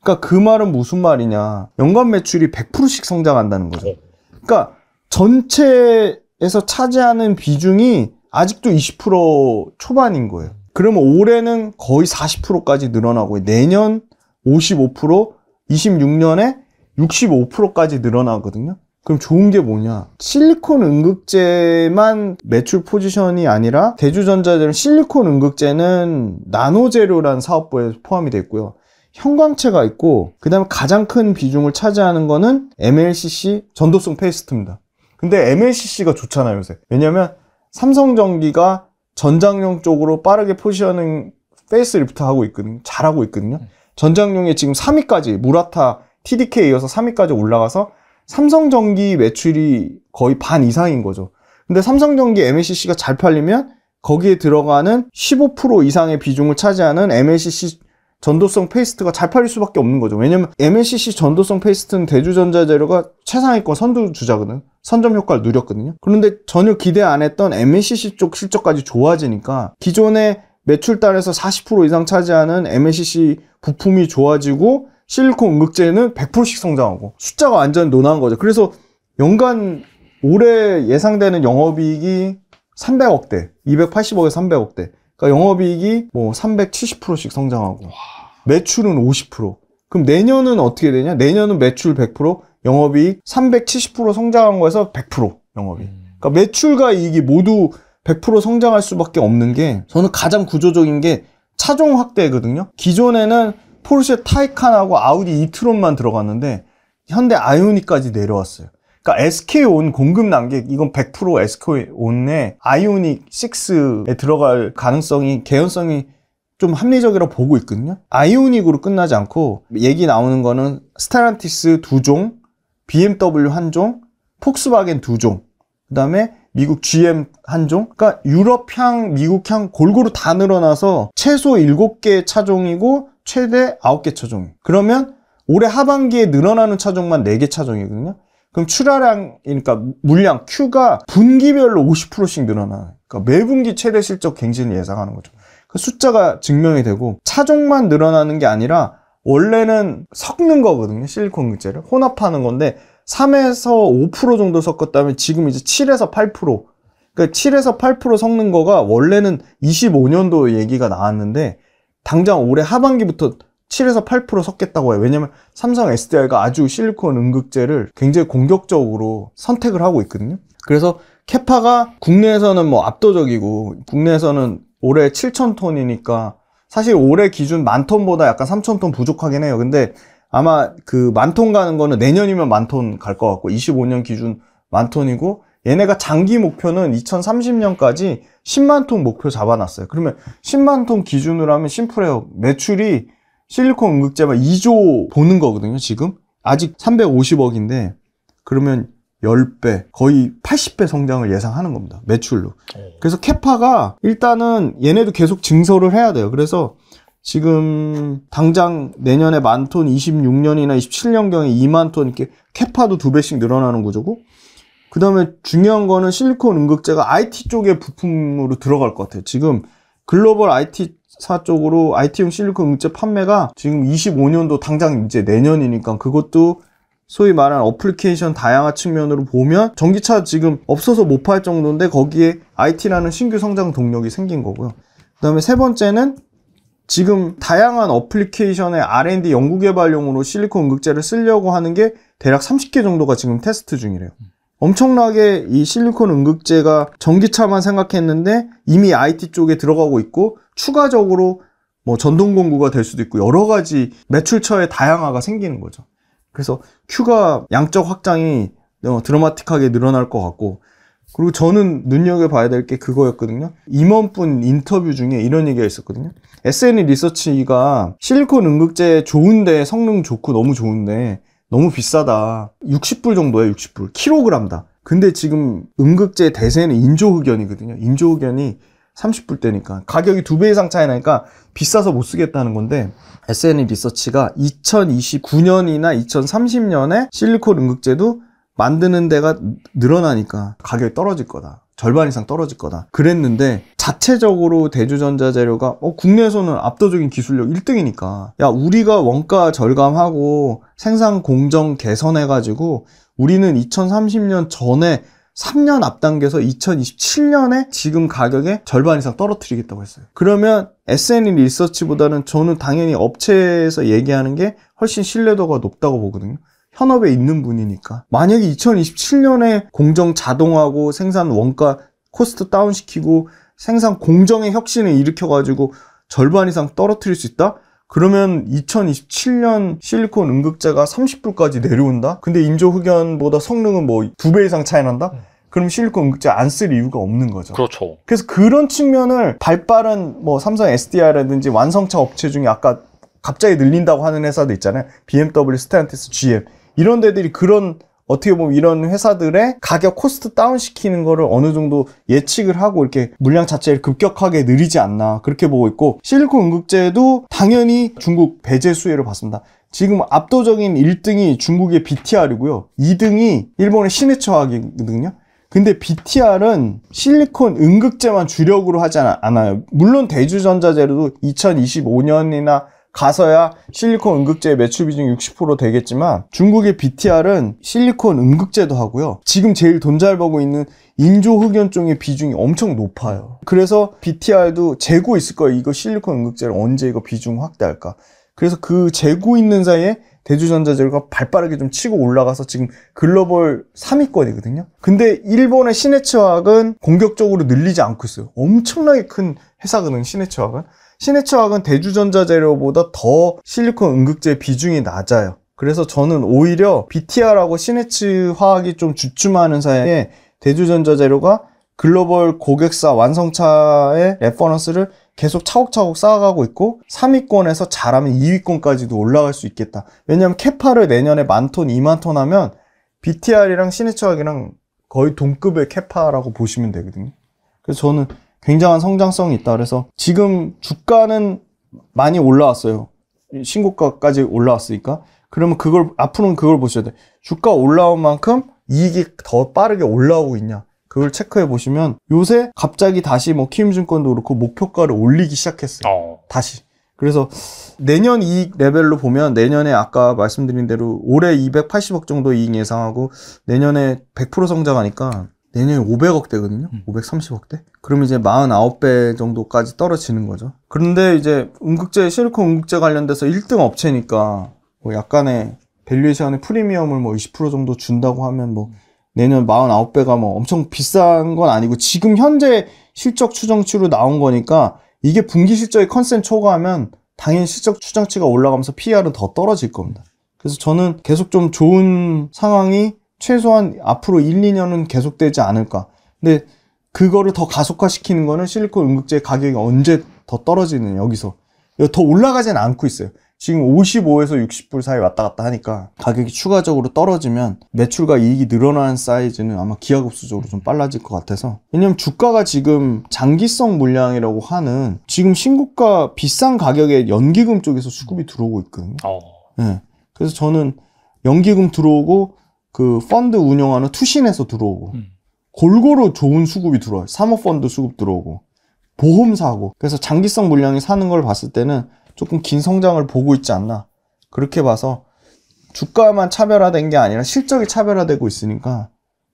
그러니까 그 말은 무슨 말이냐. 연간 매출이 100%씩 성장한다는 거죠. 그러니까 전체에서 차지하는 비중이 아직도 20% 초반인 거예요. 그러면 올해는 거의 40%까지 늘어나고 내년 55%, 26년에 65%까지 늘어나거든요. 그럼 좋은 게 뭐냐? 실리콘 음극재만 매출 포지션이 아니라 대주전자재료 실리콘 음극재는 나노재료라는 사업부에 포함이 되어 있고요. 형광체가 있고 그 다음에 가장 큰 비중을 차지하는 거는 MLCC 전도성 페이스트입니다. 근데 MLCC가 좋잖아요 요새. 왜냐면 삼성전기가 전장용 쪽으로 빠르게 포지셔닝 페이스리프트 하고 있거든요. 잘하고 있거든요. 전장용에 지금 3위까지 무라타 TDK에 이어서 3위까지 올라가서 삼성전기 매출이 거의 반 이상인 거죠. 근데 삼성전기 MLCC가 잘 팔리면 거기에 들어가는 15% 이상의 비중을 차지하는 MLCC 전도성 페이스트가 잘 팔릴 수밖에 없는 거죠. 왜냐면 MLCC 전도성 페이스트는 대주전자재료가 최상위권 선두주자거든. 선점 효과를 누렸거든요. 그런데 전혀 기대 안 했던 MLCC 쪽 실적까지 좋아지니까 기존의 매출단에서 40% 이상 차지하는 MLCC 부품이 좋아지고 실리콘 음극재는 100%씩 성장하고 숫자가 완전 논한 거죠. 그래서 연간 올해 예상되는 영업이익이 300억대, 280억에 300억대. 그러니까 영업이익이 뭐 370%씩 성장하고 매출은 50%. 그럼 내년은 어떻게 되냐? 내년은 매출 100%, 영업이익 370% 성장한 거에서 100% 영업이익. 그러니까 매출과 이익이 모두 100% 성장할 수밖에 없는 게 저는 가장 구조적인 게 차종 확대거든요. 기존에는 포르쉐 타이칸하고 아우디 이트론만 들어갔는데 현대 아이오닉까지 내려왔어요. 그러니까 SK온 공급 난객 이건 100% SK온의 아이오닉 6에 들어갈 가능성이 개연성이 좀 합리적이라고 보고 있거든요. 아이오닉으로 끝나지 않고 얘기 나오는 거는 스텔란티스 2종, BMW 1종, 폭스바겐 2종, 그 다음에 미국 GM 1종. 그러니까 유럽향, 미국향 골고루 다 늘어나서 최소 7개 차종이고 최대 9개 차종. 그러면 올해 하반기에 늘어나는 차종만 4개 차종이거든요. 그럼 출하량, 그러니까 물량, Q가 분기별로 50%씩 늘어나요. 그러니까 매분기 최대 실적 갱신을 예상하는 거죠. 그 숫자가 증명이 되고, 차종만 늘어나는 게 아니라 원래는 섞는 거거든요. 실리콘 응급제를 혼합하는 건데 3에서 5% 정도 섞었다면 지금 이제 7에서 8%. 그러니까 7에서 8% 섞는 거가 원래는 25년도 얘기가 나왔는데 당장 올해 하반기부터 7에서 8% 섞겠다고 해요. 왜냐면 삼성 SDI가 아주 실리콘 응급제를 굉장히 공격적으로 선택을 하고 있거든요. 그래서 캐파가 국내에서는 뭐 압도적이고, 국내에서는 올해 7,000톤이니까 사실 올해 기준 10,000톤보다 약간 3,000톤 부족하긴 해요. 근데 아마 그 10,000톤 가는 거는 내년이면 10,000톤 갈 것 같고, 25년 기준 10,000톤이고, 얘네가 장기 목표는 2030년까지 10만 톤 목표 잡아놨어요. 그러면 10만 톤 기준으로 하면 심플해요. 매출이 실리콘 응급제만 2조 보는 거거든요, 지금. 아직 350억인데, 그러면 10배, 거의 80배 성장을 예상하는 겁니다. 매출로. 그래서 캐파가 일단은 얘네도 계속 증설을 해야 돼요. 그래서 지금 당장 내년에 10,000톤, 26년이나 27년경에 2만 톤 이렇게 캐파도 2배씩 늘어나는 구조고, 그 다음에 중요한 거는 실리콘 응급제가 IT 쪽의 부품으로 들어갈 것 같아요. 지금 글로벌 IT사 쪽으로 IT용 실리콘 응급제 판매가 지금 25년도 당장 이제 내년이니까 그것도 소위 말하는 어플리케이션 다양화 측면으로 보면 전기차 지금 없어서 못 팔 정도인데 거기에 IT라는 신규 성장 동력이 생긴 거고요. 그 다음에 세 번째는 지금 다양한 어플리케이션의 R&D 연구개발용으로 실리콘 응급제를 쓰려고 하는 게 대략 30개 정도가 지금 테스트 중이래요. 엄청나게 이 실리콘 응급제가 전기차만 생각했는데 이미 IT 쪽에 들어가고 있고, 추가적으로 뭐 전동공구가 될 수도 있고 여러 가지 매출처의 다양화가 생기는 거죠. 그래서 Q가 양적 확장이 드라마틱하게 늘어날 것 같고, 그리고 저는 눈여겨봐야 될 게 그거였거든요. 임원분 인터뷰 중에 이런 얘기가 있었거든요. SNE 리서치가 실리콘 응급제 좋은데, 성능 좋고 너무 좋은데 너무 비싸다. 60불 정도예요, 60불. 킬로그램다. 근데 지금 응급제 대세는 인조흑연이거든요. 인조흑연이 30불대니까 가격이 2배 이상 차이 나니까 비싸서 못 쓰겠다는 건데, SNE 리서치가 2029년이나 2030년에 실리콘 응급제도 만드는 데가 늘어나니까 가격이 떨어질 거다. 절반 이상 떨어질 거다. 그랬는데 자체적으로 대주전자재료가 국내에서는 압도적인 기술력 1등이니까 야, 우리가 원가 절감하고 생산 공정 개선해가지고 우리는 2030년 전에 3년 앞당겨서 2027년에 지금 가격의 절반 이상 떨어뜨리겠다고 했어요. 그러면 SNE 리서치보다는 저는 당연히 업체에서 얘기하는 게 훨씬 신뢰도가 높다고 보거든요. 현업에 있는 분이니까. 만약에 2027년에 공정 자동화하고 생산 원가 코스트 다운시키고 생산 공정의 혁신을 일으켜가지고 절반 이상 떨어뜨릴 수 있다? 그러면 2027년 실리콘 응급제가 30불까지 내려온다? 근데 인조흑연보다 성능은 뭐 2배 이상 차이 난다? 그럼 실리콘 응급제 안 쓸 이유가 없는 거죠. 그렇죠. 그래서 그런 측면을 발빠른 뭐 삼성 SDI라든지 완성차 업체 중에 아까 갑자기 늘린다고 하는 회사도 있잖아요. BMW, 스텔란티스, GM. 이런 데들이 그런 어떻게 보면 이런 회사들의 가격 코스트 다운 시키는 거를 어느 정도 예측을 하고 이렇게 물량 자체를 급격하게 느리지 않나 그렇게 보고 있고, 실리콘 응급제도 당연히 중국 배제 수혜를 받습니다. 지금 압도적인 1등이 중국의 BTR이고요. 2등이 일본의 시네츠화학이거든요. 근데 BTR은 실리콘 응급제만 주력으로 하지 않아요. 물론 대주전자재료도 2025년이나 가서야 실리콘 응급제의 매출 비중이 60% 되겠지만 중국의 BTR은 실리콘 응급제도 하고요. 지금 제일 돈 잘 벌고 있는 인조흑연 쪽의 비중이 엄청 높아요. 그래서 BTR도 재고 있을 거예요. 이거 실리콘 응급제를 언제 이거 비중 확대할까. 그래서 그 재고 있는 사이에 대주전자재료가 발빠르게 좀 치고 올라가서 지금 글로벌 3위권이거든요. 근데 일본의 시네츠화학은 공격적으로 늘리지 않고 있어요. 엄청나게 큰 회사거든요, 시네츠화학은. 시네츠화학은 대주전자재료보다 더 실리콘 응급제 비중이 낮아요. 그래서 저는 오히려 BTR하고 시네츠화학이 좀 주춤하는 사이에 대주전자재료가 글로벌 고객사 완성차의 레퍼런스를 계속 차곡차곡 쌓아가고 있고 3위권에서 잘하면 2위권까지도 올라갈 수 있겠다. 왜냐하면 캐파를 내년에 10,000톤, 20,000톤 하면 BTR이랑 시네츠화학이랑 거의 동급의 캐파라고 보시면 되거든요. 그래서 저는 굉장한 성장성이 있다. 그래서 지금 주가는 많이 올라왔어요. 신고가까지 올라왔으니까. 그러면 앞으로는 그걸 보셔야 돼. 주가 올라온 만큼 이익이 더 빠르게 올라오고 있냐. 그걸 체크해 보시면 요새 갑자기 다시 뭐 키움증권도 그렇고 목표가를 올리기 시작했어요. 다시. 그래서 내년 이익 레벨로 보면 내년에 아까 말씀드린 대로 올해 280억 정도 이익 예상하고 내년에 100% 성장하니까 내년에 500억 대거든요. 530억 대. 그러면 이제 49배 정도까지 떨어지는 거죠. 그런데 이제 실리콘 음극재 관련돼서 1등 업체니까 뭐 약간의 밸류에이션의 프리미엄을 뭐 20% 정도 준다고 하면 뭐 내년 49배가 뭐 엄청 비싼 건 아니고 지금 현재 실적 추정치로 나온 거니까 이게 분기 실적이 컨센 초과하면 당연히 실적 추정치가 올라가면서 PER은 더 떨어질 겁니다. 그래서 저는 계속 좀 좋은 상황이 최소한 앞으로 1, 2년은 계속되지 않을까. 근데 그거를 더 가속화시키는 거는 실리콘 음극재 가격이 언제 더 떨어지는 여기서. 더 올라가진 않고 있어요. 지금 55에서 60불 사이 왔다 갔다 하니까 가격이 추가적으로 떨어지면 매출과 이익이 늘어나는 사이즈는 아마 기하급수적으로 좀 빨라질 것 같아서. 왜냐면 주가가 지금 장기성 물량이라고 하는 지금 신고가 비싼 가격에 연기금 쪽에서 수급이 들어오고 있거든요. 네. 그래서 저는 연기금 들어오고 그 펀드 운영하는 투신에서 들어오고 골고루 좋은 수급이 들어와요. 사모펀드 수급 들어오고 보험 사고. 그래서 장기성 물량이 사는 걸 봤을 때는 조금 긴 성장을 보고 있지 않나. 그렇게 봐서 주가만 차별화된 게 아니라 실적이 차별화되고 있으니까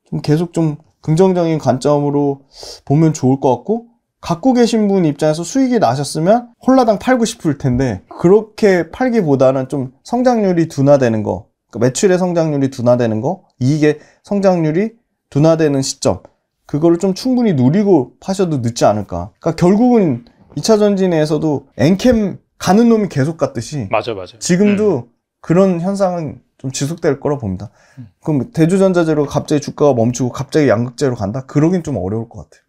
좀 계속 좀 긍정적인 관점으로 보면 좋을 것 같고, 갖고 계신 분 입장에서 수익이 나셨으면 홀라당 팔고 싶을 텐데 그렇게 팔기보다는 좀 성장률이 둔화되는 거, 그러니까 매출의 성장률이 둔화되는 거, 이익의 성장률이 둔화되는 시점, 그거를 좀 충분히 누리고 파셔도 늦지 않을까. 그러니까 결국은 2차 전지내에서도 엔캠 가는 놈이 계속 갔듯이 맞아. 지금도 그런 현상은 좀 지속될 거라 봅니다. 그럼 대주전자재로 갑자기 주가가 멈추고 갑자기 양극재로 간다? 그러긴 좀 어려울 것 같아요.